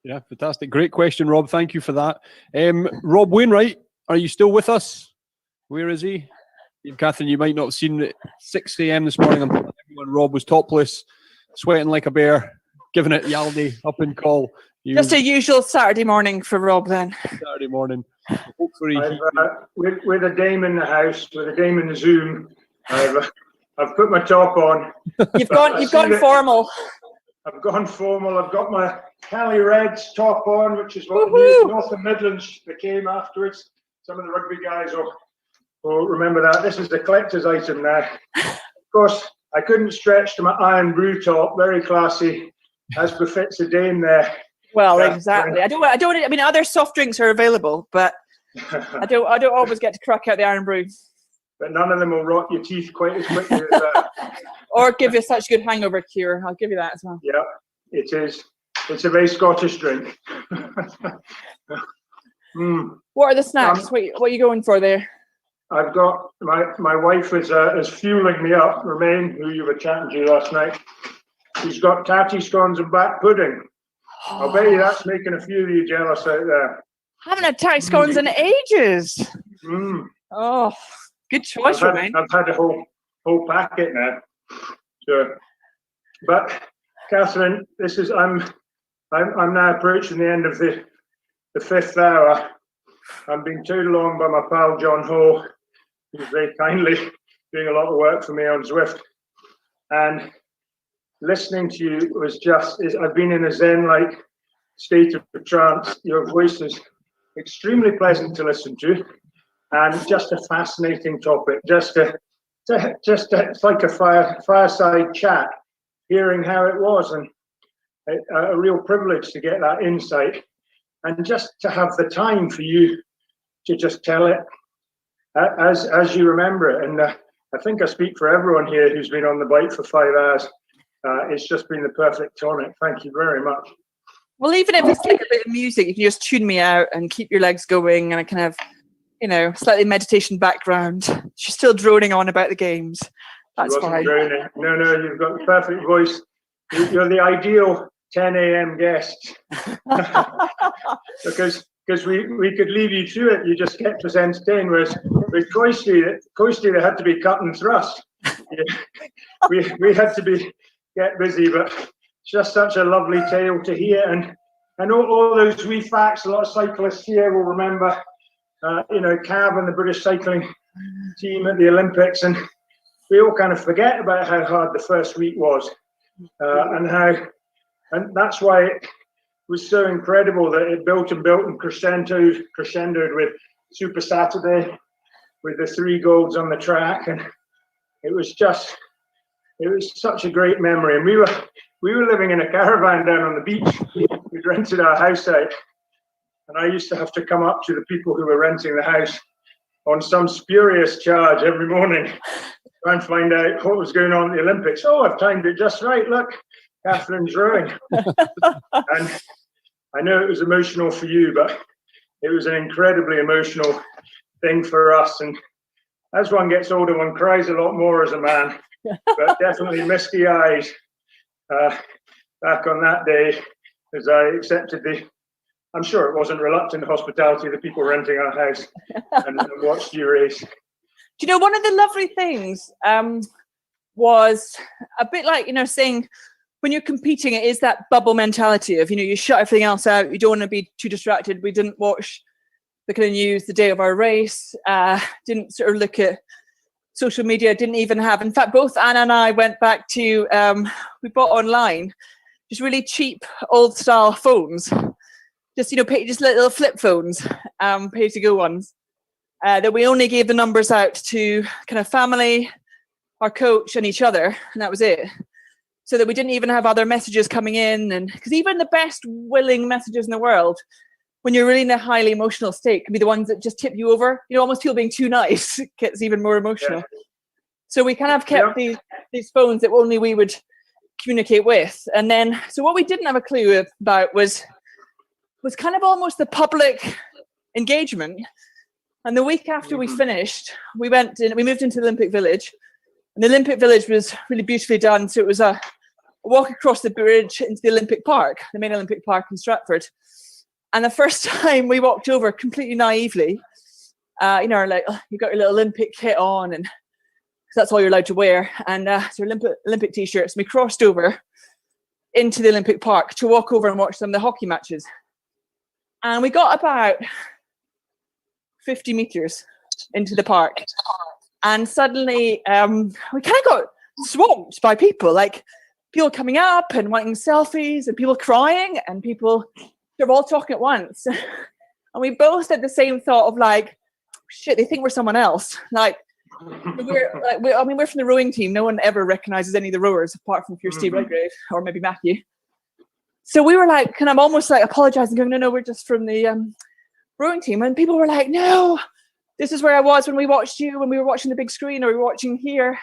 Yeah, fantastic. Great question, Rob. Thank you for that. Rob Wainwright, are you still with us? Where is he? Catherine, you might not have seen it. 6 a.m. this morning, I'm telling everyone Rob was topless, sweating like a bear, giving it Yaldi up in call. Just a usual Saturday morning for Rob then. Saturday morning. Hopefully with a dame in the house, with a dame in the Zoom, I've put my top on. You've gone formal. I've gone formal. I've got my Cali Reds top on, which is what the new Northern Midlands became afterwards. Some of the rugby guys will remember that. This is the collector's item now. Of course, I couldn't stretch to my iron brew top, very classy, as befits a dame there. Well, exactly. I don't. I mean, other soft drinks are available, but I don't always get to crack out the iron brew. But none of them will rot your teeth quite as quickly as that. Or give you such good hangover cure. I'll give you that as well. Yeah, it is. It's a very Scottish drink. What are the snacks? What are you going for there? I've got my wife is fueling me up. Romaine, who you were chatting to last night, she's got tatty scones and back pudding. I'll bet you that's making a few of you jealous out there. Haven't had tatty scones in ages. Oh, good choice, Romaine. I've had a whole packet now. Sure, but Catherine, I'm now approaching the end of the 5th hour. I'm being towed along by my pal John Ho, who's very kindly doing a lot of work for me on Zwift. And listening to you I've been in a Zen-like state of trance. Your voice is extremely pleasant to listen to, and just a fascinating topic. It's like a fireside chat, hearing how it was, and a real privilege to get that insight. And just to have the time for you to just tell it as you remember it. And I think I speak for everyone here who's been on the bike for 5 hours. It's just been the perfect tonic. Thank you very much. Well, even if it's like a bit of music, you can just tune me out and keep your legs going, and I can have, you know, slightly meditation background. She's still droning on about the games. That's fine. Droning. No, you've got the perfect voice. You're the ideal 10 a.m. guests because we could leave you to it. You just kept us entertained. Whereas with Coisty, they had to be cut and thrust. We had to get busy, but it's just such a lovely tale to hear. And all those wee facts, a lot of cyclists here will remember, Cav and the British cycling team at the Olympics. And we all kind of forget about how hard the first week was and that's why it was so incredible that it built and crescendoed with Super Saturday, with the 3 golds on the track. And it was such a great memory. And we were living in a caravan down on the beach. We'd rented our house out, and I used to have to come up to the people who were renting the house on some spurious charge every morning, try and find out what was going on at the Olympics. Oh, I've timed it just right. Look, Catherine's rowing. And I know it was emotional for you, but it was an incredibly emotional thing for us. And as one gets older, one cries a lot more as a man, but definitely misty eyes back on that day as I accepted I'm sure it wasn't reluctant hospitality of the people renting our house and watched you race. Do you know, one of the lovely things was a bit like, saying when you're competing, it is that bubble mentality of, you shut everything else out. You don't want to be too distracted. We didn't watch the kind of news the day of our race, didn't sort of look at social media, didn't even have, in fact, both Anna and I went back to, we bought online, just really cheap old style phones. Just, just little flip phones, pay to go ones, that we only gave the numbers out to kind of family, our coach and each other. And that was it. So that we didn't even have other messages coming in. And because even the best willing messages in the world, when you're really in a highly emotional state, can be the ones that just tip you over. Almost feel being too nice. It gets even more emotional. Yeah. So we kind of kept these phones that only we would communicate with. And then, so what we didn't have a clue about was kind of almost the public engagement. And the week after we finished, we moved into the Olympic Village, and the Olympic Village was really beautifully done. So it was a walk across the bridge into the Olympic Park, the main Olympic Park in Stratford. And the first time we walked over completely naively, you got your little Olympic kit on, and that's all you're allowed to wear, and so Olympic t-shirts. And we crossed over into the Olympic Park to walk over and watch some of the hockey matches. And we got about 50 meters into the park, and suddenly we kind of got swamped by people, like people coming up and wanting selfies, and people crying, and people, they're all talking at once. And we both had the same thought of like, shit, they think we're someone else. We're from the rowing team. No one ever recognizes any of the rowers apart from if you're Steve Redgrave or maybe Matthew. So we were like, kind of almost like apologizing, going, no, we're just from the rowing team. And people were like, no, this is where I was when we watched you, when we were watching the big screen, or we were watching here.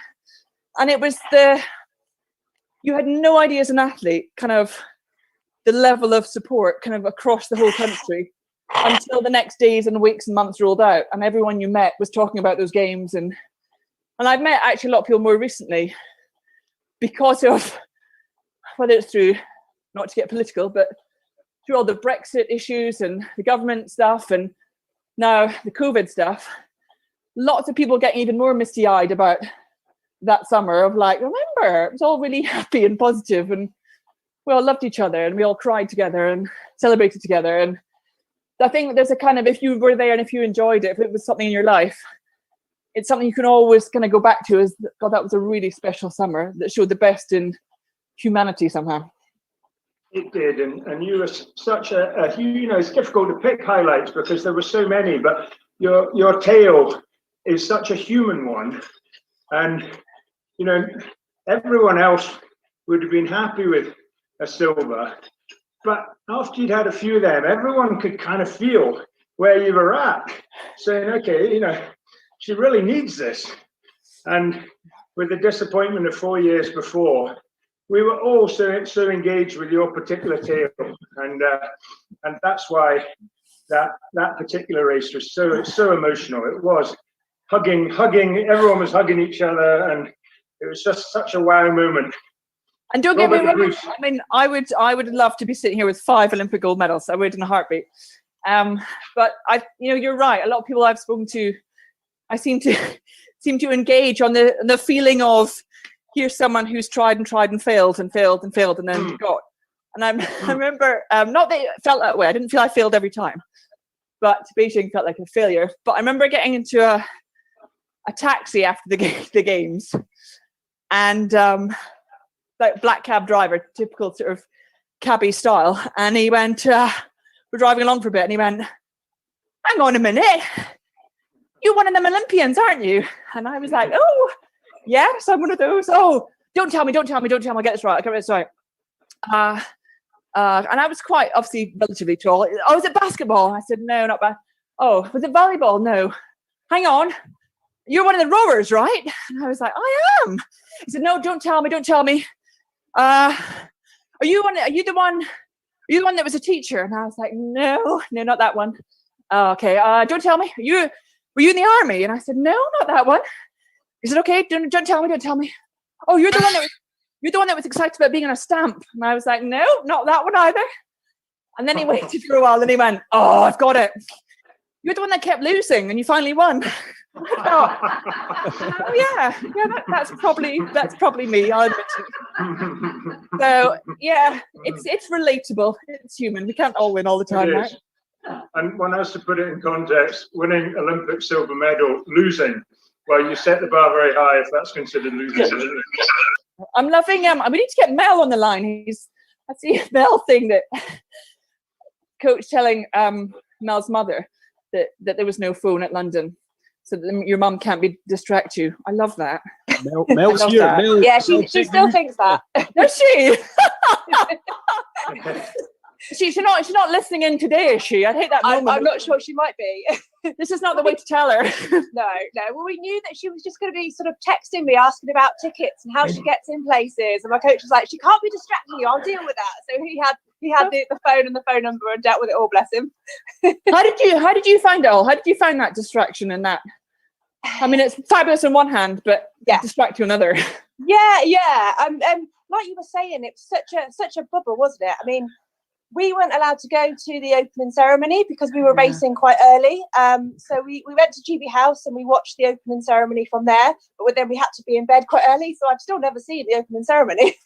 And it was you had no idea as an athlete, kind of the level of support kind of across the whole country until the next days and weeks and months rolled out. And everyone you met was talking about those games. And I've met actually a lot of people more recently because of, whether it's through, not to get political, but through all the Brexit issues and the government stuff and now the COVID stuff, lots of people getting even more misty-eyed about that summer of like, remember, it was all really happy and positive, and we all loved each other, and we all cried together and celebrated together. And I think there's a kind of, if you were there and if you enjoyed it, if it was something in your life, it's something you can always kind of go back to as, God, that was a really special summer that showed the best in humanity somehow. It did, and you were such a it's difficult to pick highlights because there were so many, but your tale is such a human one, and everyone else would have been happy with a silver, but after you'd had a few of them, everyone could kind of feel where you were at, saying, okay, she really needs this. And with the disappointment of 4 years before, we were all so engaged with your particular tale, and that's why that particular race was so emotional. It was hugging. Everyone was hugging each other, and it was just such a wow moment. And don't get me Robert wrong, Bruce. I mean, I would love to be sitting here with 5 Olympic gold medals. I would in a heartbeat. But you're right. A lot of people I've spoken to, I seem to engage on the feeling of, here's someone who's tried and failed and then got. And I remember, not that it felt that way. I didn't feel I failed every time, but Beijing felt like a failure. But I remember getting into a taxi after the games, and like black cab driver, typical sort of cabbie style, and he went, we're driving along for a bit, and he went, hang on a minute, you're one of them Olympians, aren't you? And I was like, oh, yes, I'm one of those. Oh, don't tell me, I'll get this right, and I was quite, obviously, relatively tall. Oh, was it basketball? I said, no, not bad. Oh, was it volleyball? No. Hang on, you're one of the rowers, right? And I was like, I am. He said, no, don't tell me. Are you the one that was a teacher? And I was like, no, not that one. Okay, don't tell me. Were you in the army? And I said, no, not that one. He said, okay, don't tell me. Oh, you're the one that was excited about being on a stamp. And I was like, no, not that one either. And then he waited for a while, and he went, oh, I've got it. You're the one that kept losing, and you finally won. I thought, oh yeah, that's probably me. I'll admit it. So yeah, it's relatable. It's human. We can't all win all the time, right? And one has to put it in context. Winning Olympic silver medal, losing. Well, you set the bar very high if that's considered losing. I'm loving. We need to get Mel on the line. I see a Mel thing that coach telling Mel's mother that there was no phone at London, so that your mum can't distract you. I love that. Mel's here. That. Yeah, she still thinks that. Does she? She's not listening in today, is she? I hate that moment. I'm not sure she might be. This is not the way to tell her. No. Well, we knew that she was just going to be sort of texting me, asking about tickets and how she gets in places. And my coach was like, she can't be distracting you. I'll deal with that. So he had the phone and the phone number and dealt with it all. Bless him. How did you find it all? How did you find that distraction and that? I mean, it's fabulous on one hand, but distract you on another. Yeah. Like you were saying, it was such a bubble, wasn't it? I mean, we weren't allowed to go to the opening ceremony because we were racing quite early. So we went to GB House and we watched the opening ceremony from there. But then we had to be in bed quite early, so I've still never seen the opening ceremony.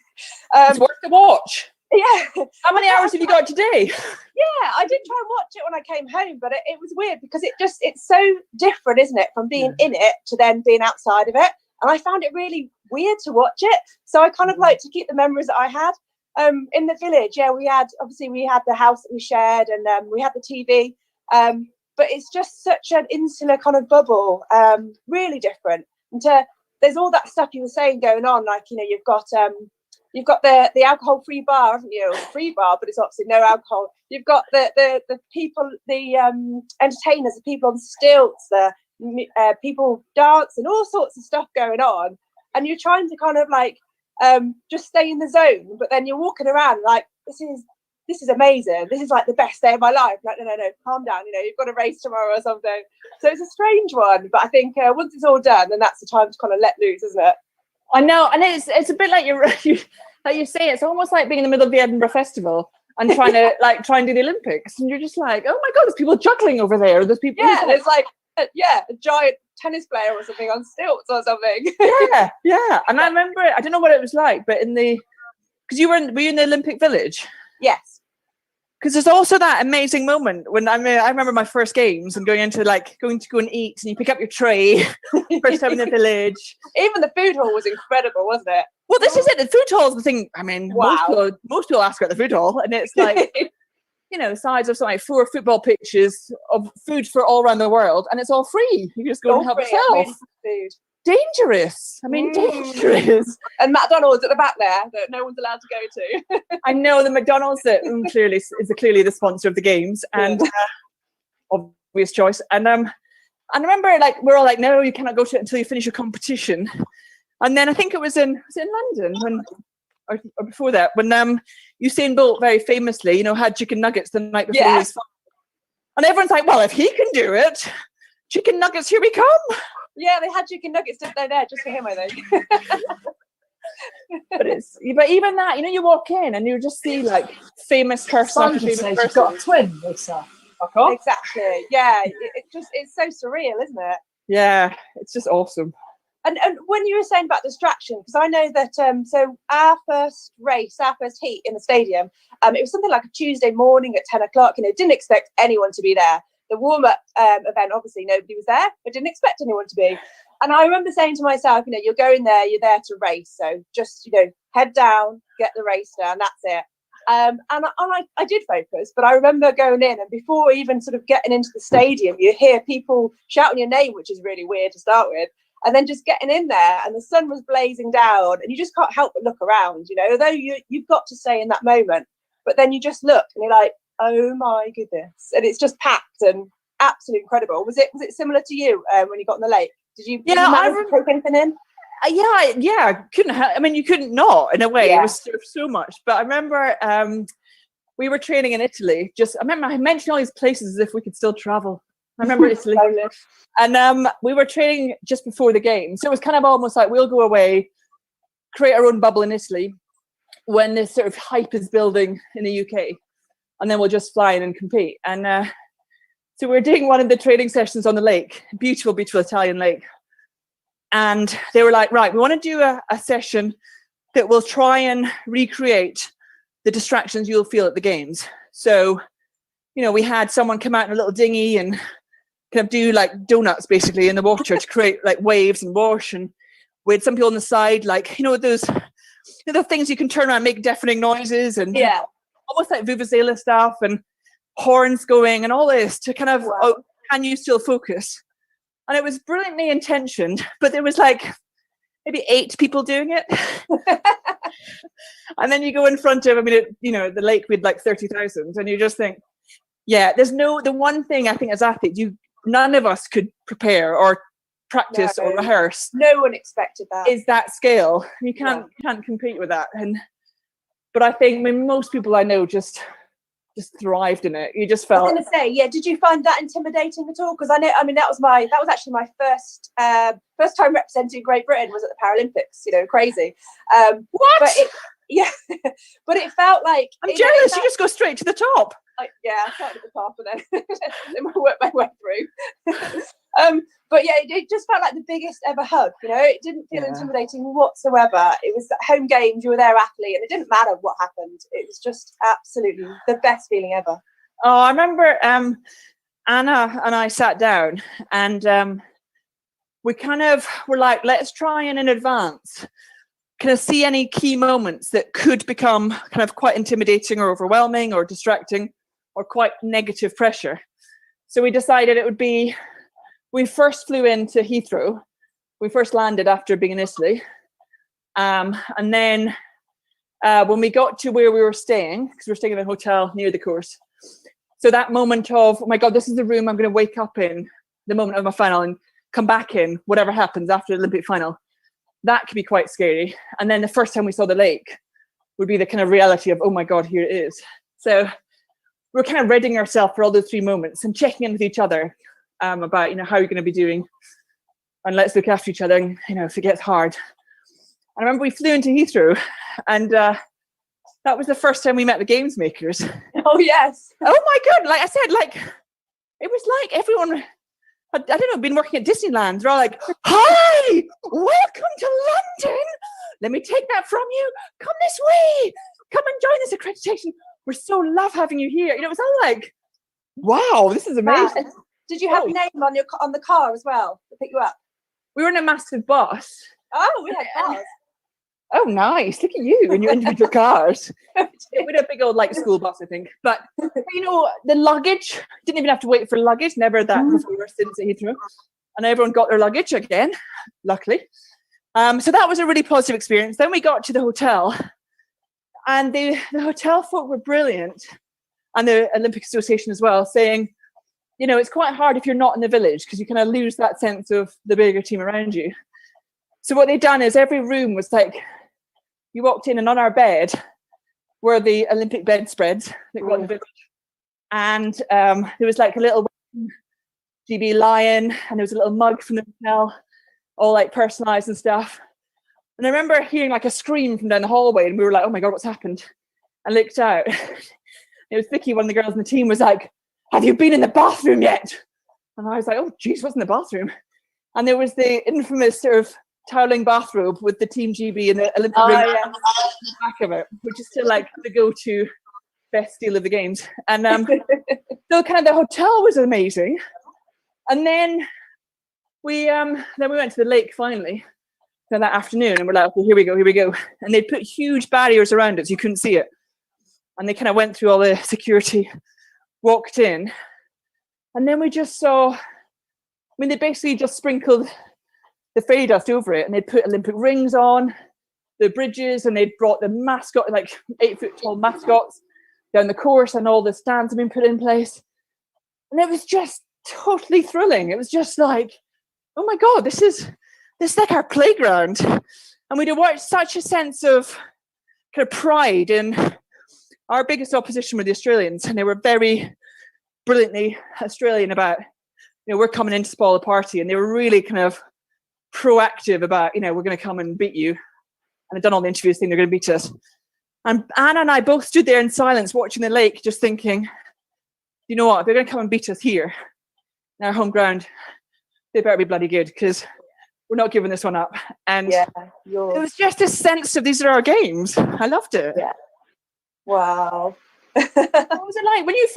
It's worth to watch. Yeah. How many hours have you got today? Yeah, I did try and watch it when I came home, but it was weird because it's so different, isn't it, from being in it to then being outside of it. And I found it really weird to watch it. So I kind of like to keep the memories that I had. In the village, we had the house that we shared, and we had the TV. But it's just such an insular kind of bubble, really different. And there's all that stuff you were saying going on, like you've got the alcohol-free bar, haven't you? Free bar, but it's obviously no alcohol. You've got the people, the entertainers, the people on stilts, the people dancing, all sorts of stuff going on, and you're trying to kind of like. Just stay in the zone, but then you're walking around like this is amazing. This is like the best day of my life. Like no, calm down. You've got a race tomorrow or something. So it's a strange one, but I think once it's all done, then that's the time to kind of let loose, isn't it? I know, and it's a bit like you say. It's almost like being in the middle of the Edinburgh Festival and trying to do the Olympics, and you're just like, oh my god, there's people juggling over there. There's people. Yeah, there's like a giant tennis player or something on stilts or something. yeah. And I remember it. I don't know what it was like, but because were you in the Olympic Village? Yes. Because there's also that amazing moment when I remember my first games and going to go and eat, and you pick up your tray first time in the village. Even the food hall was incredible, wasn't it? Well, this is it. The food hall is the thing. I mean, wow. most people ask about the food hall, and it's like. The size of something like 4 football pitches of food for all around the world, and it's all free. You just go and help yourself. Food. Dangerous. I mean, dangerous. And McDonald's at the back there that no one's allowed to go to. I know the McDonald's that clearly is clearly the sponsor of the games, and obvious choice. And I remember we're all like, no, you cannot go to it until you finish your competition. And then I think it was in London or before that when Usain Bolt very famously, had chicken nuggets the night before his fight. And everyone's like, well, if he can do it, chicken nuggets, here we come. Yeah, they had chicken nuggets, didn't they, there, just for him, I think. But even that, you know, you walk in and you just see like famous person after famous person. You've got a twin, Lisa. Exactly. Yeah. It's so surreal, isn't it? Yeah, it's just awesome. And when you were saying about distraction, because I know that so our first heat in the stadium, it was something like a Tuesday morning at 10 o'clock. You know, didn't expect anyone to be there. The warm-up event, obviously nobody was there, but didn't expect anyone to be. And I remember saying to myself, you know, you're going there, you're there to race, so just, you know, head down, get the race done, that's it. And I did focus, but I remember going in, and before even sort of getting into the stadium, you hear people shouting your name, which is really weird to start with. And then just getting in there, and the sun was blazing down, and you just can't help but look around, you know, although you've got to stay in that moment. But then you just look, and you're like, oh my goodness. And it's just packed and absolutely incredible. Was it similar to you when you got on the lake? Did you manage to take anything in? Yeah. Couldn't I mean, you couldn't not, in a way. Yeah. It was so much. But I remember we were training in Italy. I remember I mentioned all these places as if we could still travel. I remember Italy. And we were training just before the game. So it was kind of almost like we'll go away, create our own bubble in Italy when this sort of hype is building in the UK. And then we'll just fly in and compete. And so we were doing one of the training sessions on the lake, beautiful, beautiful Italian lake. And they were like, right, we want to do a session that will try and recreate the distractions you'll feel at the games. So, you know, we had someone come out in a little dinghy and kind of do like donuts basically in the water to create like waves and wash. And we had some people on the side, like, you know, those things you can turn around and make deafening noises, and almost like Vuvuzela stuff and horns going and all this to kind of, can you still focus? And it was brilliantly intentioned, but there was like maybe 8 people doing it. And then you go in front of, the lake with like 30,000, and you just think, yeah, the one thing I think as athletes, none of us could prepare or practice or rehearse. No one expected that. Is that scale. You can't compete with that. But I think most people I know just thrived in it. You just felt. I was going to say, did you find that intimidating at all? Because that was actually my first time representing Great Britain was at the Paralympics. You know, crazy. What? But but it felt like I'm jealous. You just go straight to the top. I started at the top and then work my way through. But yeah, it just felt like the biggest ever hug. You know, it didn't feel intimidating whatsoever. It was home games. You were their athlete, and it didn't matter what happened. It was just absolutely the best feeling ever. Oh, I remember Anna and I sat down, and we kind of were like, let's try and in advance kind of see any key moments that could become kind of quite intimidating or overwhelming or distracting or quite negative pressure. So we decided it would be, we first flew into Heathrow. We first landed after being in Italy. And then when we got to where we were staying, because we were staying in a hotel near the course, so that moment of, oh my God, this is the room I'm going to wake up in, the moment of my final, and come back in, whatever happens after the Olympic final, that could be quite scary. And then the first time we saw the lake would be the kind of reality of, oh my God, here it is. So we're kind of readying ourselves for all those 3 moments and checking in with each other about, how you're going to be doing, and let's look after each other, and, if it gets hard. I remember we flew into Heathrow, and that was the first time we met the games makers. Oh, yes. Oh my God. Like I said, it was like everyone, I don't know, been working at Disneyland. They're all like, hi, welcome to London. Let me take that from you. Come this way. Come and join this accreditation. We so love having you here. It was all like, wow, this is amazing. Did you have a name on the car as well to pick you up? We were in a massive bus. Oh, we had cars. Oh, nice. Look at you and your individual cars. We had a big old school bus, I think. But, the luggage, didn't even have to wait for luggage. Never that before since Heathrow. And everyone got their luggage again, luckily. So that was a really positive experience. Then we got to the hotel, and the hotel folk were brilliant, and the Olympic Association as well, saying, it's quite hard if you're not in the village because you kind of lose that sense of the bigger team around you. So what they'd done is every room was like, you walked in and on our bed were the Olympic bedspreads that got in the village. And there was like a little GB lion, and there was a little mug from the hotel, all personalised and stuff. And I remember hearing like a scream from down the hallway, and we were like, oh my God, what's happened? I looked out. It was Vicky, one of the girls in the team, was like, have you been in the bathroom yet? And I was like, oh, geez, what's in the bathroom? And there was the infamous sort of toweling bathrobe with the Team GB and the Olympic ring on the back of it, which is still like the go-to best steal of the games. And so kind of the hotel was amazing. And then we went to the lake finally that afternoon, and we're like, okay, here we go. And they put huge barriers around it so you couldn't see it. And they kind of went through all the security, walked in, and then we just saw, I mean, they basically just sprinkled the fairy dust over it, and they put Olympic rings on the bridges, and they brought the mascot, like 8-foot tall mascots down the course, and all the stands have been put in place. And it was just totally thrilling. It was just like, oh my God, this is like our playground. And we'd watched such a sense of kind of pride in our biggest opposition were the Australians, and they were very brilliantly Australian about, we're coming in to spoil the party, and they were really kind of proactive about, we're going to come and beat you. And I'd done all the interviews saying they're going to beat us. And Anna and I both stood there in silence watching the lake, just thinking, you know what, if they're going to come and beat us here in our home ground, they better be bloody good, because we're not giving this one up. And it was just a sense of, these are our games. I loved it. Yeah. Wow. What was it like when you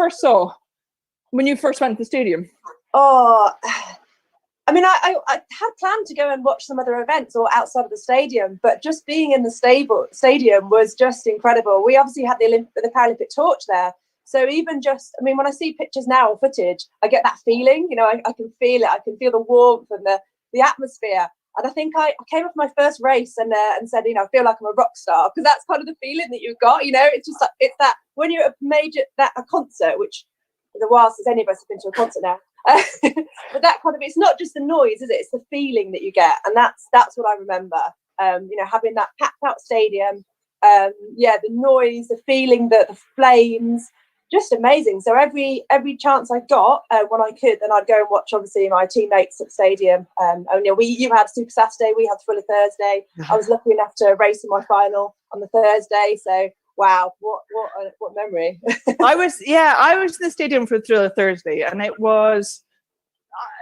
first went to the stadium? Oh, I mean, I had planned to go and watch some other events or outside of the stadium, but just being in the stadium was just incredible. We obviously had the Paralympic torch there. So even just, I mean, when I see pictures now or footage, I get that feeling, I can feel it. I can feel the warmth and the atmosphere. And I think I came off my first race and said, I feel like I'm a rock star, because that's kind of the feeling that you've got, it's just like, it's that when you're at a concert, which is a while since any of us have been to a concert now, but that kind of, it's not just the noise, is it? It's the feeling that you get. And that's what I remember, having that packed out stadium, the noise, the feeling, the flames, just amazing. So every chance I got, when I could, then I'd go and watch, obviously, my teammates at the stadium. You had Super Saturday, we had Thriller Thursday. I was lucky enough to race in my final on the Thursday. So wow, what memory. I was in the stadium for Thriller Thursday, and it was,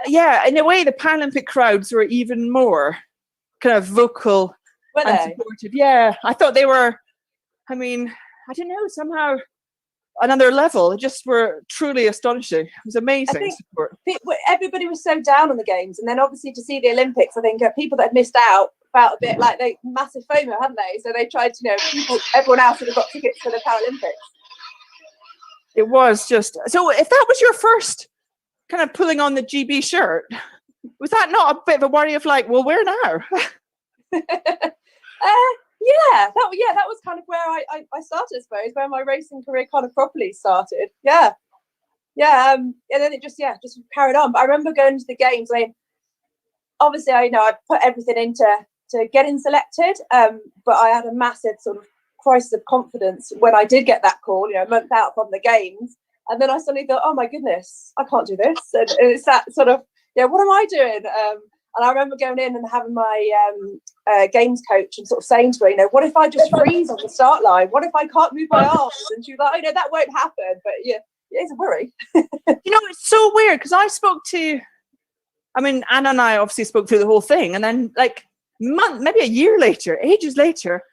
in a way, the Paralympic crowds were even more kind of vocal and supportive. Yeah, I thought they were, I mean, I don't know, somehow another level. Just were truly astonishing. It was amazing. I think everybody was so down on the games, and then obviously to see the Olympics, I think people that had missed out felt a bit like they massive FOMO, hadn't they? So they tried to, everyone else would have got tickets for the Paralympics. It was just, so if that was your first kind of pulling on the GB shirt, was that not a bit of a worry of like, well, where now? That was kind of where I started, I suppose, where my racing career kind of properly started. And then it just carried on. But I remember going to the games. I mean, obviously, I put everything into getting selected, but I had a massive sort of crisis of confidence when I did get that call, a month out from the games, and then I suddenly thought, oh my goodness, I can't do this, and it's that sort of, what am I doing? And I remember going in and having my games coach and sort of saying to her, what if I just freeze on the start line? What if I can't move my arms? And she was like, that won't happen. But yeah, it's a worry. It's so weird, because I spoke to, Anna and I obviously spoke through the whole thing. And then maybe a year later, ages later,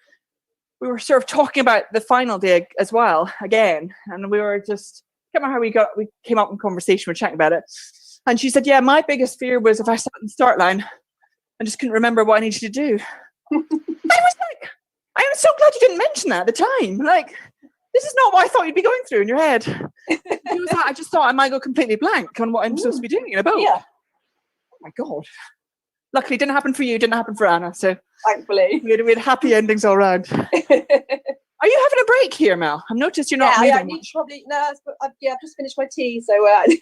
we were sort of talking about the final day as well, again. And we were just, I can't remember how we came up in conversation, we were chatting about it. And she said, my biggest fear was if I sat in the start line, I just couldn't remember what I needed to do. I was like, I am so glad you didn't mention that at the time. Like, this is not what I thought you'd be going through in your head. She was like, I just thought I might go completely blank on what I'm supposed to be doing in a boat. Yeah. Oh my God. Luckily, it didn't happen for you, didn't happen for Anna. So thankfully, we had happy endings all around. Are you having a break here, Mel? I've noticed you're not moving I need I've just finished my tea, so I need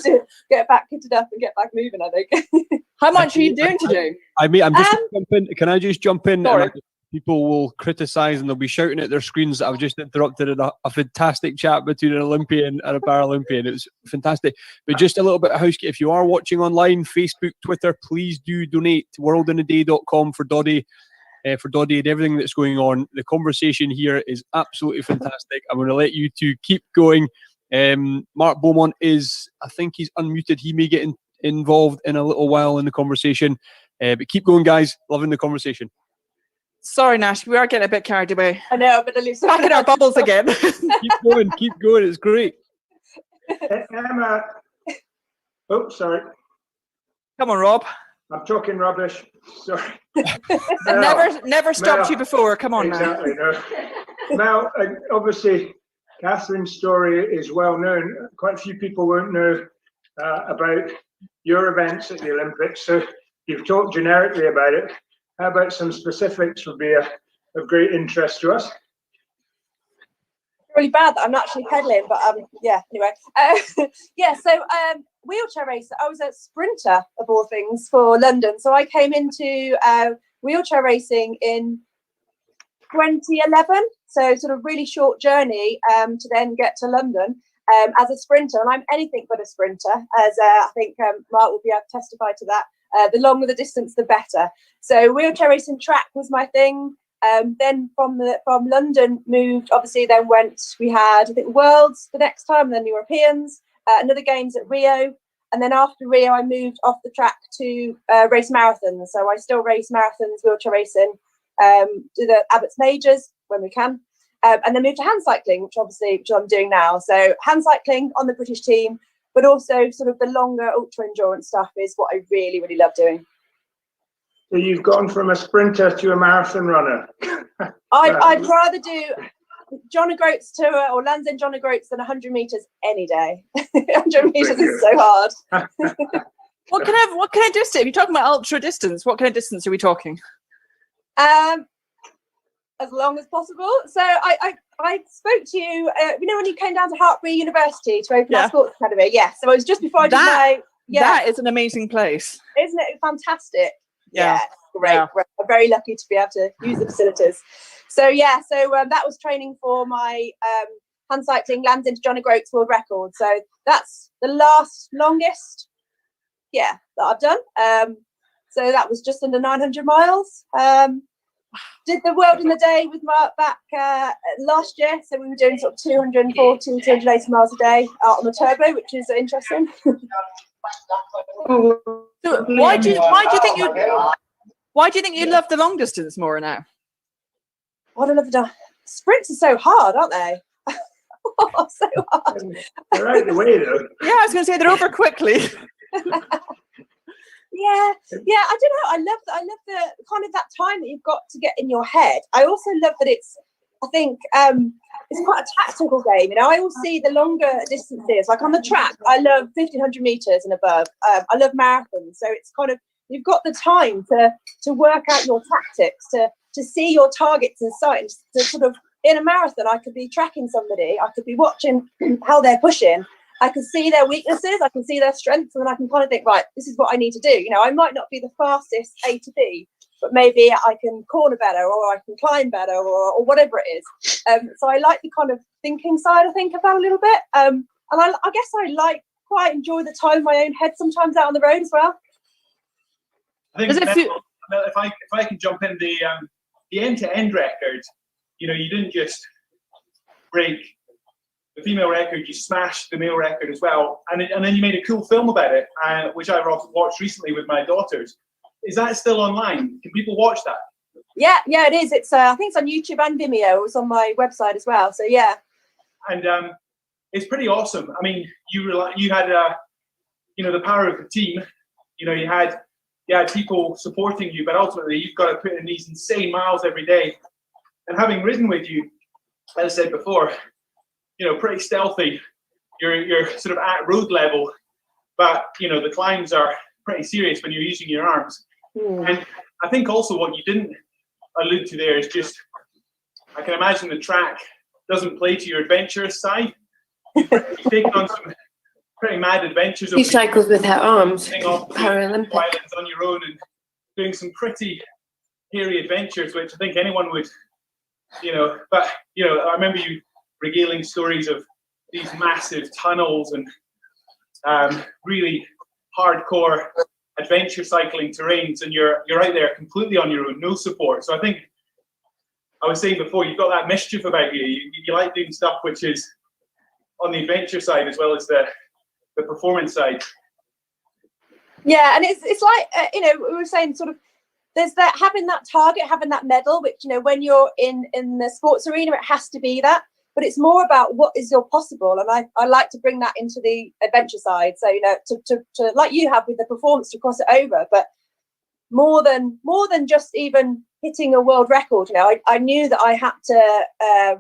to get back kitted up and get back moving, I think. How much are you doing today? I'm just jumping. Can I just jump in? Sorry. People will criticise and they'll be shouting at their screens that I've just interrupted a fantastic chat between an Olympian and a Paralympian. It was fantastic. But just a little bit of housekeeping. If you are watching online, Facebook, Twitter, please do donate to worldinaday.com for Doddy. for Doddy and everything that's going on. The conversation here is absolutely fantastic. I'm going to let you two keep going. Mark Beaumont is, I think he's unmuted. He may get involved in a little while in the conversation. But keep going, guys. Loving the conversation. Sorry, Nash, we are getting a bit carried away. I know, but at least back in our bubbles again. Keep going, keep going. It's great. Emma. Oh, sorry. Come on, Rob. I'm talking rubbish. Sorry. Never stopped you before. Come on exactly, now. No. Now, obviously, Catherine's story is well known. Quite a few people won't know about your events at the Olympics, so you've talked generically about it. How about some specifics would be of great interest to us? Really bad that I'm not actually pedaling, but yeah, anyway. Yeah, so wheelchair race. I was a sprinter of all things for London. So I came into wheelchair racing in 2011. So sort of really short journey to then get to London as a sprinter. And I'm anything but a sprinter, as I think Mark will be able to testify to that. The longer the distance, the better. So wheelchair racing track was my thing. Then from London moved, obviously then we had, I think, Worlds the next time, and then Europeans, another Games at Rio. And then after Rio, I moved off the track to race marathons. So I still race marathons, wheelchair racing, do the Abbott's Majors when we can. And then moved to hand cycling, which I'm doing now. So hand cycling on the British team, but also sort of the longer ultra endurance stuff is what I really, really love doing. So you've gone from a sprinter to a marathon runner. I'd rather do John O'Groats tour or Land's End John O'Groats than 100 meters any day. 100 meters is so hard. What kind of distance? If you're talking about ultra distance, what kind of distance are we talking? As long as possible. So I spoke to you, when you came down to Hartbury University to open our sports academy. Yeah, so it was just before I did my. Yeah, that is an amazing place. Isn't it fantastic? Yeah, great. Yeah. I'm very lucky to be able to use the facilities. So that was training for my hand cycling Land's End John O'Groats world record. So that's the longest, that I've done. So that was just under 900 miles. Did the World in the Day with Mark back last year. So we were doing sort of 240, 280 miles a day out on the turbo, which is interesting. So why do you think you love the long distance more now? What I love the sprints are so hard, aren't they? So hard. They're out of the way though. Yeah, I was going to say they're over quickly. Yeah, I don't know. I love the kind of that time that you've got to get in your head. I also love that it's quite a tactical game. I always see the longer distances, like on the track, I love 1500 meters and above. I love marathons. So it's kind of, you've got the time to work out your tactics, to see your targets in sight, to sort of, in a marathon, I could be tracking somebody, I could be watching how they're pushing, I can see their weaknesses, I can see their strengths, and then I can kind of think, right, this is what I need to do. I might not be the fastest A to B, but maybe I can corner better, or I can climb better, or whatever it is. So I like the kind of thinking side, I think, of that a little bit. And I guess I quite enjoy the time in my own head sometimes out on the road as well. I think if I can jump in, the end-to-end record, you didn't just break the female record, you smashed the male record as well, and then you made a cool film about it, which I watched recently with my daughters. Is that still online? Can people watch that? Yeah, it is. It's I think it's on YouTube and Vimeo. It's on my website as well. So yeah. And it's pretty awesome. I mean, you had the power of the team. You had people supporting you, but ultimately you've got to put in these insane miles every day. And having ridden with you, as I said before, pretty stealthy. You're sort of at road level, but the climbs are pretty serious when you're using your arms. And I think also what you didn't allude to there is just, I can imagine the track doesn't play to your adventurous side. You've taken on some pretty mad adventures. He cycles with her arms, Paralympic islands on your own and doing some pretty hairy adventures, which I think anyone would, but I remember you regaling stories of these massive tunnels and really hardcore adventure cycling terrains, and you're out there completely on your own, no support. So I think I was saying before, you've got that mischief about you. You like doing stuff which is on the adventure side as well as the performance side. Yeah, and it's like we were saying, sort of, there's that having that target, having that medal, which when you're in the sports arena, it has to be that. But it's more about what is your possible, and I like to bring that into the adventure side. So to like you have with the performance, to cross it over, but more than just even hitting a world record. I knew that I had to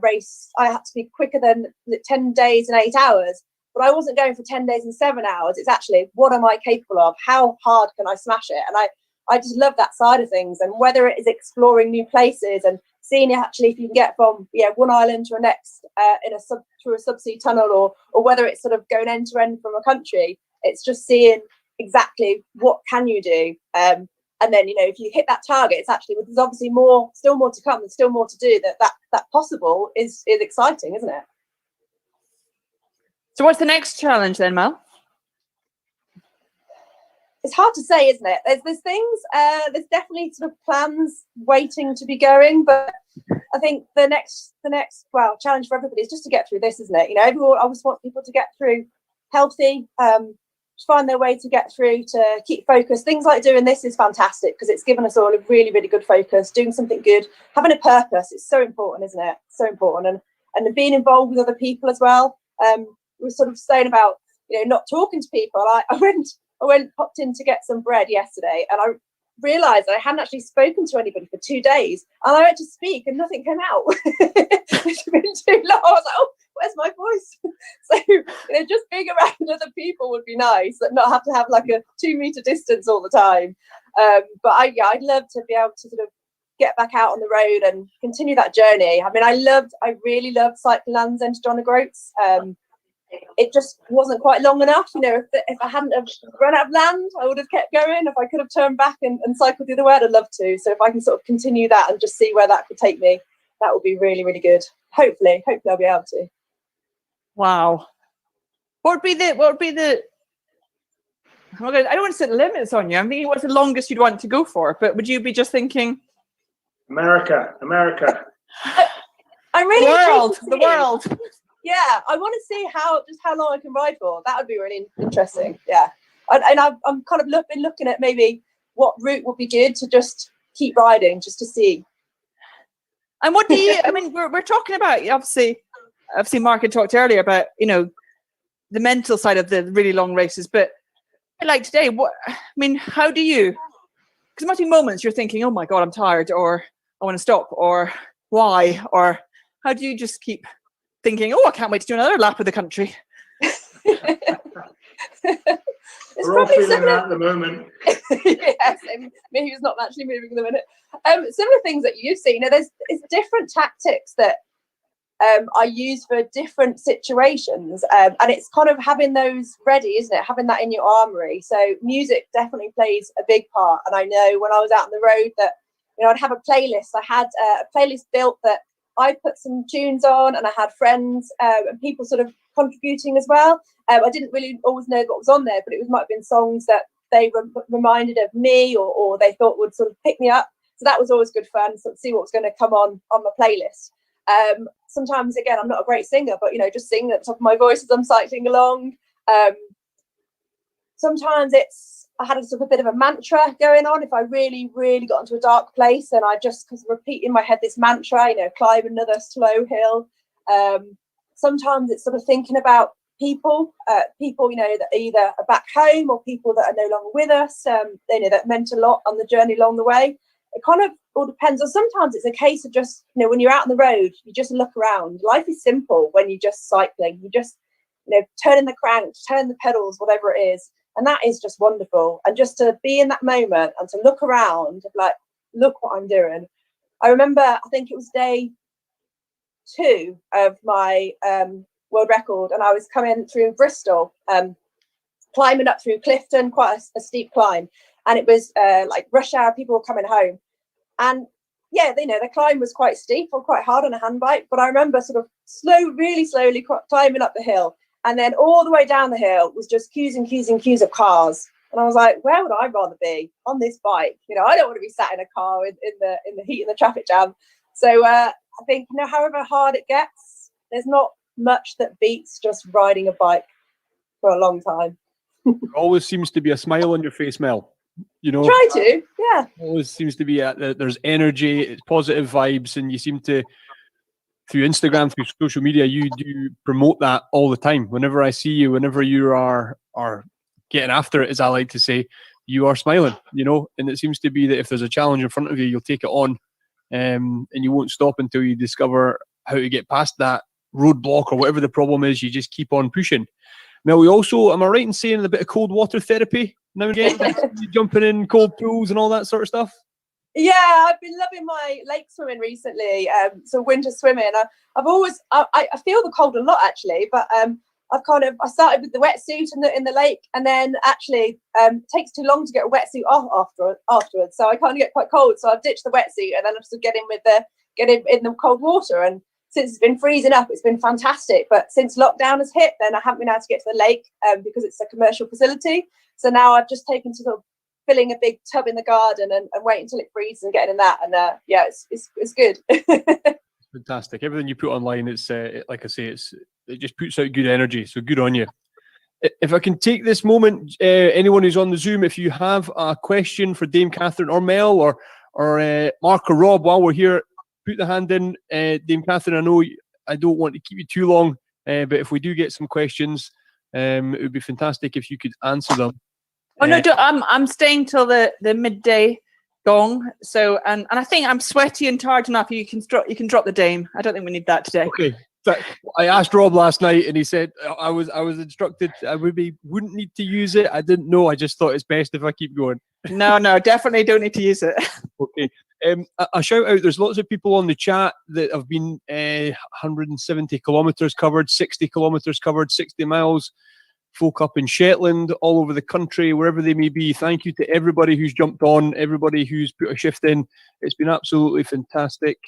race. I had to be quicker than 10 days and 8 hours. But I wasn't going for 10 days and 7 hours. It's actually, what am I capable of? How hard can I smash it? And I just love that side of things. And whether it is exploring new places and seeing actually if you can get from one island to a next through a subsea tunnel, or whether it's sort of going end to end from a country, it's just seeing exactly what can you do. And then if you hit that target, it's actually, there's obviously still more to come, and still more to do. That possible is exciting, isn't it? So what's the next challenge then, Mel? It's hard to say, isn't it? There's things, there's definitely sort of plans waiting to be going, but I think the next challenge for everybody is just to get through this, isn't it? Everyone, I just want people to get through healthy, find their way to get through, to keep focused. Things like doing this is fantastic because it's given us all a really, really good focus, doing something good, having a purpose. It's so important, isn't it? So important. And being involved with other people as well. We were sort of saying about, not talking to people. I popped in to get some bread yesterday, and I realised I hadn't actually spoken to anybody for 2 days, and I went to speak and nothing came out. It's been too long. I was like, oh, where's my voice? So just being around other people would be nice, and not have to have like a 2 metre distance all the time. But I'd love to be able to sort of get back out on the road and continue that journey. I mean, I really loved cycling Land's End to John O'Groats. It just wasn't quite long enough. If I hadn't have run out of land, I would have kept going. If I could have turned back and cycled the other way, I'd have loved to. So if I can sort of continue that and just see where that could take me, that would be really, really good. Hopefully I'll be able to. Wow. What would be the I don't want to set limits on you. I'm thinking, what's the longest you'd want to go for? But would you be just thinking America? I'm really the world. Yeah, I want to see how long I can ride for. That would be really interesting. Yeah, and I'm kind of been looking at maybe what route would be good to just keep riding, just to see. And what do you? I mean, we're talking about obviously Mark had talked earlier about the mental side of the really long races, but like today, how do you? Because there must be moments you're thinking, oh my God, I'm tired, or I want to stop, or why, or how do you just keep thinking, oh, I can't wait to do another lap of the country? We're all feeling that at the moment. Yes, me who's not actually moving at the minute. Similar things that you've seen. There's different tactics that I use for different situations, and it's kind of having those ready, isn't it? Having that in your armory. So music definitely plays a big part. And I know when I was out on the road that I'd have a playlist. I had a playlist built that I put some tunes on, and I had friends and people sort of contributing as well. I didn't really always know what was on there, but it might have been songs that they reminded of me, or they thought would sort of pick me up. So that was always good fun, sort of see what was going to come on my playlist. Sometimes, again, I'm not a great singer, but just sing at the top of my voice as I'm cycling along. Sometimes I had a sort of a bit of a mantra going on. If I really, really got into a dark place, and I just repeat in my head this mantra, climb another slow hill. Sometimes it's sort of thinking about people, that either are back home or people that are no longer with us. That meant a lot on the journey along the way. It kind of all depends. Or sometimes it's a case of just, when you're out on the road, you just look around. Life is simple when you're just cycling. You just, turning the crank, turning the pedals, whatever it is. And that is just wonderful. And just to be in that moment and to look around, like, look what I'm doing. I remember, I think it was day 2 of my world record, and I was coming through Bristol, climbing up through Clifton, quite a steep climb. And it was like rush hour, people were coming home. And yeah, the climb was quite steep or quite hard on a hand bike. But I remember sort of really slowly climbing up the hill. And then all the way down the hill was just queues and queues and queues of cars. And I was like, where would I rather be? On this bike? You know, I don't want to be sat in a car in the heat and the traffic jam. So I think, you know, however hard it gets, there's not much that beats just riding a bike for a long time. Always seems to be a smile on your face, Mel. You know, Try to, yeah. Always seems to be there's energy, it's positive vibes, and you seem to, through Instagram, through social media, you do promote that all the time. Whenever I see you, whenever you are getting after it, as I like to say, you are smiling, you know, and it seems to be that if there's a challenge in front of you, you'll take it on, and you won't stop until you discover how to get past that roadblock or whatever the problem is. You just keep on pushing. Now, we also, am I right in saying a bit of cold water therapy now and again? You jumping in cold pools and all that sort of stuff? Yeah, I've been loving my lake swimming recently. So winter swimming. I've always I feel the cold a lot actually, but I started with the wetsuit in the lake, and then actually it takes too long to get a wetsuit off afterwards. So I kind of get quite cold. So I've ditched the wetsuit and then I'm just get in the cold water. And since it's been freezing up, it's been fantastic. But since lockdown has hit, then I haven't been able to get to the lake because it's a commercial facility. So now I've just taken to sort of filling a big tub in the garden and waiting until it freezes and getting in that. And yeah, it's good. Fantastic. Everything you put online, it's like I say, it just puts out good energy. So good on you. If I can take this moment, anyone who's on the Zoom, if you have a question for Dame Catherine or Mel or Mark or Rob while we're here, put the hand in. Dame Catherine, I know I don't want to keep you too long, but if we do get some questions, it would be fantastic if you could answer them. Oh no, I'm staying till the midday gong. So and I think I'm sweaty and tired enough. You can drop the Dame. I don't think we need that today. Okay. I asked Rob last night, and he said I was instructed I wouldn't need to use it. I didn't know. I just thought it's best if I keep going. No, definitely don't need to use it. Okay. A shout out. There's lots of people on the chat that have been 170 kilometres covered, 60 kilometres covered, 60 miles. Folk up in Shetland, all over the country, wherever they may be. Thank you to everybody who's jumped on, everybody who's put a shift in. It's been absolutely fantastic.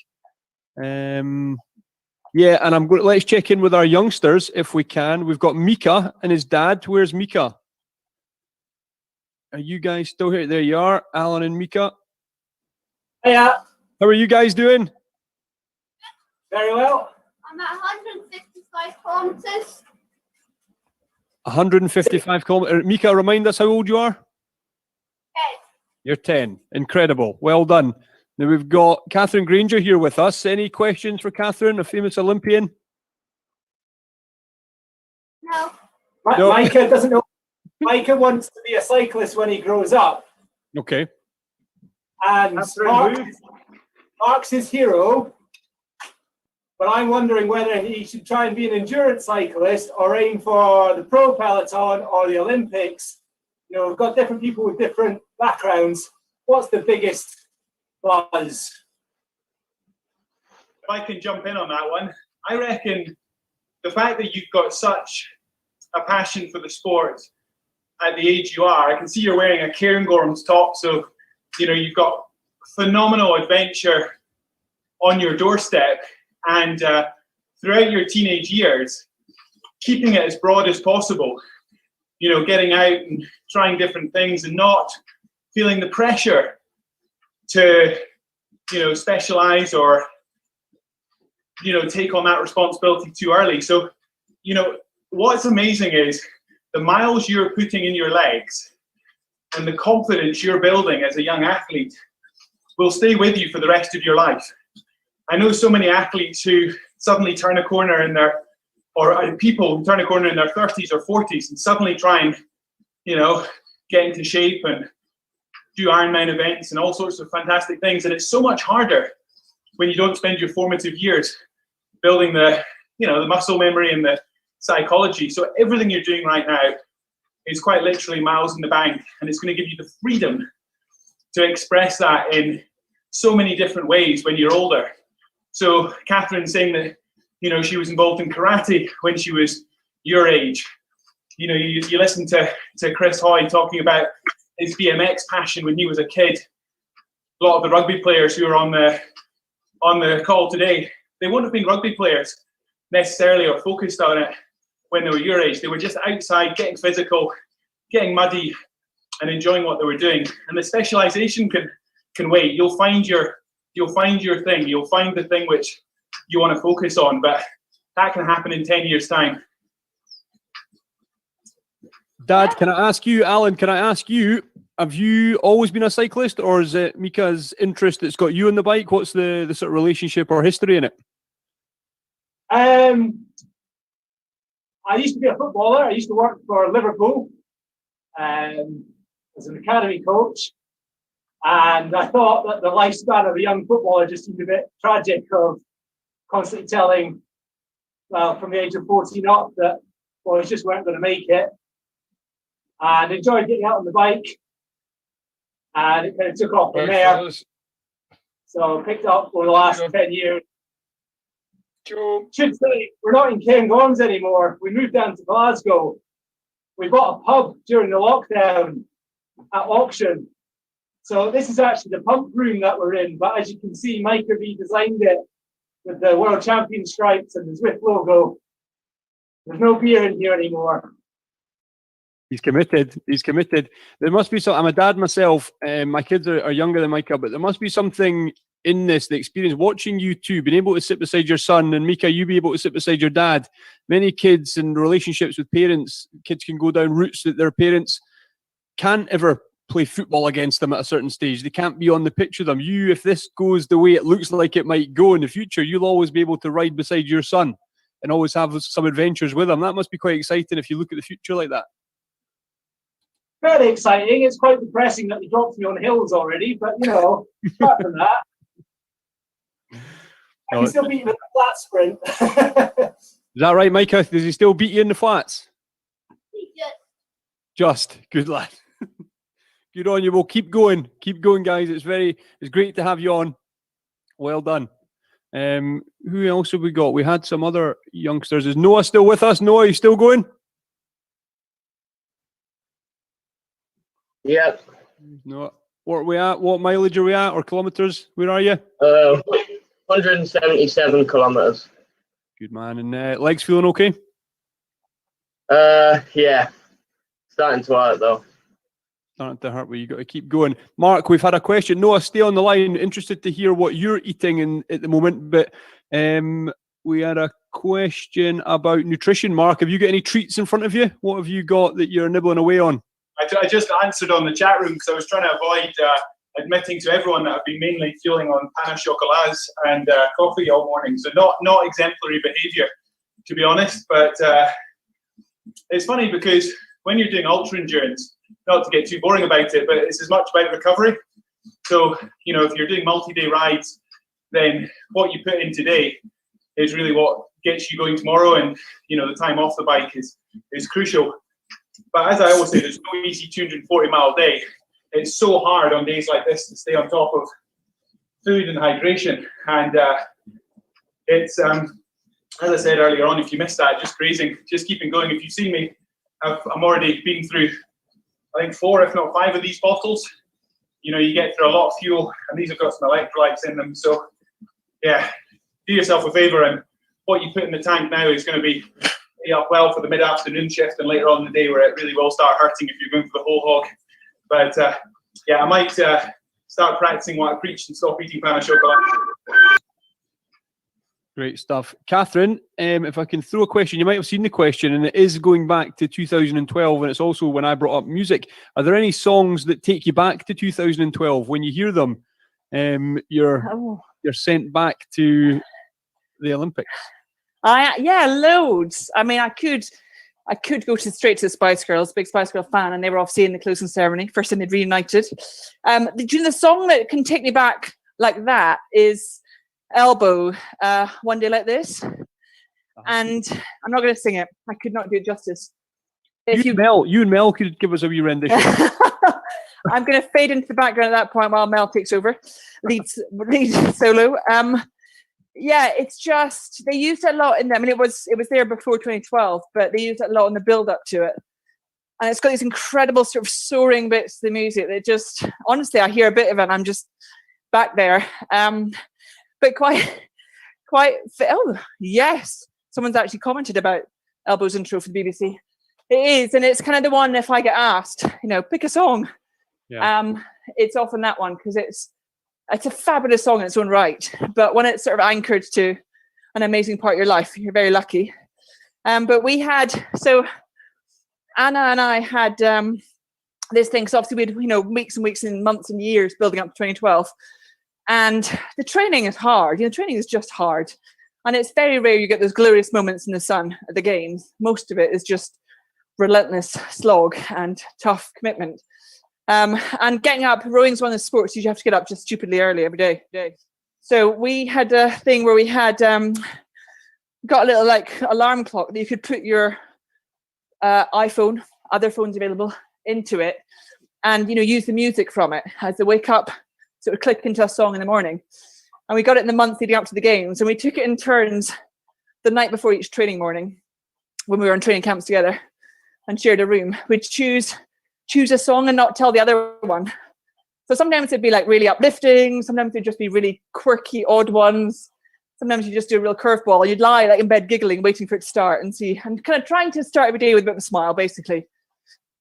Yeah, and let's check in with our youngsters if we can. We've got Mika and his dad. Where's Mika? Are you guys still here? There you are, Alan and Mika. Hiya. How are you guys doing? Very well. I'm at 155 kilometres. 155 kilometers. Mika, remind us how old you are? 10. You're 10. Incredible. Well done. Now we've got Catherine Granger here with us. Any questions for Catherine, a famous Olympian? No. No. Micah doesn't know. Micah wants to be a cyclist when he grows up. Okay. And Mark's his hero. But I'm wondering whether he should try and be an endurance cyclist or aim for the pro peloton or the Olympics. You know, we've got different people with different backgrounds. What's the biggest buzz? If I can jump in on that one, I reckon the fact that you've got such a passion for the sport at the age you are, I can see you're wearing a Cairngorms top, so you know you've got phenomenal adventure on your doorstep. And throughout your teenage years, keeping it as broad as possible, you know, getting out and trying different things and not feeling the pressure to, you know, specialize or, you know, take on that responsibility too early. So, you know, what's amazing is the miles you're putting in your legs and the confidence you're building as a young athlete will stay with you for the rest of your life. I know so many athletes who suddenly turn a corner in their, or people who turn a corner in their 30s or 40s and suddenly try and, you know, get into shape and do Ironman events and all sorts of fantastic things. And it's so much harder when you don't spend your formative years building the, you know, the muscle memory and the psychology. So everything you're doing right now is quite literally miles in the bank, and it's going to give you the freedom to express that in so many different ways when you're older. So Catherine saying that, you know, she was involved in karate when she was your age. You know, you listen to Chris Hoy talking about his BMX passion when he was a kid. A lot of the rugby players who are on the call today, they wouldn't have been rugby players necessarily or focused on it when they were your age. They were just outside getting physical, getting muddy, and enjoying what they were doing. And the specialisation can wait. You'll find your thing. You'll find the thing which you want to focus on, but that can happen in 10 years' time. Dad, can I ask you, Alan, can I ask you, have you always been a cyclist, or is it Mika's interest that's got you on the bike? What's the sort of relationship or history in it? I used to be a footballer. I used to work for Liverpool as an academy coach. And I thought that the lifespan of a young footballer just seemed a bit tragic, of constantly telling, well, from the age of 14 up, that boys just weren't going to make it. And enjoyed getting out on the bike. And it kind of took off from there. So picked up for the last 10 years. Should say, we're not in Cairngorms anymore. We moved down to Glasgow. We bought a pub during the lockdown at auction. So this is actually the pump room that we're in. But as you can see, Mike redesigned it with the World Champion stripes and the Zwift logo. There's no beer in here anymore. He's committed. He's committed. There must be some. I'm a dad myself. My kids are younger than Micah, but there must be something in this, the experience, watching you two, being able to sit beside your son, and Mika, you be able to sit beside your dad. Many kids in relationships with parents, kids can go down routes that their parents can't ever play football against them at a certain stage. They can't be on the pitch with them. You, if this goes the way it looks like it might go in the future, you'll always be able to ride beside your son and always have some adventures with him. That must be quite exciting if you look at the future like that. Very exciting. It's quite depressing that he dropped me on hills already, but you know, apart from that, I can still beat him in the flat sprint. Is that right, Micah? Does he still beat you in the flats? Just good lad. Good on you. Well, keep going, guys. It's great to have you on. Well done. Who else have we got? We had some other youngsters. Is Noah still with us? Noah, are you still going? Yeah. No. What are we at? What mileage are we at? Or kilometers? Where are you? 177 kilometers. Good man. And legs feeling okay? Yeah. Starting to hurt though. Starting to hurt, but you got to keep going. Mark, we've had a question. Noah, stay on the line. Interested to hear what you're eating at the moment. But we had a question about nutrition. Mark, have you got any treats in front of you? What have you got that you're nibbling away on? I just answered on the chat room because I was trying to avoid admitting to everyone that I've been mainly fueling on pain au chocolat and coffee all morning. So not exemplary behaviour, to be honest. But it's funny because when you're doing ultra endurance, not to get too boring about it, but it's as much about recovery. So, you know, if you're doing multi-day rides, then what you put in today is really what gets you going tomorrow. And, you know, the time off the bike is crucial. But as I always say, there's no easy 240-mile day. It's so hard on days like this to stay on top of food and hydration. And it's, as I said earlier on, if you missed that, just grazing, just keeping going. If you see me, I'm already been through, I think 4, if not 5 of these bottles. You know, you get through a lot of fuel, and these have got some electrolytes in them. So, yeah, do yourself a favour, and what you put in the tank now is going to be up well for the mid-afternoon shift and later on in the day where it really will start hurting if you're going for the whole hog. But yeah, I might start practicing what I preach and stop eating pain au chocolat. Great stuff. Catherine, if I can throw a question, you might have seen the question, and it is going back to 2012, and it's also when I brought up music. Are there any songs that take you back to 2012? When you hear them, you're sent back to the Olympics. Yeah, loads. I mean, I could go straight to the Spice Girls, big Spice Girl fan, and they were off seeing the closing ceremony, first time they'd reunited. The song that can take me back like that is Elbow, One Day Like This. And I'm not going to sing it. I could not do it justice. You and Mel could give us a wee rendition. I'm going to fade into the background at that point while Mel takes over, lead solo. Yeah, it's just they used it a lot in there. I mean, it was there before 2012, but they used it a lot in the build up to it. And it's got these incredible sort of soaring bits of the music that just, honestly, I hear a bit of it and I'm just back there. But quite. Oh yes, someone's actually commented about Elbow's intro for the BBC. It is, and it's kind of the one, if I get asked, pick a song, it's often that one, because it's a fabulous song in its own right. But when it's sort of anchored to an amazing part of your life, you're very lucky. But we had, so Anna and I had this thing, because obviously we had, weeks and weeks and months and years building up to 2012. And the training is hard. Training is just hard. And it's very rare you get those glorious moments in the sun at the games. Most of it is just relentless slog and tough commitment. And getting up, rowing's one of the sports you have to get up just stupidly early every day. So we had a thing where we had got a little alarm clock that you could put your iPhone, other phones available, into it, and use the music from it as they wake up, so it would click into a song in the morning. And we got it in the month leading up to the games, and we took it in turns the night before each training morning when we were on training camps together and shared a room. We'd choose a song and not tell the other one. So sometimes it'd be really uplifting, sometimes it'd just be really quirky, odd ones. Sometimes you just do a real curveball. You'd lie in bed giggling, waiting for it to start, and kind of trying to start every day with a bit of a smile, basically.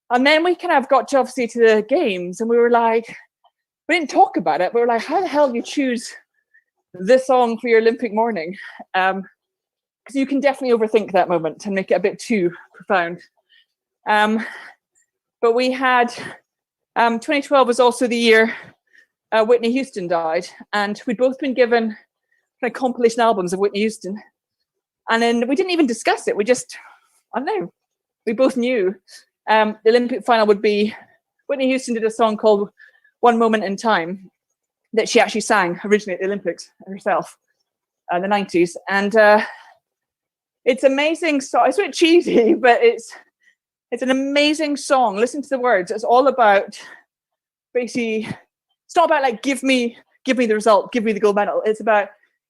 And then we kind of got to obviously to the games, and we were we didn't talk about it, but we were how the hell do you choose this song for your Olympic morning? Because you can definitely overthink that moment and make it a bit too profound. But we had 2012 was also the year Whitney Houston died, and we'd both been given kind of compilation albums of Whitney Houston, and then we didn't even discuss it. We just, I don't know, we both knew the Olympic final would be, Whitney Houston did a song called One Moment in Time that she actually sang originally at the Olympics herself in the 90s, and it's amazing song. It's a bit cheesy, but it's an amazing song. Listen to the words. It's all about basically, it's not about give me the result, give me the gold medal. It's about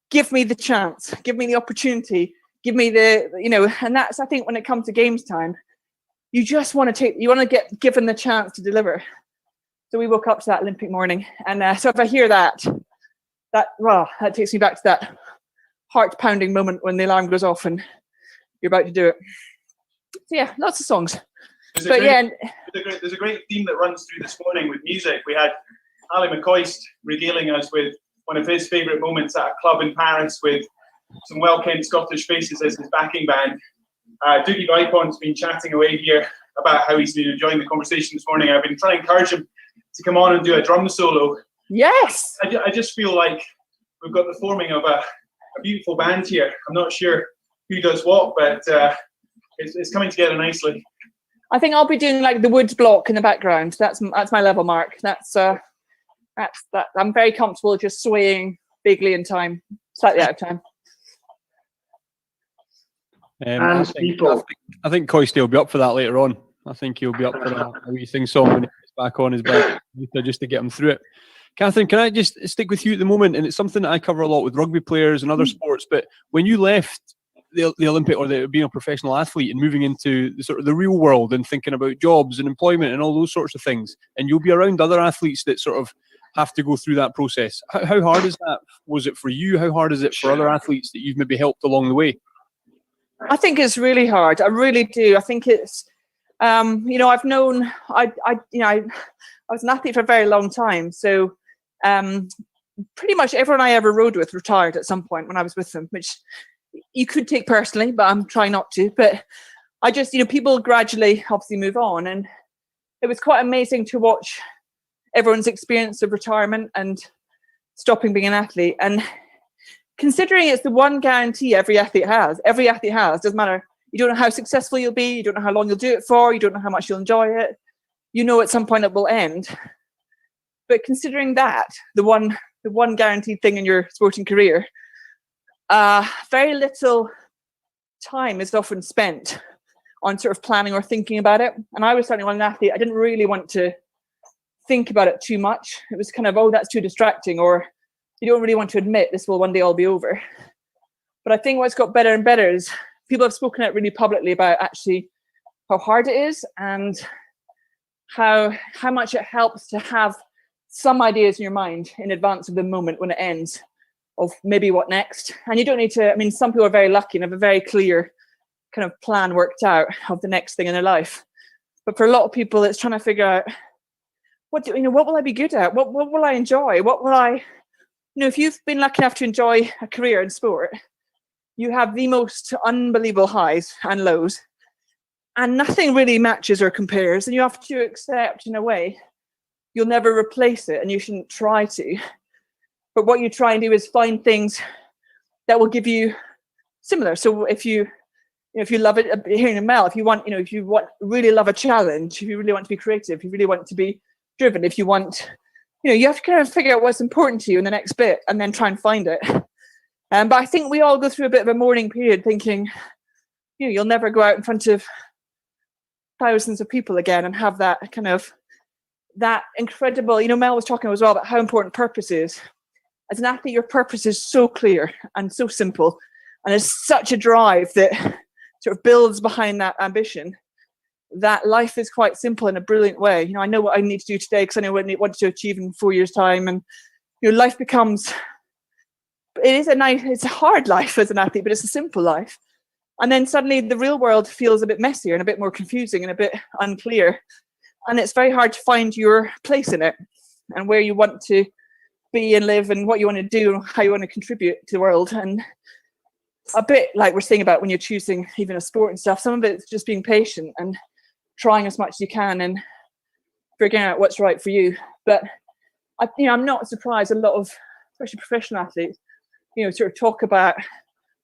give me the chance, give me the opportunity, give me the, and that's, I think, when it comes to games time, you just want to get given the chance to deliver. So we woke up to that Olympic morning. And so if I hear that takes me back to that heart pounding moment when the alarm goes off and you're about to do it. So yeah, lots of songs. There's a great theme that runs through this morning with music. We had Ali McCoist regaling us with one of his favourite moments at a club in Paris with some well-kent Scottish faces as his backing band. Dougie Vipont's been chatting away here about how he's been enjoying the conversation this morning. I've been trying to encourage him to come on and do a drum solo. Yes! I just feel like we've got the forming of a beautiful band here. I'm not sure who does what, but it's coming together nicely. I think I'll be doing the woods block in the background. That's my level, Mark. That's that. I'm very comfortable just swaying vaguely in time, slightly out of time. I think Coisty will be up for that later on. I think he'll be up for that wee sing song when he gets back on his bike, just to get him through it. Catherine, can I just stick with you at the moment? And it's something that I cover a lot with rugby players and other sports. But when you left the Olympic or being a professional athlete and moving into the real world and thinking about jobs and employment and all those sorts of things, and you'll be around other athletes that sort of have to go through that process. How hard is that? Was it for you? How hard is it for other athletes that you've maybe helped along the way? I think it's really hard. I really do. I think it's, I've known, I was an athlete for a very long time. So pretty much everyone I ever rode with retired at some point when I was with them, which you could take personally, but I'm trying not to. But I just, people gradually obviously move on. And it was quite amazing to watch everyone's experience of retirement and stopping being an athlete. And considering it's the one guarantee every athlete has, doesn't matter. You don't know how successful you'll be. You don't know how long you'll do it for. You don't know how much you'll enjoy it. At some point it will end. But considering that, the one guaranteed thing in your sporting career, very little time is often spent on sort of planning or thinking about it. And I was certainly an athlete. I didn't really want to think about it too much. It was kind of, oh, that's too distracting, or you don't really want to admit this will one day all be over. But I think what's got better and better is people have spoken out really publicly about actually how hard it is and how much it helps to have some ideas in your mind in advance of the moment when it ends of maybe what next. And you don't need to, some people are very lucky and have a very clear kind of plan worked out of the next thing in their life. But for a lot of people, it's trying to figure out what will I be good at? What will I enjoy? What will I, if you've been lucky enough to enjoy a career in sport, you have the most unbelievable highs and lows, and nothing really matches or compares. And you have to accept, in a way, you'll never replace it, and you shouldn't try to. But what you try and do is find things that will give you similar. So if you love it, hearing a Mel, if you want really love a challenge, if you really want to be creative, if you really want to be driven, if you want, you have to kind of figure out what's important to you in the next bit and then try and find it. But I think we all go through a bit of a mourning period thinking, you'll never go out in front of thousands of people again and have that kind of, that incredible, Mel was talking as well about how important purpose is. As an athlete, your purpose is so clear and so simple, and it's such a drive that sort of builds behind that ambition, that life is quite simple in a brilliant way. I know what I need to do today because I know what I want to achieve in 4 years' time, and life becomes, it's a hard life as an athlete, but it's a simple life. And then suddenly the real world feels a bit messier and a bit more confusing and a bit unclear, and it's very hard to find your place in it and where you want to be and live and what you want to do and how you want to contribute to the world. And a bit like we're saying about when you're choosing even a sport and stuff, some of it's just being patient and trying as much as you can and figuring out what's right for you. But I'm not surprised a lot of, especially professional athletes, sort of talk about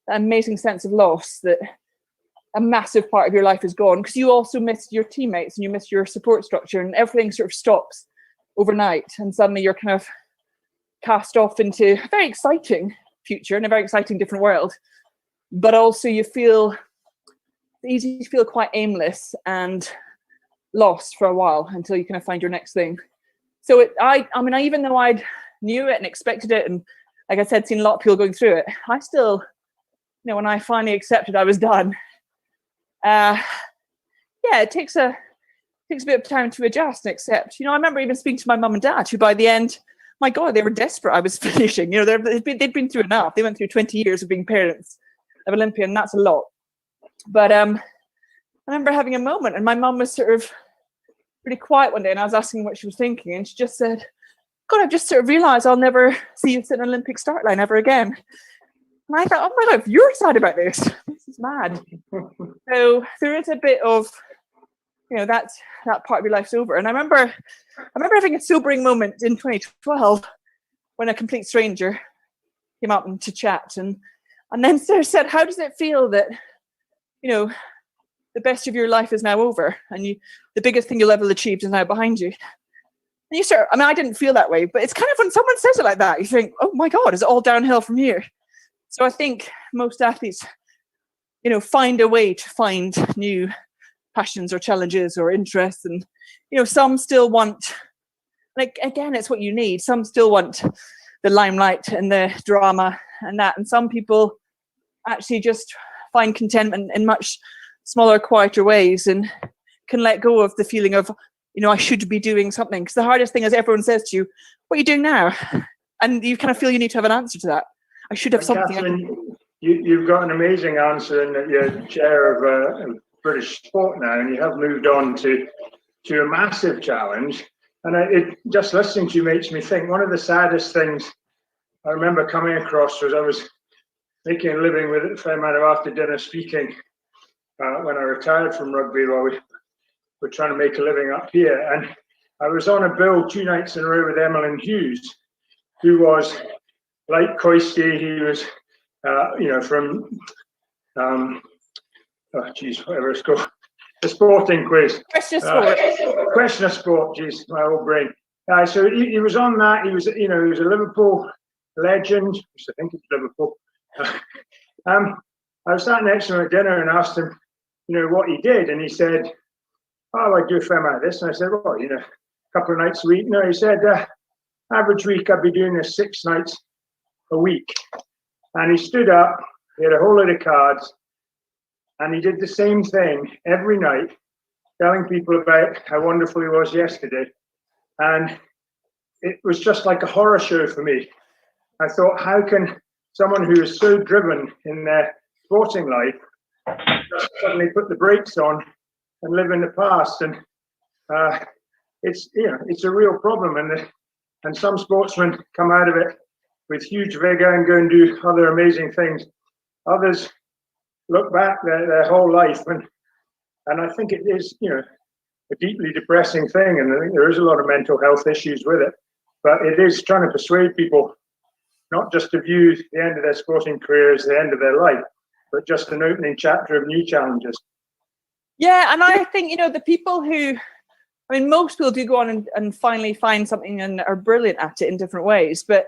that amazing sense of loss, that a massive part of your life is gone, because you also miss your teammates and you miss your support structure, and everything sort of stops overnight, and suddenly you're kind of cast off into a very exciting future and a very exciting different world. But also it's easy to feel quite aimless and lost for a while until you kind of find your next thing. So I even though I knew it and expected it, and like I said, seen a lot of people going through it, I still, when I finally accepted I was done, it takes a bit of time to adjust and accept. I remember even speaking to my mum and dad, who by the end, my God, they were desperate I was finishing. They'd been through enough. They went through 20 years of being parents of Olympia, and that's a lot. But I remember having a moment, and my mum was sort of really quiet one day, and I was asking what she was thinking, and she just said, God, I've just sort of realised I'll never see you sit on an Olympic start line ever again. And I thought, oh my God, you're sad about this. This is mad. So there is a bit of, that part of your life's over. And I remember having a sobering moment in 2012 when a complete stranger came up to chat, and then Sarah said, how does it feel that, the best of your life is now over, and the biggest thing you'll ever achieve is now behind you? And you start, I didn't feel that way, but it's kind of when someone says it like that, you think, oh my God, is it all downhill from here? So I think most athletes, find a way to find new passions or challenges or interests. And, some still want, again, it's what you need. Some still want the limelight and the drama and that. And some people actually just find contentment in much smaller, quieter ways and can let go of the feeling of, I should be doing something. Because the hardest thing is everyone says to you, what are you doing now? And you kind of feel you need to have an answer to that. I should have something. Catherine, you've got an amazing answer in that you're chair of British sport now, and you have moved on to a massive challenge. And just listening to you makes me think one of the saddest things I remember coming across was I was making a living with a fair amount of after dinner speaking when I retired from rugby, while we were trying to make a living up here. And I was on a bill 2 nights in a row with Emmeline Hughes, who was like Koisty. He was, from, whatever it's called, the sporting quiz. Question of sport. Question of sport, geez, my old brain. So he was on that. He was, he was a Liverpool legend. I think it's Liverpool. I was sat next to him at dinner and asked him, what he did, and he said, "Oh, I do a fair amount of this." And I said, "Well, a couple of nights a week." No, he said, "Average week, I'd be doing this 6 nights a week." And he stood up. He had a whole load of cards, and he did the same thing every night, telling people about how wonderful he was yesterday. And it was just like a horror show for me. I thought, how can someone who is so driven in their sporting life just suddenly put the brakes on and live in the past. And it's a real problem. And some sportsmen come out of it with huge vigor and go and do other amazing things. Others look back their whole life, and I think it is, a deeply depressing thing, and I think there is a lot of mental health issues with it. But it is trying to persuade people not just to view the end of their sporting career as the end of their life, but just an opening chapter of new challenges. Yeah, and I think, the people who, most people do go on and finally find something and are brilliant at it in different ways, but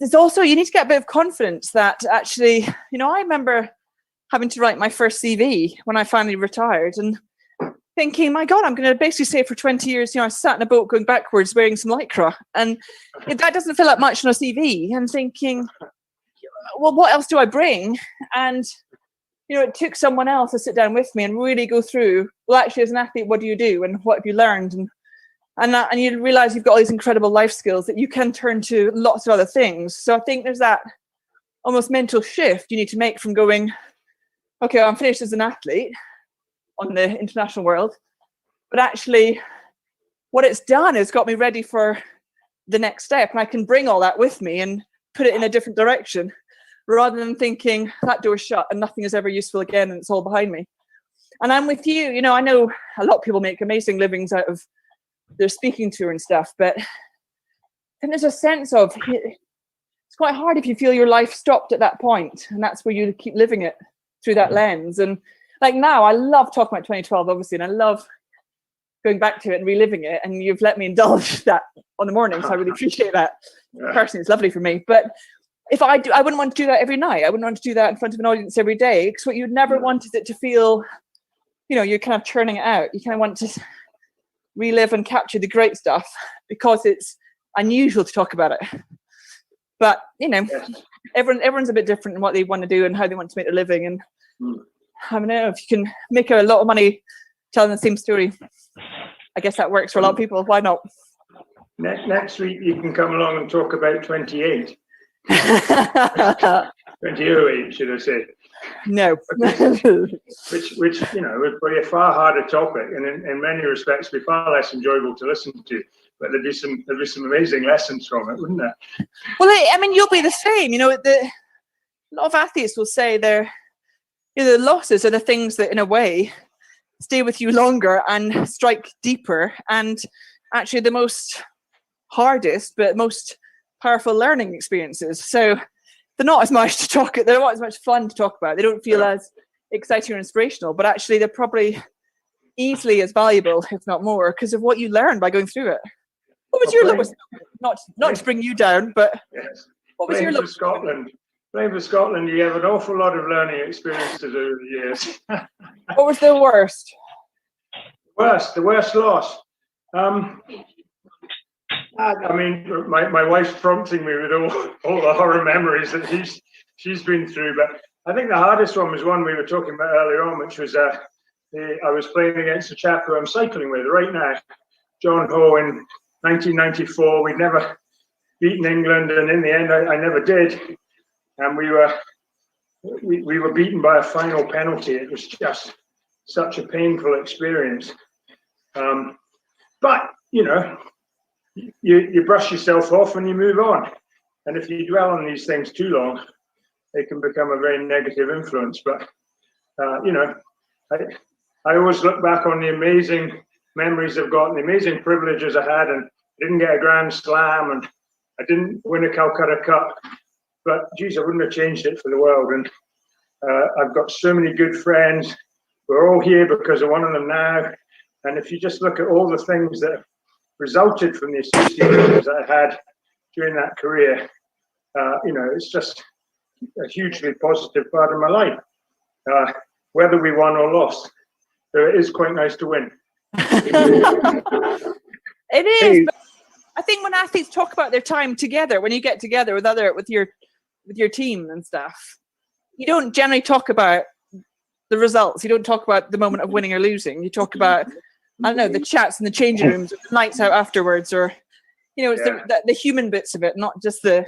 it's also, you need to get a bit of confidence that actually, I remember having to write my first CV when I finally retired and thinking, my God, I'm going to basically say for 20 years, I sat in a boat going backwards wearing some Lycra. And that doesn't fill up much on a CV. And thinking, well, what else do I bring? And, it took someone else to sit down with me and really go through, well, actually, as an athlete, what do you do? And what have you learned? And you realize you've got all these incredible life skills that you can turn to lots of other things. So I think there's that almost mental shift you need to make from going, okay, I'm finished as an athlete on the international world, but actually what it's done is got me ready for the next step, and I can bring all that with me and put it in a different direction rather than thinking that door's shut and nothing is ever useful again and it's all behind me. And I'm with you. I know a lot of people make amazing livings out of their speaking tour and stuff, but then there's a sense of it's quite hard if you feel your life stopped at that point, and that's where you keep living it through that lens. And like now, I love talking about 2012, obviously, and I love going back to it and reliving it. And you've let me indulge that on the morning, so I really appreciate that. Personally, it's lovely for me. But if I wouldn't want to do that every night. I wouldn't want to do that in front of an audience every day, because what you'd never want is it to feel, you're kind of churning it out. You kind of want to relive and capture the great stuff because it's unusual to talk about it. But everyone's a bit different in what they want to do and how they want to make their living. And I don't know, if you can make a lot of money telling the same story, I guess that works for a lot of people. Why not? Next week you can come along and talk about 28. 2008, should I say? No. which would be a far harder topic, and in many respects be far less enjoyable to listen to. But there'd be some amazing lessons from it, wouldn't there? Well, you'll be the same. A lot of athletes will say the losses are the things that, in a way, stay with you longer and strike deeper, and actually the most hardest but most powerful learning experiences. So they're not as much they're not as much fun to talk about. They don't feel as exciting or inspirational, but actually they're probably easily as valuable, if not more, because of what you learn by going through it. What was your lowest moment? Not to bring you down, but what was your lowest Scotland? Playing for Scotland, you have an awful lot of learning experiences over the years. What was the worst? The worst loss. My wife's prompting me with all the horror memories that she's been through. But I think the hardest one was one we were talking about earlier on, which was I was playing against a chap who I'm cycling with right now, John Ho, in 1994. We'd never beaten England, and in the end, I never did. And we were beaten by a final penalty. It was just such a painful experience. But you brush yourself off and you move on. And if you dwell on these things too long, they can become a very negative influence. But I always look back on the amazing memories I've got and the amazing privileges I had, and I didn't get a Grand Slam and I didn't win a Calcutta Cup. But geez, I wouldn't have changed it for the world. And I've got so many good friends. We're all here because of one of them now. And if you just look at all the things that resulted from the associations that I had during that career, it's just a hugely positive part of my life. Whether we won or lost, it is quite nice to win. It is. But I think when athletes talk about their time together, when you get together with your team and stuff, you don't generally talk about the results. You don't talk about the moment of winning or losing. You talk about, I don't know, the chats in the changing rooms, or the nights out afterwards, or it's the human bits of it, not just the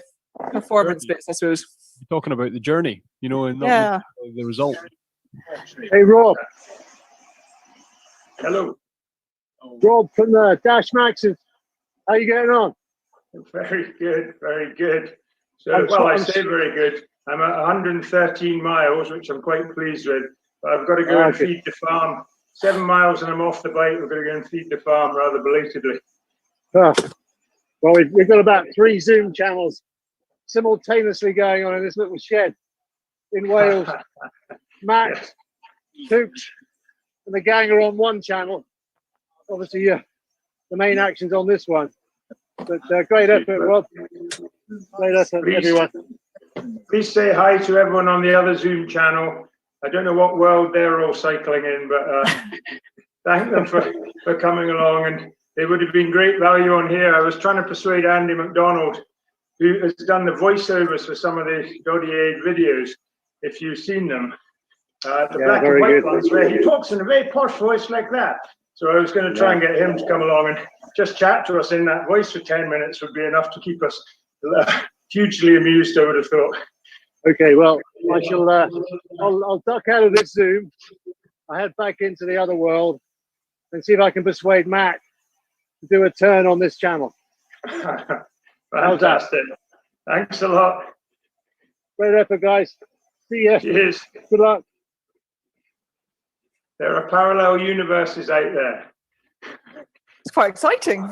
performance bits, I suppose. You're talking about the journey, and not the result. Hey, Rob. Hello. Rob from the Dash Maxes. How you getting on? Very good, very good. So, I'm well, I trying- say very good. I'm at 113 miles, which I'm quite pleased with. But I've got to go and Okay. feed the farm. 7 miles and I'm off the bike. We're going to go and feed the farm rather belatedly. Well, we've got about 3 Zoom channels simultaneously going on in this little shed in Wales. Matt, Toops, and the gang are on one channel. Obviously, the main action's on this one. But great effort, Rob. Great effort, everyone. Please say hi to everyone on the other Zoom channel. I don't know what world they're all cycling in, but thank them for coming along. And they would have been great value on here. I was trying to persuade Andy McDonald, who has done the voiceovers for some of the Doddy Aid videos, if you've seen them. The black and white ones, where he talks in a very posh voice like that. So I was going to try and get him to come along and just chat to us in that voice for 10 minutes would be enough to keep us hugely amused, I would have thought. Okay, well, I shall. I'll duck out of this Zoom. I head back into the other world and see if I can persuade Matt to do a turn on this channel. Fantastic. Thanks a lot. Great effort, guys. See ya. Cheers. Good luck. There are parallel universes out there. It's quite exciting.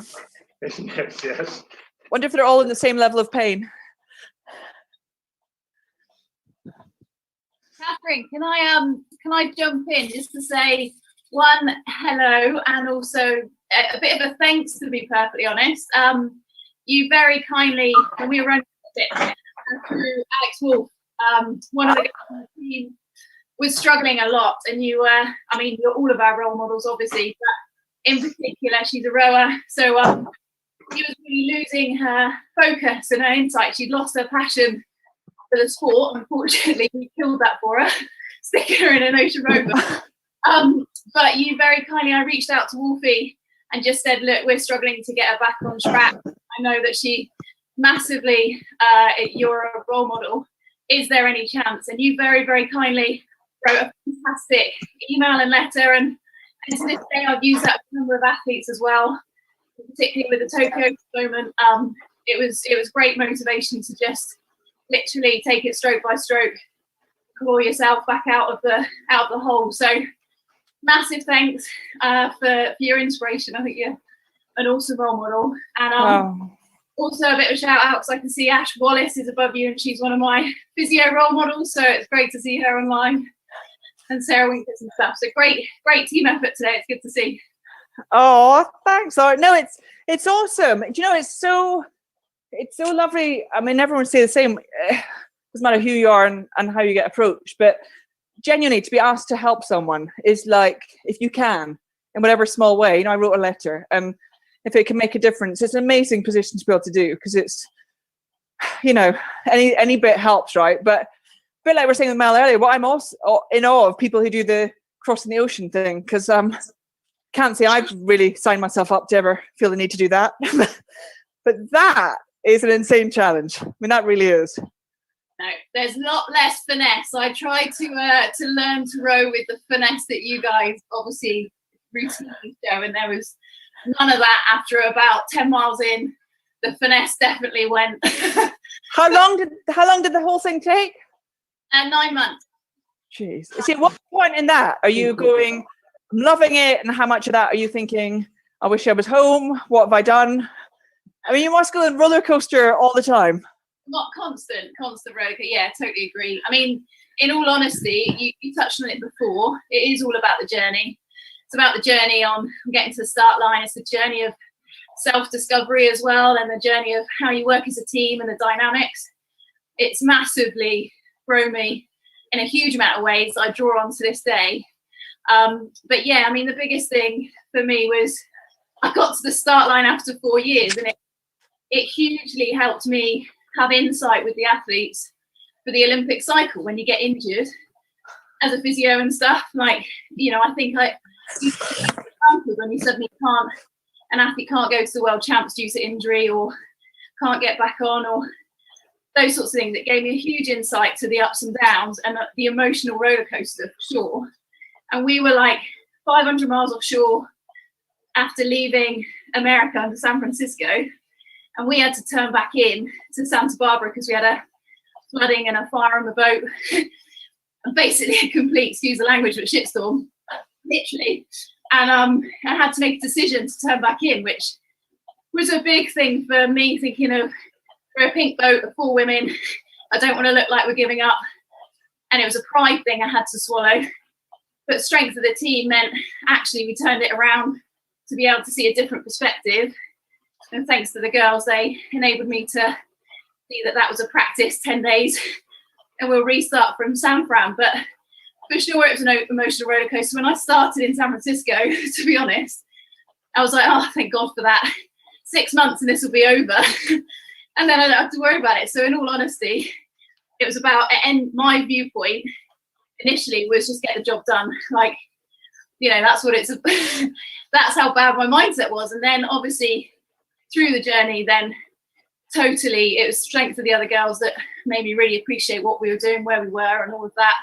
Isn't it? Yes. Wonder if they're all in the same level of pain. Catherine, can I jump in just to say one hello and also a bit of a thanks, to be perfectly honest. You very kindly, when we were running it through Alex Wolf, one of the guys on the team was struggling a lot, and you were, I mean, you're all of our role models, obviously, but in particular, she's a rower, so she was really losing her focus and her insight. She'd lost her passion for the sport. Unfortunately, we killed that for her, sticking her in an ocean rover. But you very kindly, I reached out to Wolfie and just said, look, we're struggling to get her back on track. I know that she massively, you're a role model. Is there any chance? And you very, very kindly wrote a fantastic email and letter. And to this day, I've used that for a number of athletes as well, particularly with the Tokyo moment. It was great motivation to just literally take it stroke by stroke, claw yourself back out of the hole. So massive thanks for your inspiration. I think you're an awesome role model. And also a bit of a shout out because I can see Ash Wallace is above you and she's one of my physio role models. So it's great to see her online, and Sarah Winkers and stuff. So great team effort today. It's good to see. Oh, thanks. No, it's awesome. Do you know, it's so lovely. I mean, everyone say the same. Doesn't matter who you are and how you get approached, but genuinely to be asked to help someone is like, if you can, in whatever small way. You know, I wrote a letter, and if it can make a difference, it's an amazing position to be able to do, because it's, you know, any bit helps, right? But a bit like we were saying with Mel earlier, what I'm also in awe of people who do the crossing the ocean thing, because can't say I've really signed myself up to ever feel the need to do that. But that is an insane challenge. I mean, that really is. No, there's a lot less finesse. I tried to learn to row with the finesse that you guys obviously routinely show, and there was none of that. After about 10 miles in, the finesse definitely went. How long did the whole thing take? 9 months. Jeez. See, at what point in that are you going, I'm loving it, and how much of that are you thinking, I wish I was home, what have I done? I mean, you must go on roller coaster all the time. Not constant roller coaster. Yeah, totally agree. I mean, in all honesty, you touched on it before. It is all about the journey. It's about the journey on getting to the start line. It's the journey of self-discovery as well, and the journey of how you work as a team and the dynamics. It's massively grown me in a huge amount of ways that I draw on to this day. But yeah, I mean, the biggest thing for me was I got to the start line after 4 years, and it hugely helped me have insight with the athletes for the Olympic cycle when you get injured as a physio and stuff. Like, you know, I think when you suddenly an athlete can't go to the world champs due to injury or can't get back on, or those sorts of things. It gave me a huge insight to the ups and downs and the emotional roller coaster for sure. And we were like 500 miles offshore after leaving America and San Francisco, and we had to turn back in to Santa Barbara because we had a flooding and a fire on the boat, and basically a complete, excuse the language, but shitstorm, literally. And I had to make a decision to turn back in, which was a big thing for me, thinking of, we're a pink boat of 4 women, I don't want to look like we're giving up. And it was a pride thing I had to swallow. But strength of the team meant actually we turned it around to be able to see a different perspective. And thanks to the girls, they enabled me to see that that was a practice, 10 days, and we'll restart from San Fran. But for sure, it was an emotional roller coaster. When I started in San Francisco, to be honest, I was like, oh, thank God for that. 6 months and this will be over. And then I don't have to worry about it. So in all honesty, it was about, and my viewpoint initially was just get the job done. Like, you know, that's what it's, that's how bad my mindset was. And then obviously through the journey, then totally, it was strength of the other girls that made me really appreciate what we were doing, where we were and all of that,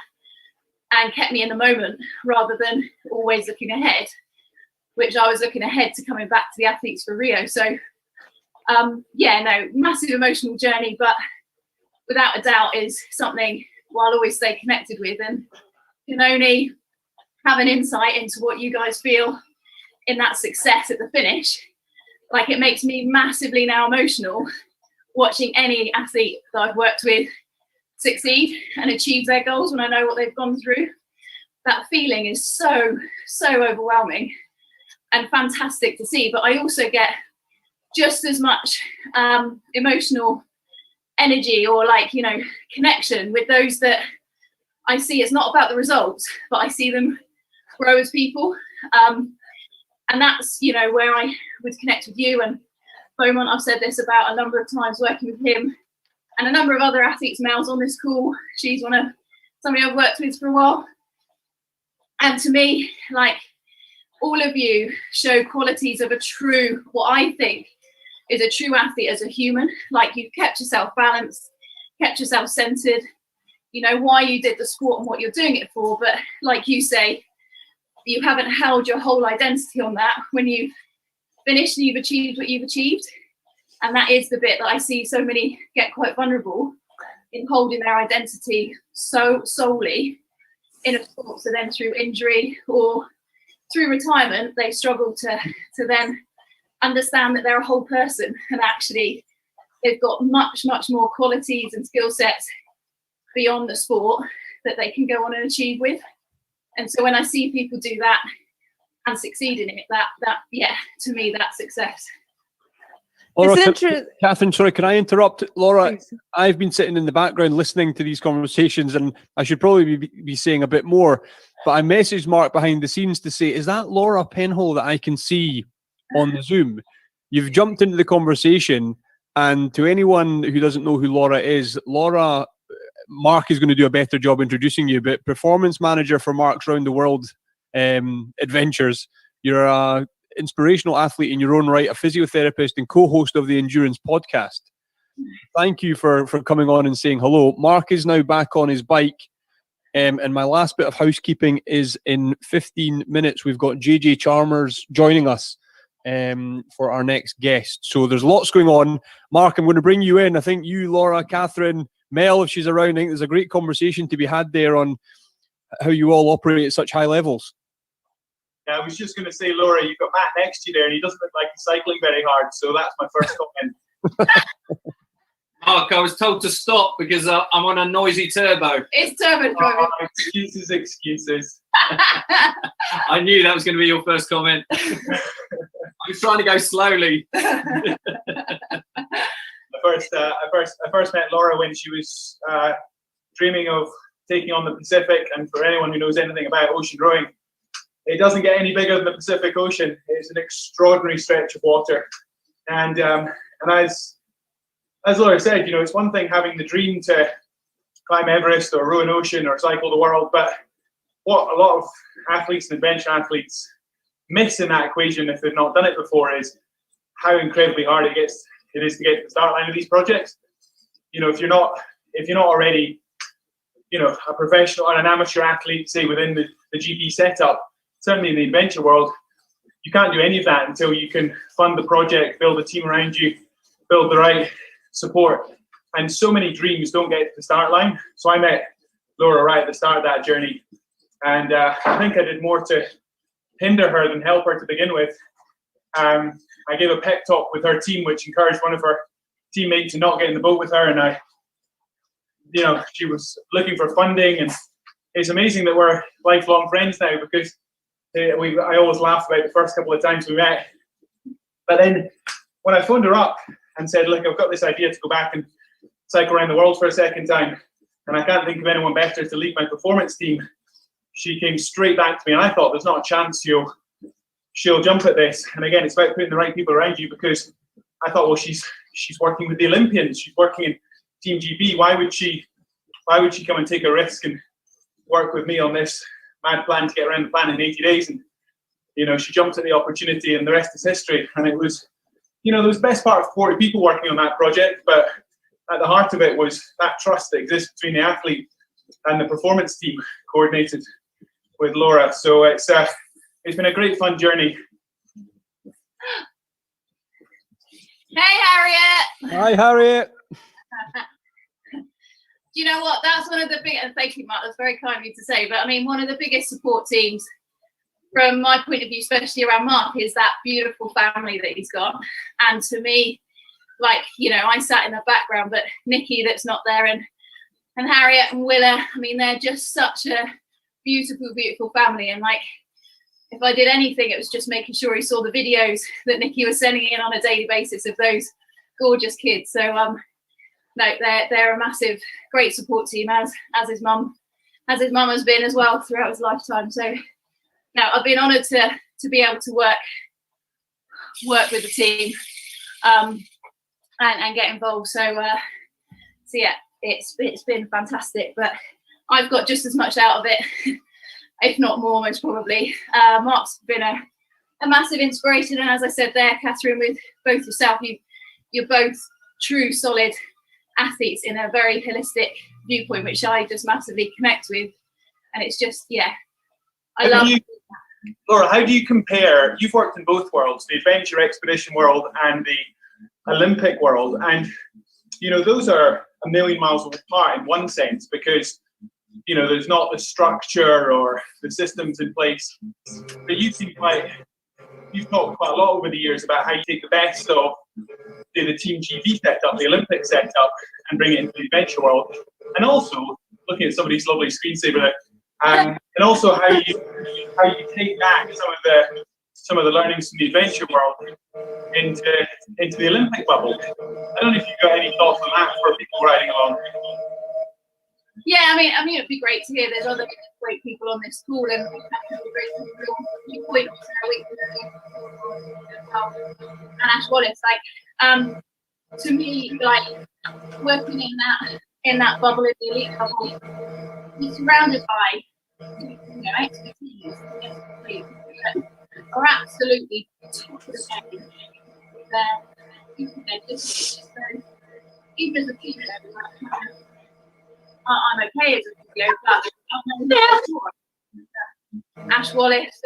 and kept me in the moment rather than always looking ahead, which I was looking ahead to coming back to the athletes for Rio. So yeah, no, massive emotional journey, but without a doubt is something I'll always stay connected with, and can only have an insight into what you guys feel in that success at the finish. Like, it makes me massively now emotional watching any athlete that I've worked with succeed and achieve their goals when I know what they've gone through. That feeling is so overwhelming and fantastic to see. But I also get just as much emotional energy or, like, you know, connection with those that I see. It's not about the results, but I see them grow as people. And that's, you know, where I would connect with you and Beaumont. I've said this about a number of times, working with him and a number of other athletes. Mel's on this call. She's somebody I've worked with for a while. And to me, like, all of you show qualities of a true, what I think is a true athlete as a human. Like, you've kept yourself balanced, kept yourself centered, you know, why you did the sport and what you're doing it for. But like you say, you haven't held your whole identity on that when you've finished and you've achieved what you've achieved. And that is the bit that I see so many get quite vulnerable in, holding their identity so solely in a sport. So then through injury or through retirement, they struggle to then understand that they're a whole person, and actually they've got much more qualities and skill sets beyond the sport that they can go on and achieve with. And so when I see people do that and succeed in it, that yeah, to me, that's success. Laura, Catherine, sorry, can I interrupt? Laura, please. I've been sitting in the background listening to these conversations, and I should probably be saying a bit more, but I messaged Mark behind the scenes to say, is that Laura Penhall that I can see on the Zoom? You've jumped into the conversation, and to anyone who doesn't know who Laura is, Laura, Mark is going to do a better job introducing you, but performance manager for Mark's Round the World adventures. You're a inspirational athlete in your own right, a physiotherapist and co-host of the Endurance podcast. Thank you for coming on and saying hello. Mark is now back on his bike, and my last bit of housekeeping is in 15 minutes. We've got JJ Chalmers joining us for our next guest. So there's lots going on. Mark, I'm going to bring you in. I think you, Laura, Catherine, Mel, if she's around, I think there's a great conversation to be had there on how you all operate at such high levels. Yeah, I was just going to say, Laura, you've got Matt next to you there, and he doesn't look like he's cycling very hard, so that's my first comment. Mark, I was told to stop because I'm on a noisy turbo. It's turbo driving. Oh, excuses. I knew that was going to be your first comment. I was trying to go slowly. I first met Laura when she was dreaming of taking on the Pacific, and for anyone who knows anything about ocean rowing, it doesn't get any bigger than the Pacific Ocean. It's an extraordinary stretch of water, and as Laura said, you know, it's one thing having the dream to climb Everest or row an ocean or cycle the world, but what a lot of athletes and adventure athletes miss in that equation, if they've not done it before, is how incredibly hard it is to get to the start line of these projects. you know, if you're not already, you know, a professional or an amateur athlete, say within the GP setup, certainly in the adventure world, you can't do any of that until you can fund the project, build a team around you, build the right support. And so many dreams don't get to the start line. So I met Laura right at the start of that journey. And I think I did more to hinder her than help her to begin with. I gave a pep talk with her team, which encouraged one of her teammates to not get in the boat with her. And you know, she was looking for funding. And it's amazing that we're lifelong friends now, because I always laugh about the first couple of times we met. But then when I phoned her up and said, look, I've got this idea to go back and cycle around the world for a second time, and I can't think of anyone better to lead my performance team, she came straight back to me, and I thought there's not a chance she'll jump at this. And again, it's about putting the right people around you, because I thought, well, she's working with the Olympians, she's working in Team GB. Why would she come and take a risk and work with me on this mad plan to get around the planet in 80 days? And you know, she jumped at the opportunity, and the rest is history. And it was, you know, there was the best part of 40 people working on that project, but at the heart of it was that trust that exists between the athlete and the performance team, coordinated with Laura. So it's been a great fun journey. Hey, Harriet. Hi, Harriet. Do you know what? That's one of the big, and thank you, Mark, that's very kind of you to say, but I mean, one of the biggest support teams from my point of view, especially around Mark, is that beautiful family that he's got. And to me, like, you know, I sat in the background, but Nikki that's not there, and Harriet and Willa, I mean, they're just such a beautiful, beautiful family. And like, if I did anything, it was just making sure he saw the videos that Nikki was sending in on a daily basis of those gorgeous kids. So no, they're a massive, great support team, as his mum has been as well throughout his lifetime. So no, I've been honoured to be able to work with the team and get involved. So yeah, it's been fantastic. But I've got just as much out of it, if not more, most probably. Mark's been a massive inspiration, and as I said there, Catherine, with both yourself, you're both true, solid athletes in a very holistic viewpoint, which I just massively connect with. And it's just, yeah, I love. Laura, how do you compare? You've worked in both worlds, the adventure expedition world and the Olympic world, and you know, those are a million miles apart in one sense, because you know, there's not the structure or the systems in place. But you've talked quite a lot over the years about how you take the best of the Team GB setup, the Olympic setup, and bring it into the adventure world. And also looking at somebody's lovely screensaver there, and also how you take back some of the learnings from the adventure world into the Olympic bubble. I don't know if you've got any thoughts on that for people riding along. Yeah, I mean, it'd be great to hear there's other great people on this call, and Ash Wallace, like, to me, like, working in that bubble, in the elite bubble, you're surrounded by, you know, expertise that are absolutely top of the game. They're just very, even as a female, I'm okay as a physio, but Ash Wallace,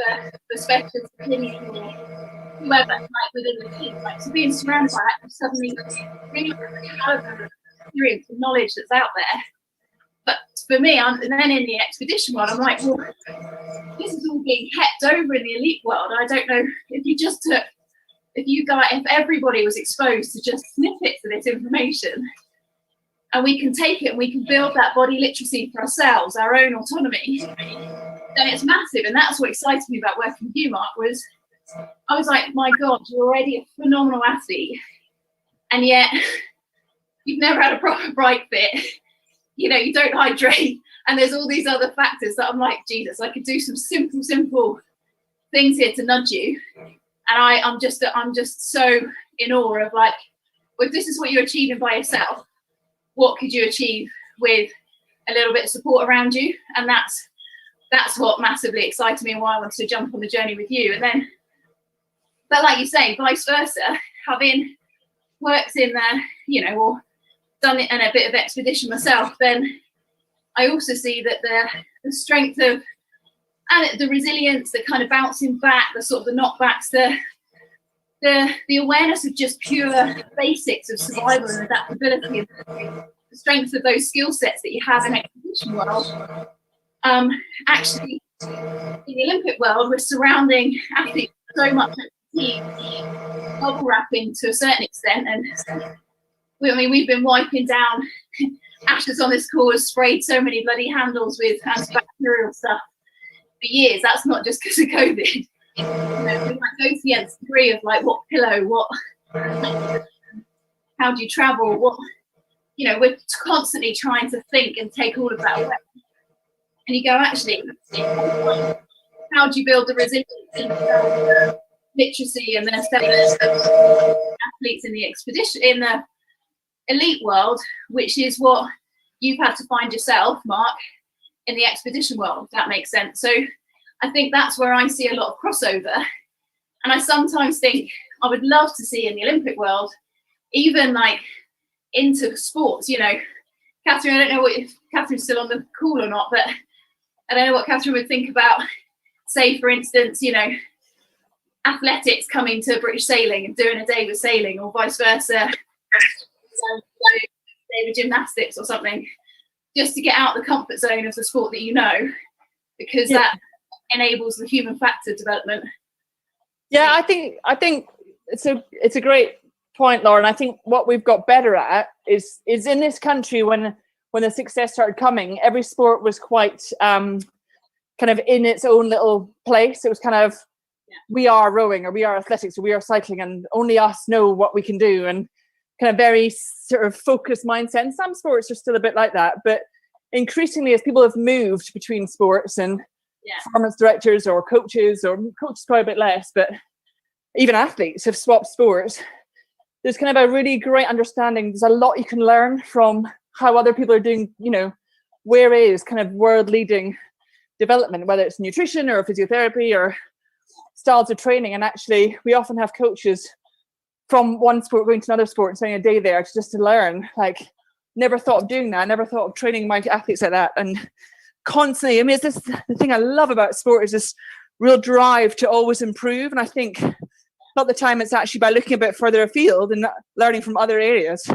the specialist opinion, or whoever, like within the team, like, so being surrounded by that, suddenly really the caliber of experience and knowledge that's out there. But for me, and then in the expedition world, I'm like, well, this is all being kept over in the elite world. I don't know if everybody was exposed to just snippets of this information, and we can take it and we can build that body literacy for ourselves, our own autonomy, then it's massive. And that's what excited me about working with you, Mark, was I was like, my God, you're already a phenomenal athlete, and yet you've never had a proper bike fit. You know, you don't hydrate, and there's all these other factors that I'm like, Jesus, I could do some simple things here to nudge you. And I'm just so in awe of, like, well, if this is what you're achieving by yourself, what could you achieve with a little bit of support around you? And that's what massively excited me and why I wanted to jump on the journey with you. And then, but like you say, vice versa, having worked in the, you know, or done it and a bit of expedition myself, then I also see that the strength of and the resilience, the kind of bouncing back, the sort of the knockbacks, the awareness of just pure basics of survival and adaptability, and the strength of those skill sets that you have in expedition world. Actually, in the Olympic world, we're surrounding athletes so much fatigue, bubble wrapping to a certain extent, and we've been wiping down. Ashes on this course sprayed so many bloody handles with antibacterial stuff for years. That's not just because of COVID. We might go to the nth degree of like what pillow, how do you travel, we're constantly trying to think and take all of that away. And you go, actually, how do you build the resilience and literacy and the athletes in the expedition, in the elite world, which is what you've had to find yourself, Mark, in the expedition world, if that makes sense. So I think that's where I see a lot of crossover. And I sometimes think I would love to see in the Olympic world, even like into sports, Catherine, I don't know if Catherine's still on the call or not, but I don't know what Catherine would think about, say, for instance, athletics coming to British sailing and doing a day with sailing, or vice versa, day with gymnastics or something, just to get out the comfort zone of the sport that because that enables the human factor development. Yeah, I think it's a great point, Lauren. I think what we've got better at is in this country, when the success started coming, every sport was quite kind of in its own little place. It was kind of we are rowing, or we are athletics, or we are cycling, and only us know what we can do, and kind of very sort of focused mindset. And some sports are still a bit like that, but increasingly, as people have moved between sports and performance directors or coaches probably a bit less, but even athletes have swapped sports, there's kind of a really great understanding. There's a lot you can learn from how other people are doing, where is kind of world leading development, whether it's nutrition or physiotherapy or styles of training. And actually, we often have coaches from one sport going to another sport and spending a day there just to learn. Like, never thought of doing that. Never thought of training my athletes like that. And constantly, it's the thing I love about sport is this real drive to always improve. And I think a lot of the time it's actually by looking a bit further afield and learning from other areas.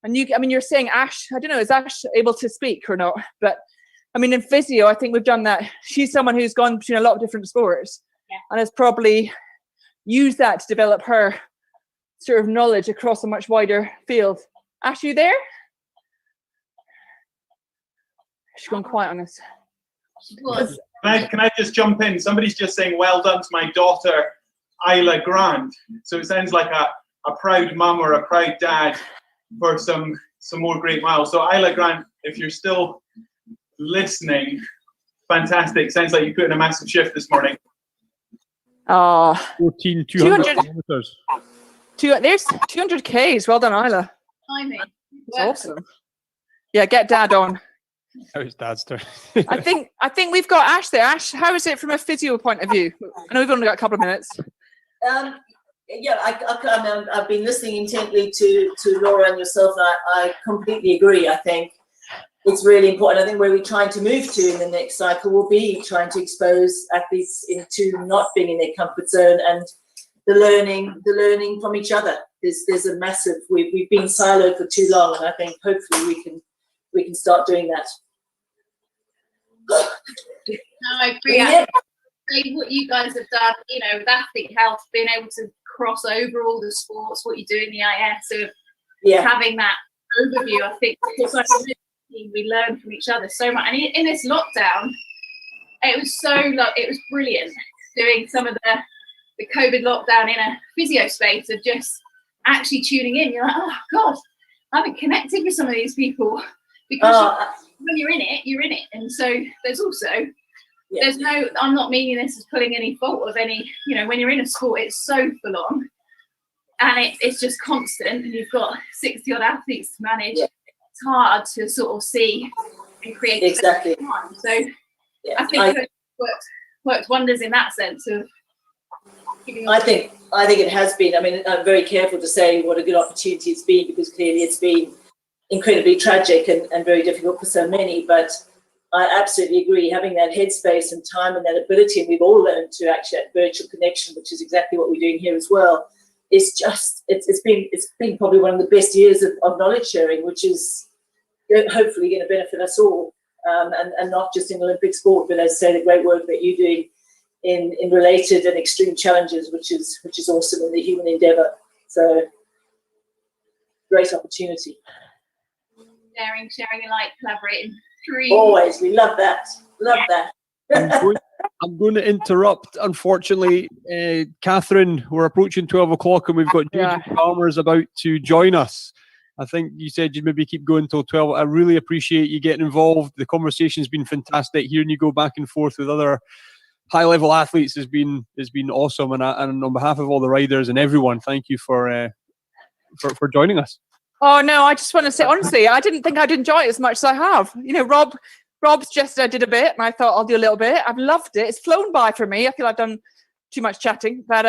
And you're saying Ash, I don't know, is Ash able to speak or not? But in physio, I think we've done that. She's someone who's gone between a lot of different sports and has probably used that to develop her sort of knowledge across a much wider field. Ash, you there? She's gone quiet on us. Can I just jump in? Somebody's just saying, well done to my daughter, Isla Grant. So it sounds like a proud mum or a proud dad for some more great miles. So Isla Grant, if you're still listening, fantastic. Sounds like you put in a massive shift this morning. 14,200 kilometers. There's 200 Ks. Well done, Isla. Timing. That's awesome. Yeah, get Dad on. Now it's Dad's turn. I think we've got Ash there. Ash, how is it from a physio point of view? I know we've only got a couple of minutes. I've been listening intently to Laura and yourself, and I completely agree. I think it's really important. I think where we're trying to move to in the next cycle will be trying to expose athletes into not being in their comfort zone and the learning from each other. There's a massive. We've been siloed for too long, and I think hopefully we can start doing that. No, I agree. What you guys have done, with athlete health, being able to cross over all the sports, what you do in the IS, of having that overview, I think we learn from each other so much. And in this lockdown, it was brilliant doing some of the COVID lockdown in a physio space of just actually tuning in. You're like, oh God, I haven't connected with some of these people, because when you're in it. And so there's also, there's no, I'm not meaning this as pulling any fault of any, when you're in a sport, it's so full on and it's just constant, and you've got 60 odd athletes to manage. It's hard to sort of see and create. Exactly. So I think it worked wonders in that sense of. I think it has been. I'm very careful to say what a good opportunity it's been, because clearly it's been incredibly tragic and very difficult for so many. But I absolutely agree, having that headspace and time and that ability, and we've all learned to actually have virtual connection, which is exactly what we're doing here as well. It's just, it's been probably one of the best years of knowledge sharing, which is hopefully going to benefit us all, and not just in Olympic sport, but as I say, the great work that you're doing in related and extreme challenges, which is awesome in the human endeavour. So great opportunity. Sharing alike, collaborating. Always, we love that. Love that. I'm going to interrupt. Unfortunately, Catherine, we're approaching 12 o'clock and we've got JJ Farmers about to join us. I think you said you'd maybe keep going till 12. I really appreciate you getting involved. The conversation's been fantastic. Hearing you go back and forth with other high-level athletes has been awesome. And on behalf of all the riders and everyone, thank you for joining us. Oh no, I just want to say honestly, I didn't think I'd enjoy it as much as I have. You know, Rob's just did a bit, and I thought I'll do a little bit. I've loved it. It's flown by for me. I feel I've done too much chatting, but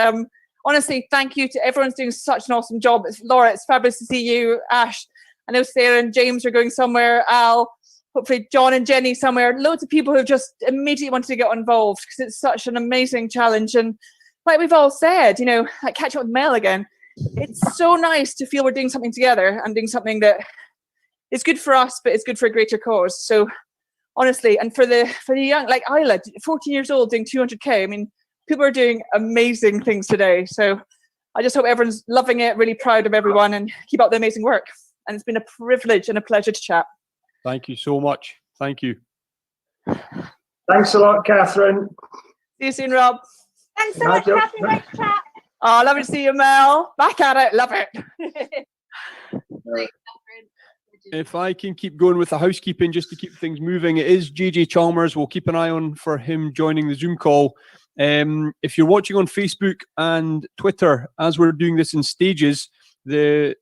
honestly, thank you to everyone's doing such an awesome job. Laura, it's fabulous to see you. Ash, I know Sarah and James are going somewhere. Al, hopefully John and Jenny somewhere. Loads of people who just immediately wanted to get involved because it's such an amazing challenge. And like we've all said, you know, like catch up with Mel again. It's so nice to feel we're doing something together and doing something that is good for us, but it's good for a greater cause. So honestly, and for the young, like Isla, 14 years old, doing 200K. I mean, people are doing amazing things today. So I just hope everyone's loving it, really proud of everyone, and keep up the amazing work. And it's been a privilege and a pleasure to chat. Thank you so much. Thank you. Thanks a lot, Catherine. See you soon, Rob. Thanks so much, Catherine. Great chat. Oh, lovely to see you, Mel. Back at it. Love it. If I can keep going with the housekeeping just to keep things moving, it is JJ Chalmers. We'll keep an eye on for him joining the Zoom call. If you're watching on Facebook and Twitter, as we're doing this in stages, the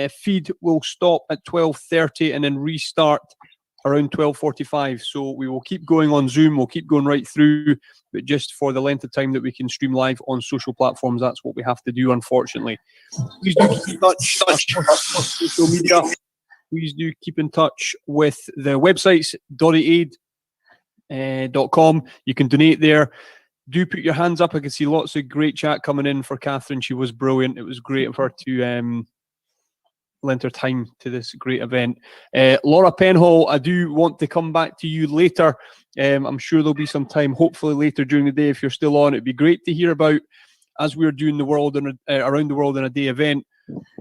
feed will stop at 12:30 and then restart around 12:45. So we will keep going on Zoom. We'll keep going right through, but just for the length of time that we can stream live on social platforms, that's what we have to do, unfortunately. Please do keep in touch on social media. Please do keep in touch with the websites, dottyaid.com. You can donate there. Do put your hands up. I can see lots of great chat coming in for Catherine. She was brilliant. It was great of her to lend her time to this great event. Laura Penhall, I do want to come back to you later. I'm sure there'll be some time, hopefully later during the day, if you're still on. It'd be great to hear about, as we're doing the world around the world in a day event,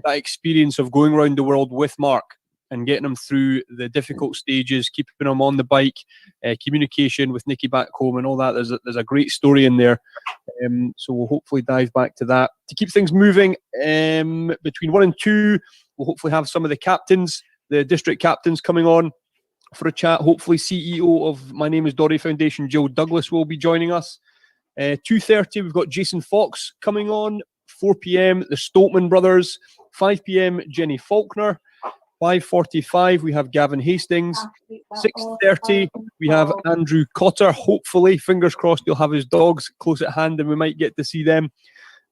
that experience of going around the world with Mark and getting him through the difficult stages, keeping him on the bike, communication with Nikki back home and all that. There's a great story in there. So we'll hopefully dive back to that. To keep things moving, between 1 and 2, we'll hopefully have some of the captains, the district captains coming on for a chat. Hopefully CEO of My Name is Dory Foundation, Jill Douglas, will be joining us. 2:30, we've got Jason Fox coming on. 4 p.m, the Stoltman brothers. 5 p.m, Jenny Faulkner. 5:45, we have Gavin Hastings. 6:30, we have Andrew Cotter. Hopefully, fingers crossed, he'll have his dogs close at hand and we might get to see them.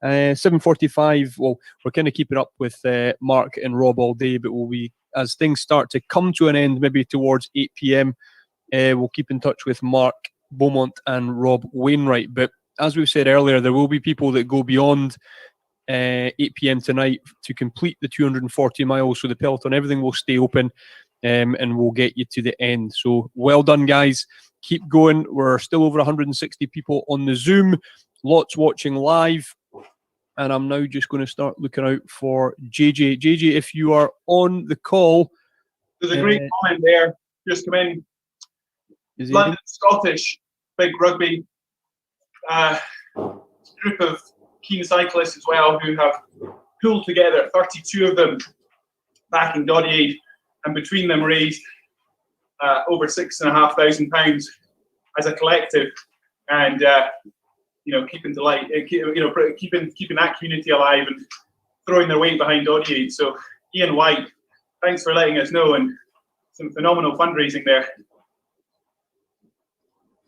7:45, well, we're kind of keeping up with Mark and Rob all day, but we'll be, as things start to come to an end, maybe towards 8 p.m, we'll keep in touch with Mark Beaumont and Rob Wainwright. But as we've said earlier, there will be people that go beyond 8 p.m. tonight to complete the 240 miles. So the peloton, everything will stay open, and we'll get you to the end. So well done, guys. Keep going. We're still over 160 people on the Zoom, lots watching live. And I'm now just going to start looking out for JJ. JJ, if you are on the call. There's a great comment there. Just come in. London Scottish, big rugby group of keen cyclists as well who have pulled together, 32 of them, backing Doddy Aid, and between them raised over £6,500 as a collective, and keeping that community alive and throwing their weight behind Doddy Aid. So Ian White, thanks for letting us know, and some phenomenal fundraising there.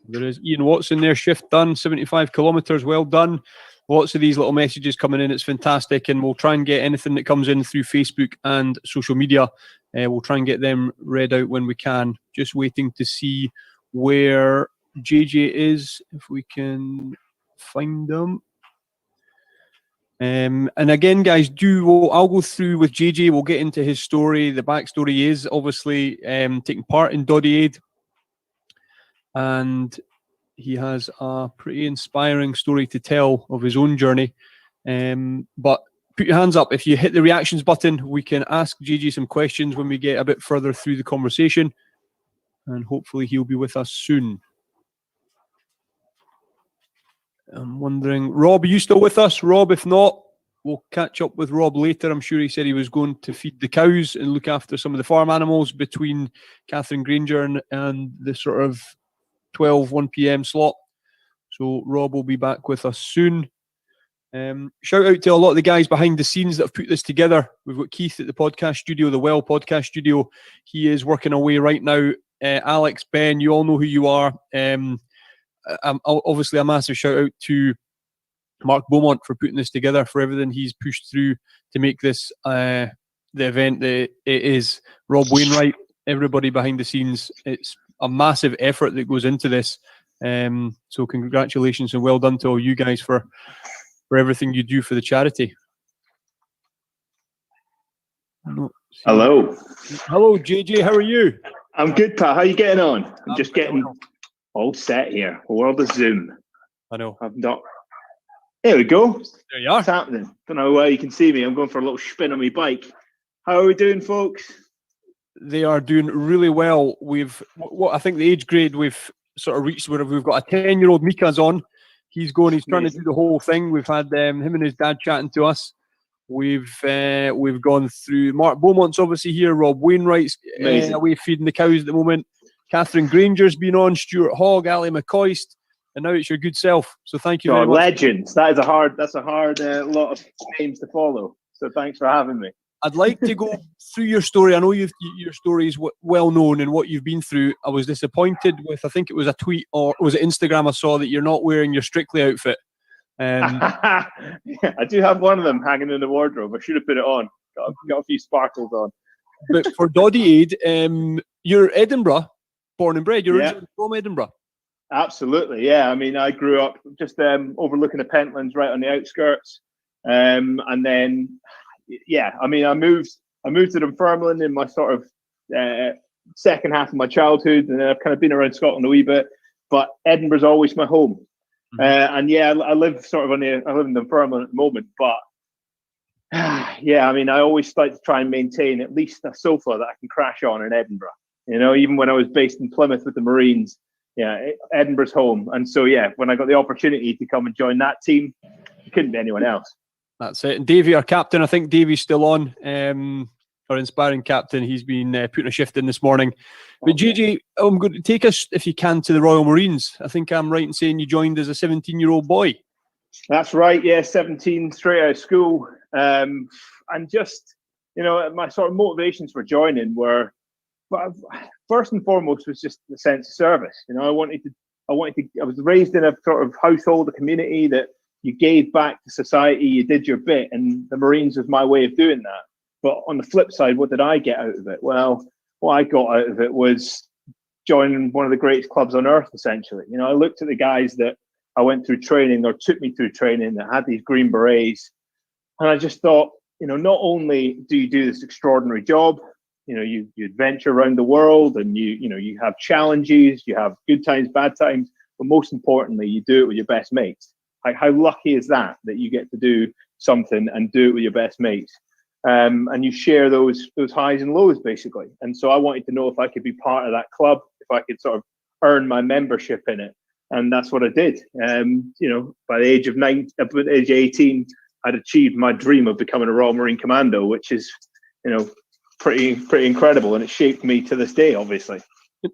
There is Ian Watson there, shift done, 75 kilometres, well done. Lots of these little messages coming in. It's fantastic, and we'll try and get anything that comes in through Facebook and social media. We'll try and get them read out when we can. Just waiting to see where JJ is, if we can find them. And again, guys, I'll go through with JJ. We'll get into his story. The backstory is obviously taking part in Doddy Aid, and he has a pretty inspiring story to tell of his own journey. But put your hands up. If you hit the reactions button, we can ask JJ some questions when we get a bit further through the conversation, and hopefully he'll be with us soon. I'm wondering, Rob, are you still with us? Rob, if not, we'll catch up with Rob later. I'm sure he said he was going to feed the cows and look after some of the farm animals between Catherine Granger and the sort of 1 p.m. slot. So Rob will be back with us soon. Shout out to a lot of the guys behind the scenes that have put this together. We've got Keith at the podcast studio, the Well podcast studio. He is working away right now. Alex, Ben, you all know who you are. Obviously a massive shout out to Mark Beaumont for putting this together, for everything he's pushed through to make this the event that it is. Rob Wainwright, everybody behind the scenes. It's a massive effort that goes into this. So congratulations and well done to all you guys for everything you do for the charity. Hello. Hello, JJ. How are you? I'm good, Pat. How are you getting on? I'm just getting all set here. World of Zoom. I know. I've not. There we go. There you are. What's happening? Don't know where you can see me. I'm going for a little spin on my bike. How are we doing, folks? They are doing really well. I think the age grade we've sort of reached where we've got a 10-year-old Mika's on. He's trying to do the whole thing. We've had him and his dad chatting to us. We've gone through Mark Beaumont's obviously here. Rob Wainwright's away feeding the cows at the moment. Catherine Granger's been on. Stuart Hogg, Ali McCoist, and now it's your good self. So thank you very much. Legends. That's a hard lot of names to follow. So thanks for having me. I'd like to go through your story. I know your story is well known and what you've been through. I was disappointed with, I think it was a tweet or was it Instagram I saw that you're not wearing your Strictly outfit. I do have one of them hanging in the wardrobe. I should have put it on. Got a few sparkles on. But for Doddy Aid, you're Edinburgh, born and bred. You're originally from Edinburgh. Absolutely, yeah. I mean, I grew up just overlooking the Pentlands, right on the outskirts, and then, yeah. I mean, I moved to Dunfermline in my sort of second half of my childhood, and then I've kind of been around Scotland a wee bit. But Edinburgh's always my home. And yeah, I live in Dunfermline at the moment, but yeah, I mean, I always like to try and maintain at least a sofa that I can crash on in Edinburgh. You know, even when I was based in Plymouth with the Marines, yeah, Edinburgh's home. And so, yeah, when I got the opportunity to come and join that team, it couldn't be anyone else. That's it. And Davey, our captain, I think Davey's still on. Our inspiring captain, he's been putting a shift in this morning. But JJ, I'm going to take us, if you can, to the Royal Marines. I think I'm right in saying you joined as a 17-year-old boy. That's right, yeah, 17, straight out of school. And just, you know, my sort of motivations for joining were, first and foremost, was just the sense of service. You know, I was raised in a sort of household, a community that you gave back to society, you did your bit, and the Marines was my way of doing that. But on the flip side, what did I get out of it? Well, what I got out of it was joining one of the greatest clubs on earth, essentially. You know, I looked at the guys that I went through training or took me through training that had these green berets, and I just thought, you know, not only do you do this extraordinary job, you know, you adventure around the world and you have challenges, you have good times, bad times, but most importantly, you do it with your best mates. Like, how lucky is that you get to do something and do it with your best mates? And you share those highs and lows, basically. And so I wanted to know if I could be part of that club, if I could sort of earn my membership in it. And that's what I did. You know, by the age of 18, I'd achieved my dream of becoming a Royal Marine Commando, which is, you know, pretty incredible. And it shaped me to this day, obviously.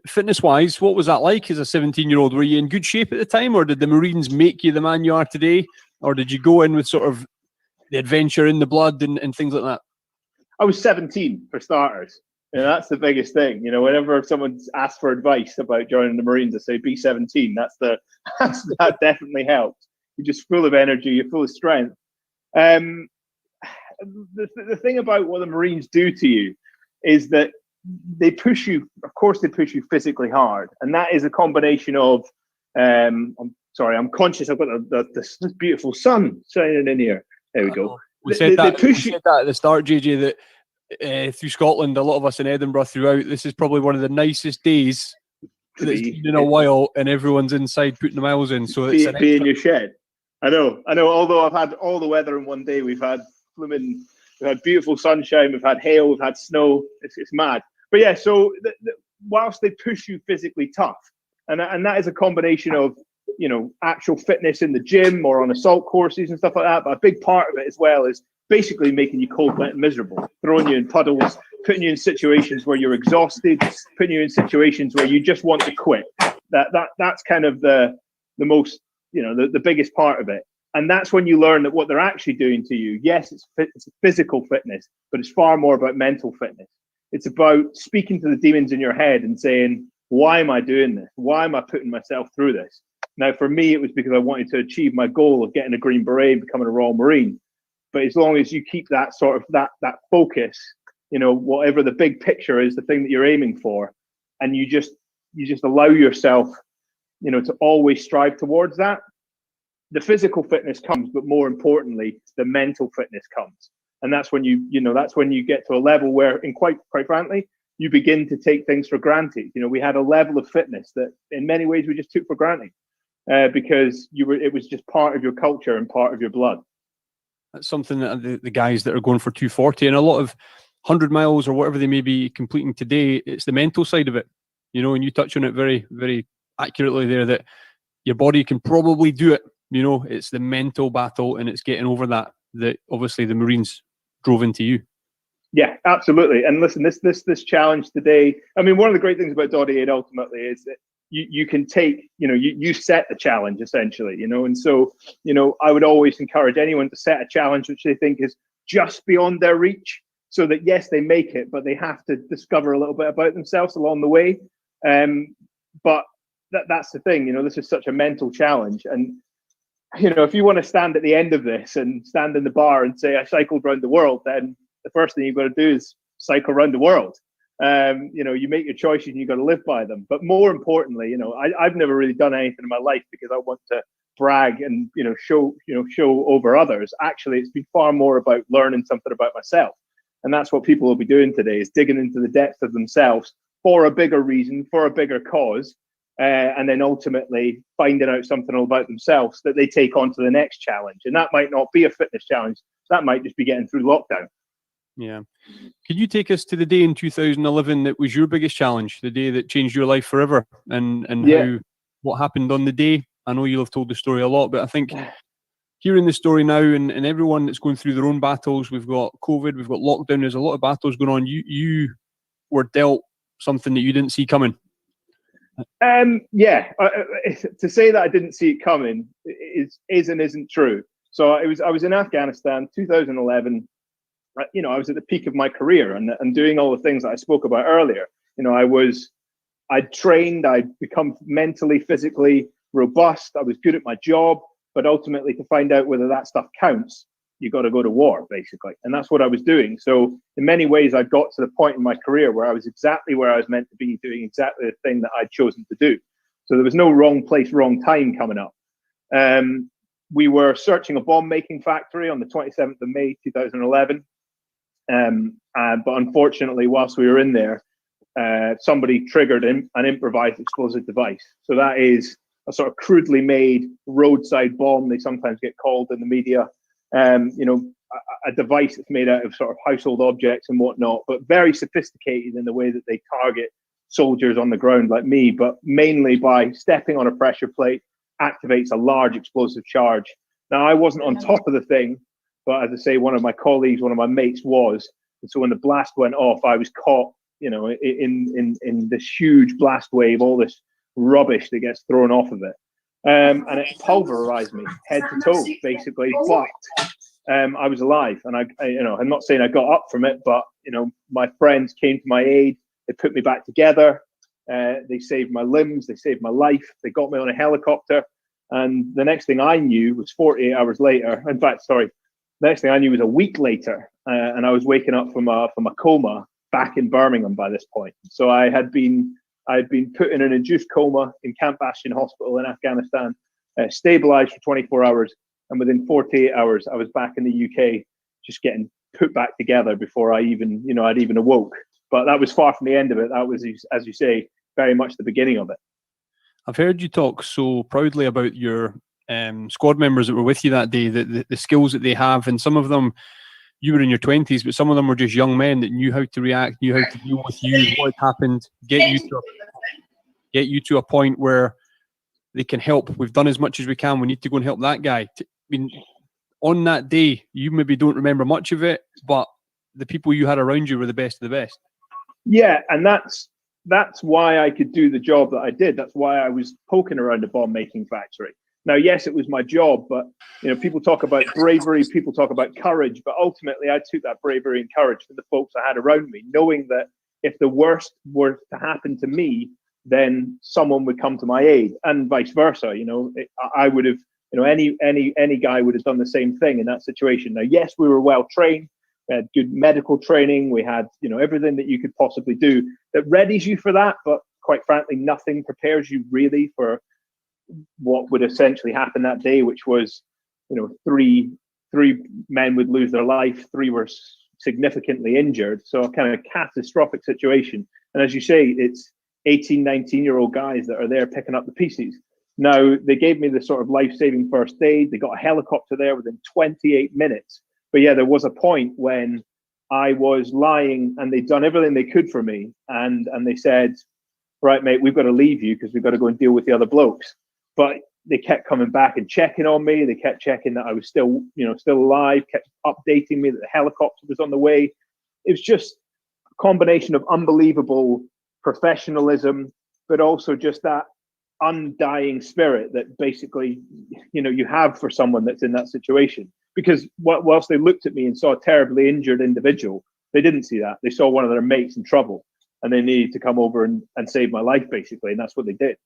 Fitness-wise, what was that like as a 17-year-old? Were you in good shape at the time, or did the Marines make you the man you are today? Or did you go in with sort of the adventure in the blood and things like that? I was 17 for starters. You know, that's the biggest thing. You know, whenever someone asks for advice about joining the Marines, I say be 17. That definitely helped. You're just full of energy. You're full of strength. The thing about what the Marines do to you is that they push you. Of course, they push you physically hard, and that is a combination of. I'm sorry, I'm conscious. I've got this beautiful sun shining in here. There we go. We said that at the start, JJ, that through Scotland, a lot of us in Edinburgh throughout, this is probably one of the nicest days that it's been in a while, and everyone's inside putting the miles in. So it's be in your shed. I know. Although I've had all the weather in one day, we've had beautiful sunshine, we've had hail, we've had snow. It's mad. But yeah, so whilst they push you physically tough, and that is a combination of actual fitness in the gym or on assault courses and stuff like that. But a big part of it as well is basically making you cold, wet, and miserable, throwing you in puddles, putting you in situations where you're exhausted, putting you in situations where you just want to quit. That's kind of the most, the biggest part of it. And that's when you learn that what they're actually doing to you, yes, it's physical fitness, but it's far more about mental fitness. It's about speaking to the demons in your head and saying, why am I doing this? Why am I putting myself through this? Now, for me, it was because I wanted to achieve my goal of getting a Green Beret, becoming a Royal Marine. But as long as you keep that sort of that focus, whatever the big picture is, the thing that you're aiming for, and you just allow yourself, to always strive towards that, the physical fitness comes, but more importantly, the mental fitness comes. And that's when that's when you get to a level where, and quite frankly, you begin to take things for granted. We had a level of fitness that in many ways we just took for granted because it was just part of your culture and part of your blood. That's something that the guys that are going for 240 and a lot of 100 miles or whatever they may be completing today, it's the mental side of it, and you touch on it very, very accurately there, that your body can probably do it. It's the mental battle, and it's getting over that obviously the Marines drove into you. Yeah, absolutely. And listen, this challenge today, I mean, one of the great things about Dot 8 ultimately is that you can take, you set the challenge essentially, and so, I would always encourage anyone to set a challenge which they think is just beyond their reach, so that yes, they make it, but they have to discover a little bit about themselves along the way. But that's the thing, this is such a mental challenge. And, if you want to stand at the end of this and stand in the bar and say, I cycled around the world, then the first thing you've got to do is cycle around the world. You make your choices and you've got to live by them. But more importantly, I've never really done anything in my life because I want to brag and show over others. Actually, it's been far more about learning something about myself, and that's what people will be doing today, is digging into the depths of themselves for a bigger reason, for a bigger cause, and then ultimately finding out something about themselves that they take on to the next challenge. And that might not be a fitness challenge, that might just be getting through lockdown. Yeah. Could you take us to the day in 2011 that was your biggest challenge, the day that changed your life forever, and what happened on the day? I know you'll have told the story a lot, but I think hearing the story now and everyone that's going through their own battles, we've got COVID, we've got lockdown, there's a lot of battles going on. You were dealt something that you didn't see coming. To say that I didn't see it coming is and isn't true. So I was in Afghanistan, 2011. I was at the peak of my career and doing all the things that I spoke about earlier. I'd trained, I'd become mentally, physically robust. I was good at my job, but ultimately to find out whether that stuff counts, you got to go to war, basically. And that's what I was doing. So in many ways, I got to the point in my career where I was exactly where I was meant to be, doing exactly the thing that I'd chosen to do. So there was no wrong place, wrong time coming up. We were searching a bomb-making factory on the 27th of May, 2011. But unfortunately, whilst we were in there, somebody triggered an improvised explosive device. So that is a sort of crudely made roadside bomb, they sometimes get called in the media. A device that's made out of sort of household objects and whatnot, but very sophisticated in the way that they target soldiers on the ground like me, but mainly by stepping on a pressure plate, activates a large explosive charge. Now, I wasn't on top of the thing, but as I say, one of my colleagues, one of my mates was. And so when the blast went off, I was caught, in this huge blast wave, all this rubbish that gets thrown off of it. And it pulverized me head to toe, basically. But I was alive, and I'm not saying I got up from it, but my friends came to my aid. They put me back together. They saved my limbs. They saved my life. They got me on a helicopter. And the next thing I knew was 48 hours later. In fact, sorry, the next thing I knew was a week later, and I was waking up from a coma back in Birmingham by this point. So I had been put in an induced coma in Camp Bastion Hospital in Afghanistan, stabilized for 24 hours, and within 48 hours I was back in the UK, just getting put back together before I'd even awoke. But that was far from the end of it. That was, as you say, very much the beginning of it. I've heard you talk so proudly about your squad members that were with you that day, the skills that they have, and some of them, you were in your 20s, but some of them were just young men that knew how to react, knew how to deal with you, what had happened, get you to a point where they can help. We've done as much as we can. We need to go and help that guy. I mean, on that day, you maybe don't remember much of it, but the people you had around you were the best of the best. Yeah, and that's why I could do the job that I did. That's why I was poking around a bomb making factory. Now, yes, it was my job, but people talk about bravery, people talk about courage, but ultimately I took that bravery and courage for the folks I had around me, knowing that if the worst were to happen to me, then someone would come to my aid, and vice versa. I would have, any guy would have done the same thing in that situation. Now, yes, we were well trained. We had good medical training. We had, everything that you could possibly do that readies you for that. But quite frankly, nothing prepares you really for what would essentially happen that day, which was, three men would lose their life. 3 were significantly injured. So a kind of catastrophic situation. And as you say, it's 18, 19-year-old guys that are there picking up the pieces. Now, they gave me the sort of life-saving first aid. They got a helicopter there within 28 minutes. But yeah, there was a point when I was lying and they'd done everything they could for me. And they said, right, mate, we've got to leave you because we've got to go and deal with the other blokes. But they kept coming back and checking on me. They kept checking that I was still alive, kept updating me that the helicopter was on the way. It was just a combination of unbelievable professionalism, but also just that undying spirit that basically, you have for someone that's in that situation. Because whilst they looked at me and saw a terribly injured individual, they didn't see that. They saw one of their mates in trouble and they needed to come over and save my life, basically. And that's what they did.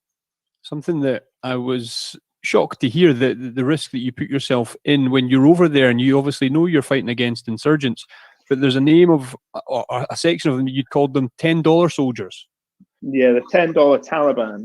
Something that I was shocked to hear, the risk that you put yourself in when you're over there, and you obviously know you're fighting against insurgents, but there's a name of a section of them, you'd called them $10 soldiers. Yeah, the $10 Taliban.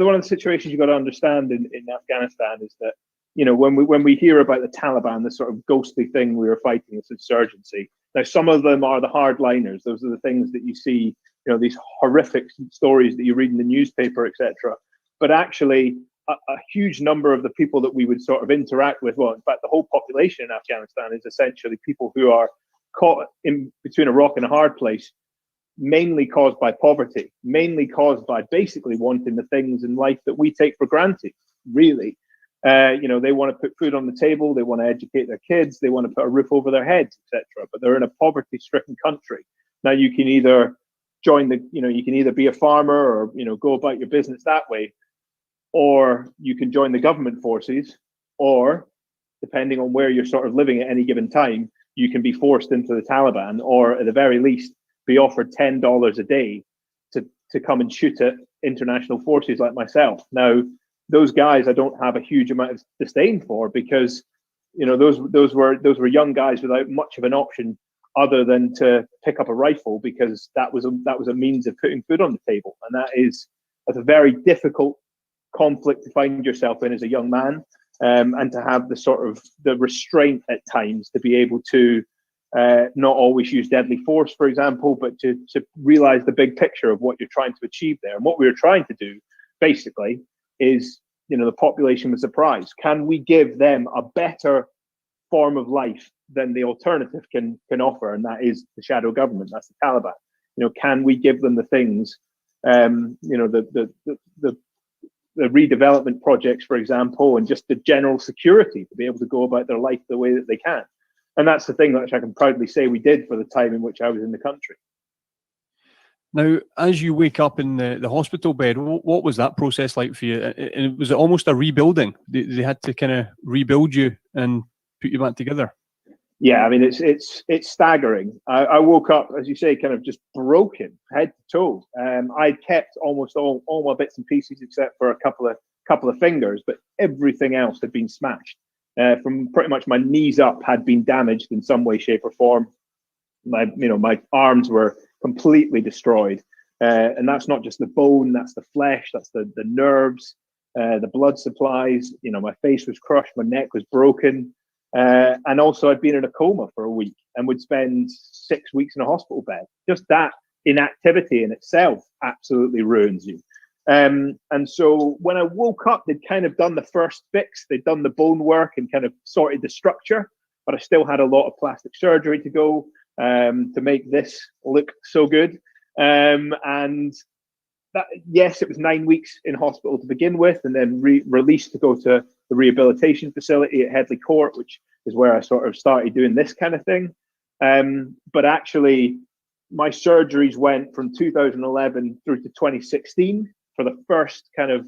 One of the situations you've got to understand in Afghanistan is that, when we hear about the Taliban, this sort of ghostly thing we were fighting, this insurgency. Now, some of them are the hardliners. Those are the things that you see, these horrific stories that you read in the newspaper, etc. But actually, a huge number of the people that we would sort of interact with, well, in fact, the whole population in Afghanistan is essentially people who are caught in between a rock and a hard place, mainly caused by poverty, mainly caused by basically wanting the things in life that we take for granted, really. They want to put food on the table, they want to educate their kids, they want to put a roof over their heads, etc. But they're in a poverty-stricken country. Now, you can either you can either be a farmer or, go about your business that way, or you can join the government forces, or depending on where you're sort of living at any given time, you can be forced into the Taliban, or at the very least, be offered $10 a day to come and shoot at international forces like myself. Now, those guys I don't have a huge amount of disdain for, because those were young guys without much of an option other than to pick up a rifle, because that was a means of putting food on the table, and that's a very difficult conflict to find yourself in as a young man, and to have the restraint at times to be able to not always use deadly force, for example, but to realize the big picture of what you're trying to achieve there. And what we were trying to do, basically, is, the population was surprised. Can we give them a better form of life than the alternative can offer? And that is the shadow government. That's the Taliban. Can we give them the things, the redevelopment projects, for example, and just the general security to be able to go about their life the way that they can? And that's the thing that I can proudly say we did for the time in which I was in the country. Now, as you wake up in the hospital bed, what was that process like for you? And was it almost a rebuilding? They had to kind of rebuild you and put you back together? Yeah, I mean, it's staggering. I woke up, as you say, kind of just broken, head to toe. I kept almost all my bits and pieces, except for a couple of couple of fingers, but everything else had been smashed. From pretty much my knees up had been damaged in some way, shape, or form. My arms were completely destroyed, and that's not just the bone, that's the flesh, that's the nerves, the blood supplies. My face was crushed, my neck was broken, and also I'd been in a coma for a week and would spend 6 weeks in a hospital bed. Just that inactivity in itself absolutely ruins you. And so when I woke up, they'd kind of done the first fix, they'd done the bone work and kind of sorted the structure, but I still had a lot of plastic surgery to go to make this look so good. And that, yes, it was 9 weeks in hospital to begin with, and then released to go to the rehabilitation facility at Headley Court, which is where I sort of started doing this kind of thing. But actually, my surgeries went from 2011 through to 2016 for the first kind of,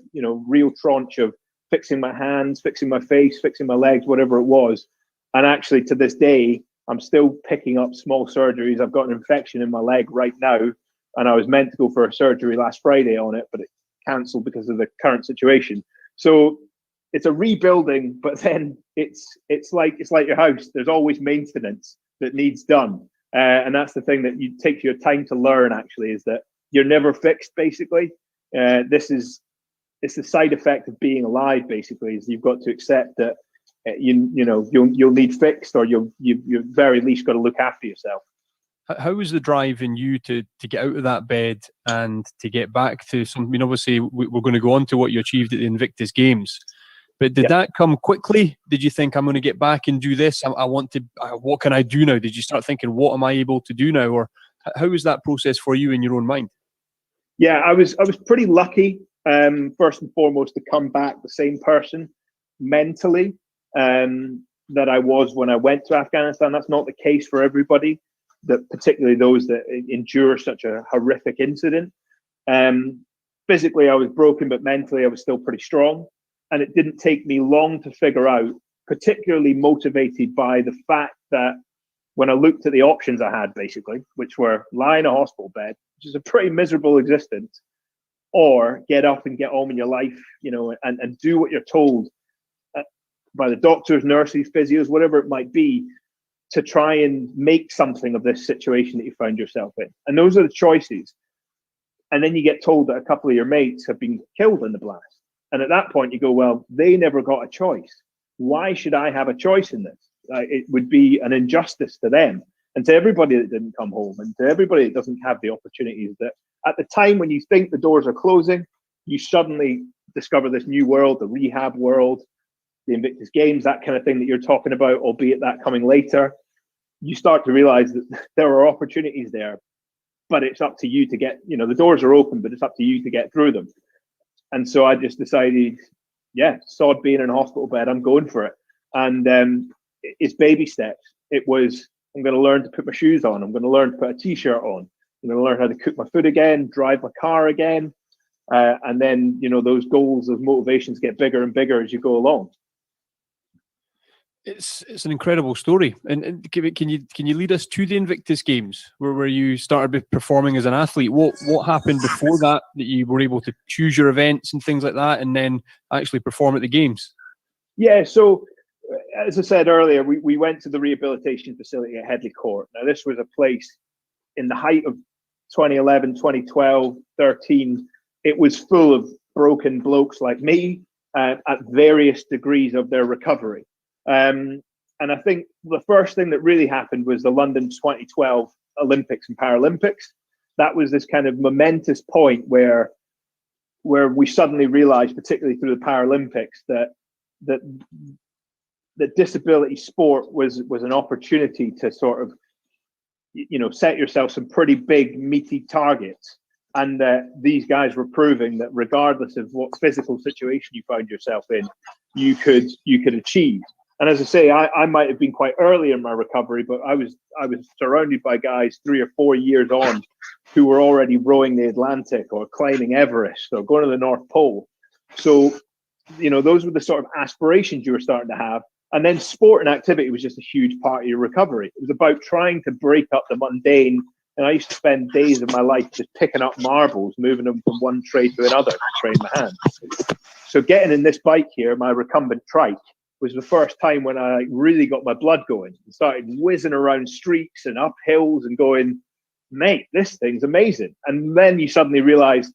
real tranche of fixing my hands, fixing my face, fixing my legs, whatever it was. And actually, to this day, I'm still picking up small surgeries. I've got an infection in my leg right now, and I was meant to go for a surgery last Friday on it, but it cancelled because of the current situation. So it's a rebuilding, but then it's like your house. There's always maintenance that needs done, and that's the thing that takes your time to learn. Actually, is that you're never fixed. Basically, it's the side effect of being alive. Basically, is you've got to accept that you'll need fixed, or you very least got to look after yourself. How was the drive in you to get out of that bed and to get back to something? I mean, obviously, we're going to go on to what you achieved at the Invictus Games, but did that come quickly? Did you think, I'm going to get back and do this? What can I do now? Did you start thinking, what am I able to do now? Or how was that process for you in your own mind? Yeah, I was pretty lucky, first and foremost, to come back the same person mentally that I was when I went to Afghanistan. That's not the case for everybody, particularly those that endure such a horrific incident. Physically, I was broken, but mentally, I was still pretty strong. And it didn't take me long to figure out, particularly motivated by the fact that when I looked at the options I had, basically, which were lie in a hospital bed, which is a pretty miserable existence, or get up and get on with your life, and do what you're told by the doctors, nurses, physios, whatever it might be, to try and make something of this situation that you found yourself in. And those are the choices. And then you get told that a couple of your mates have been killed in the blast. And at that point you go, well, they never got a choice. Why should I have a choice in this? It would be an injustice to them and to everybody that didn't come home, and to everybody that doesn't have the opportunities that at the time when you think the doors are closing, you suddenly discover this new world, the rehab world, the Invictus Games, that kind of thing that you're talking about, albeit that coming later. You start to realize that there are opportunities there, but it's up to you to get, the doors are open, but it's up to you to get through them. And so I just decided, sod being in a hospital bed, I'm going for it. And it's baby steps. It was, I'm going to learn to put my shoes on. I'm going to learn to put a t-shirt on. I'm going to learn how to cook my food again, drive my car again. And then, those goals, those motivations get bigger and bigger as you go along. It's an incredible story. And can you lead us to the Invictus Games, where you started performing as an athlete? What happened before that you were able to choose your events and things like that, and then actually perform at the Games? Yeah, so as I said earlier, we went to the rehabilitation facility at Headley Court. Now, this was a place in the height of 2011, 2012, 13. It was full of broken blokes like me at various degrees of their recovery. And I think the first thing that really happened was the London 2012 Olympics and Paralympics. That was this kind of momentous point where we suddenly realized, particularly through the Paralympics, that disability sport was an opportunity to sort of, set yourself some pretty big, meaty targets. And these guys were proving that regardless of what physical situation you found yourself in, you could achieve. And as I say, I might have been quite early in my recovery, but I was surrounded by guys 3 or 4 years on who were already rowing the Atlantic or climbing Everest or going to the North Pole. So, those were the sort of aspirations you were starting to have. And then sport and activity was just a huge part of your recovery. It was about trying to break up the mundane And I used to spend days of my life just picking up marbles, moving them from one tray to another to train my hands. So getting in this bike here, my recumbent trike, was the first time when I really got my blood going and started whizzing around streets and up hills and going, mate, this thing's amazing. And then you suddenly realize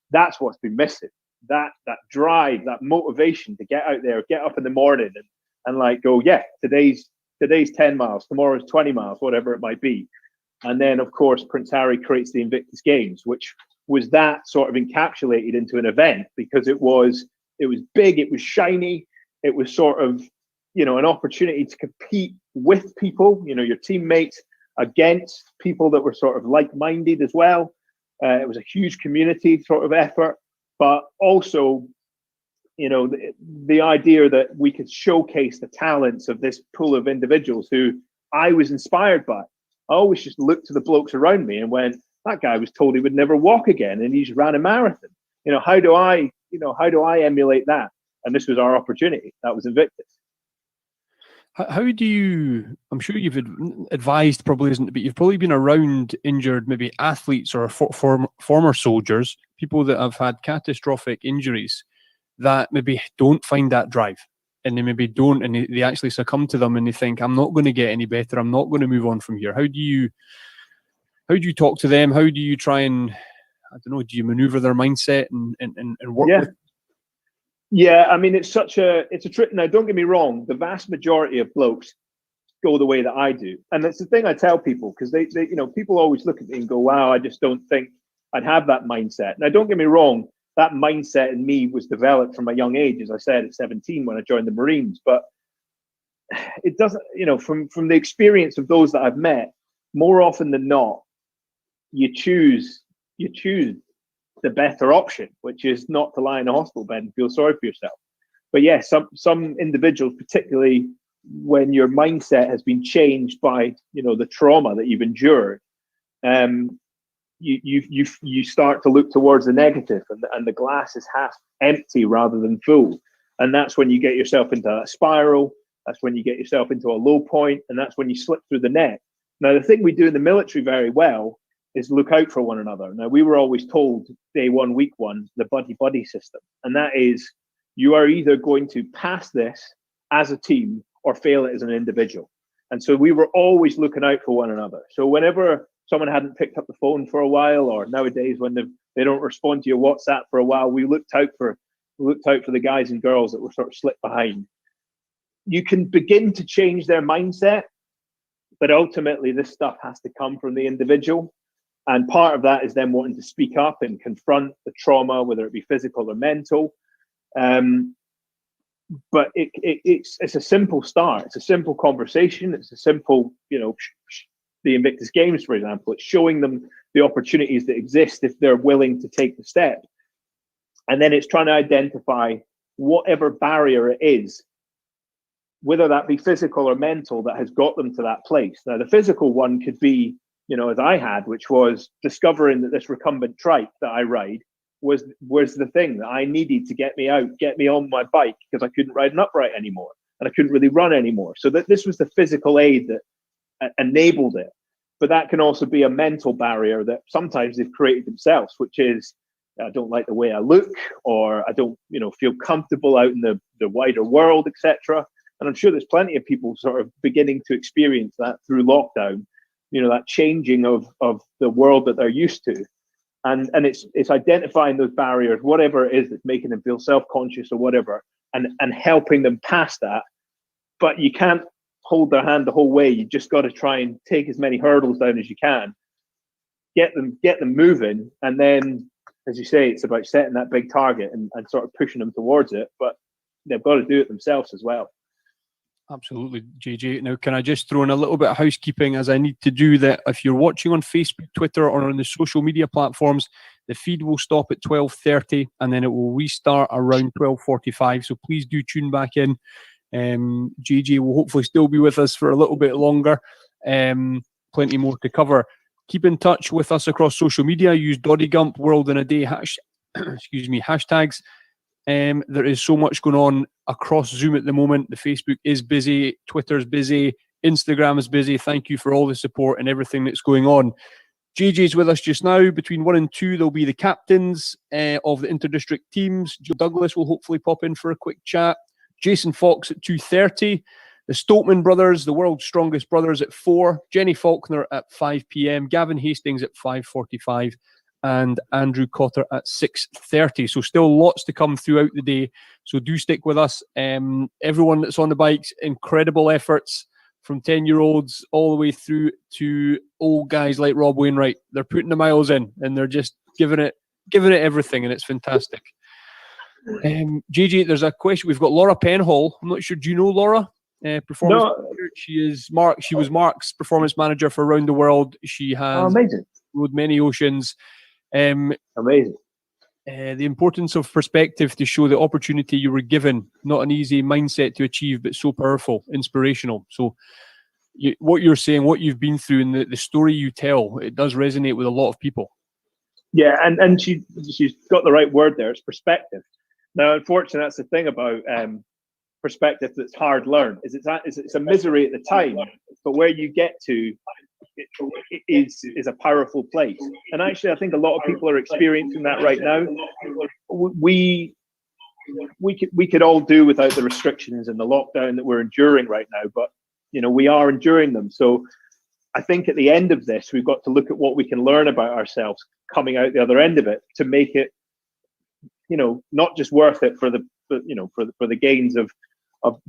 that's what's been missing. That drive, that motivation to get out there, get up in the morning and like go, yeah, today's 10 miles, tomorrow's 20 miles, whatever it might be. And then, of course, Prince Harry creates the Invictus Games, which was that sort of encapsulated into an event because it was big, it was shiny, it was sort of, you know, an opportunity to compete with people, you know, your teammates against people that were sort of like-minded as well. It was a huge community sort of effort, but also, you know, the idea that we could showcase the talents of this pool of individuals who I was inspired by. I always just looked to the blokes around me and went, that guy was told he would never walk again and he just ran a marathon. You know, how do I emulate that? And this was our opportunity. That was Invictus. How do you, I'm sure you've advised, probably isn't, but you've probably been around injured maybe athletes or former soldiers, people that have had catastrophic injuries that maybe don't find that drive and they maybe don't, and they actually succumb to them and they think, I'm not going to get any better, I'm not going to move on from here. How do you talk to them? How do you try and, I don't know, do you maneuver their mindset and work with? Yeah, I mean, it's a trick. Now, don't get me wrong, the vast majority of blokes go the way that I do. And that's the thing I tell people, because they you know, people always look at me and go, wow, I just don't think I'd have that mindset. Now, don't get me wrong, that mindset in me was developed from a young age, as I said, at 17 when I joined the Marines. But it doesn't, you know, from the experience of those that I've met, more often than not, you choose the better option, which is not to lie in a hospital bed and feel sorry for yourself. But yes, some individuals, particularly when your mindset has been changed by, you know, the trauma that you've endured, you start to look towards the negative, and the glass is half empty rather than full. And that's when you get yourself into a spiral. That's when you get yourself into a low point, and that's when you slip through the net. Now, the thing we do in the military very well is look out for one another. Now, we were always told day one, week one, the buddy system. And that is, you are either going to pass this as a team or fail it as an individual. And so we were always looking out for one another. So whenever someone hadn't picked up the phone for a while, or nowadays when they don't respond to your WhatsApp for a while, we looked out for the guys and girls that were sort of slipped behind. You can begin to change their mindset, but ultimately this stuff has to come from the individual. And part of that is them wanting to speak up and confront the trauma, whether it be physical or mental. But it's a simple start. It's a simple conversation. It's a simple, you know, the Invictus Games, for example. It's showing them the opportunities that exist if they're willing to take the step. And then it's trying to identify whatever barrier it is, whether that be physical or mental, that has got them to that place. Now, the physical one could be, you know, as I had, which was discovering that this recumbent trike that I ride was the thing that I needed to get me out, get me on my bike, because I couldn't ride an upright anymore and I couldn't really run anymore. So that this was the physical aid that enabled it. But that can also be a mental barrier that sometimes they've created themselves, which is, I don't like the way I look, or I don't, you know, feel comfortable out in the wider world, etc. And I'm sure there's plenty of people sort of beginning to experience that through lockdown. You know, that changing of the world that they're used to, and it's identifying those barriers, whatever it is that's making them feel self-conscious or whatever, and helping them past that. But you can't hold their hand the whole way. You just got to try and take as many hurdles down as you can, get them moving, and then, as you say, it's about setting that big target and sort of pushing them towards it. But they've got to do it themselves as well. Absolutely, JJ. Now, can I just throw in a little bit of housekeeping, as I need to do that? If you're watching on Facebook, Twitter, or on the social media platforms, the feed will stop at 12:30 and then it will restart around 12:45. So please do tune back in. JJ will hopefully still be with us for a little bit longer. Plenty more to cover. Keep in touch with us across social media. Use Doddygump World in a Day hashtags. There is so much going on across Zoom at the moment. The Facebook is busy, Twitter's busy, Instagram is busy. Thank you for all the support and everything that's going on. JJ's with us just now. Between 1 and 2, there'll be the captains of the interdistrict teams. Joe Douglas will hopefully pop in for a quick chat. Jason Fox at 2:30. The Stokeman brothers, the world's strongest brothers, at 4. Jenny Faulkner at 5 p.m. Gavin Hastings at 5:45. And Andrew Cotter at 6:30. So still lots to come throughout the day. So do stick with us. Everyone that's on the bikes, incredible efforts from 10-year-olds all the way through to old guys like Rob Wainwright. They're putting the miles in and they're just giving it everything, and it's fantastic. JJ, there's a question. We've got Laura Penhall. I'm not sure. Do you know Laura? Performance manager. She was Mark's performance manager for Around the World. She has rode many oceans. Amazing. The importance of perspective to show the opportunity you were given, not an easy mindset to achieve, but so powerful, inspirational. So what you're saying, what you've been through, and the story you tell, it does resonate with a lot of people. Yeah, and she's got the right word there. It's perspective. Now, unfortunately, that's the thing about perspective that's hard learned. It's a misery at the time, but where you get to is a powerful place. And actually, I think a lot of people are experiencing that right now. We could all do without the restrictions and the lockdown that we're enduring right now, but we are enduring them. So I think at the end of this, we've got to look at what we can learn about ourselves coming out the other end of it to make it, not just worth it for the gains of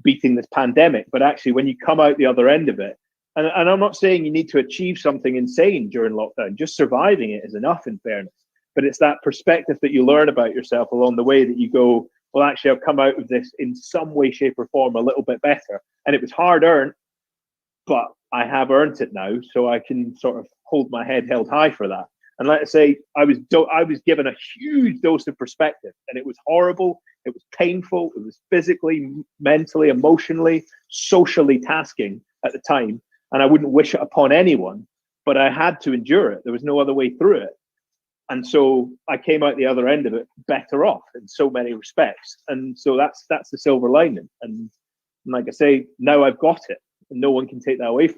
beating this pandemic, but actually when you come out the other end of it. And I'm not saying you need to achieve something insane during lockdown. Just surviving it is enough, in fairness. But it's that perspective that you learn about yourself along the way that you go, well, actually, I've come out of this in some way, shape, or form a little bit better. And it was hard earned, but I have earned it now, so I can sort of hold my head held high for that. And like I say, I was given a huge dose of perspective, and it was horrible. It was painful. It was physically, mentally, emotionally, socially tasking at the time. And I wouldn't wish it upon anyone, but I had to endure it. There was no other way through it. And so I came out the other end of it better off in so many respects. And so that's the silver lining. And like I say, now I've got it, and no one can take that away from me.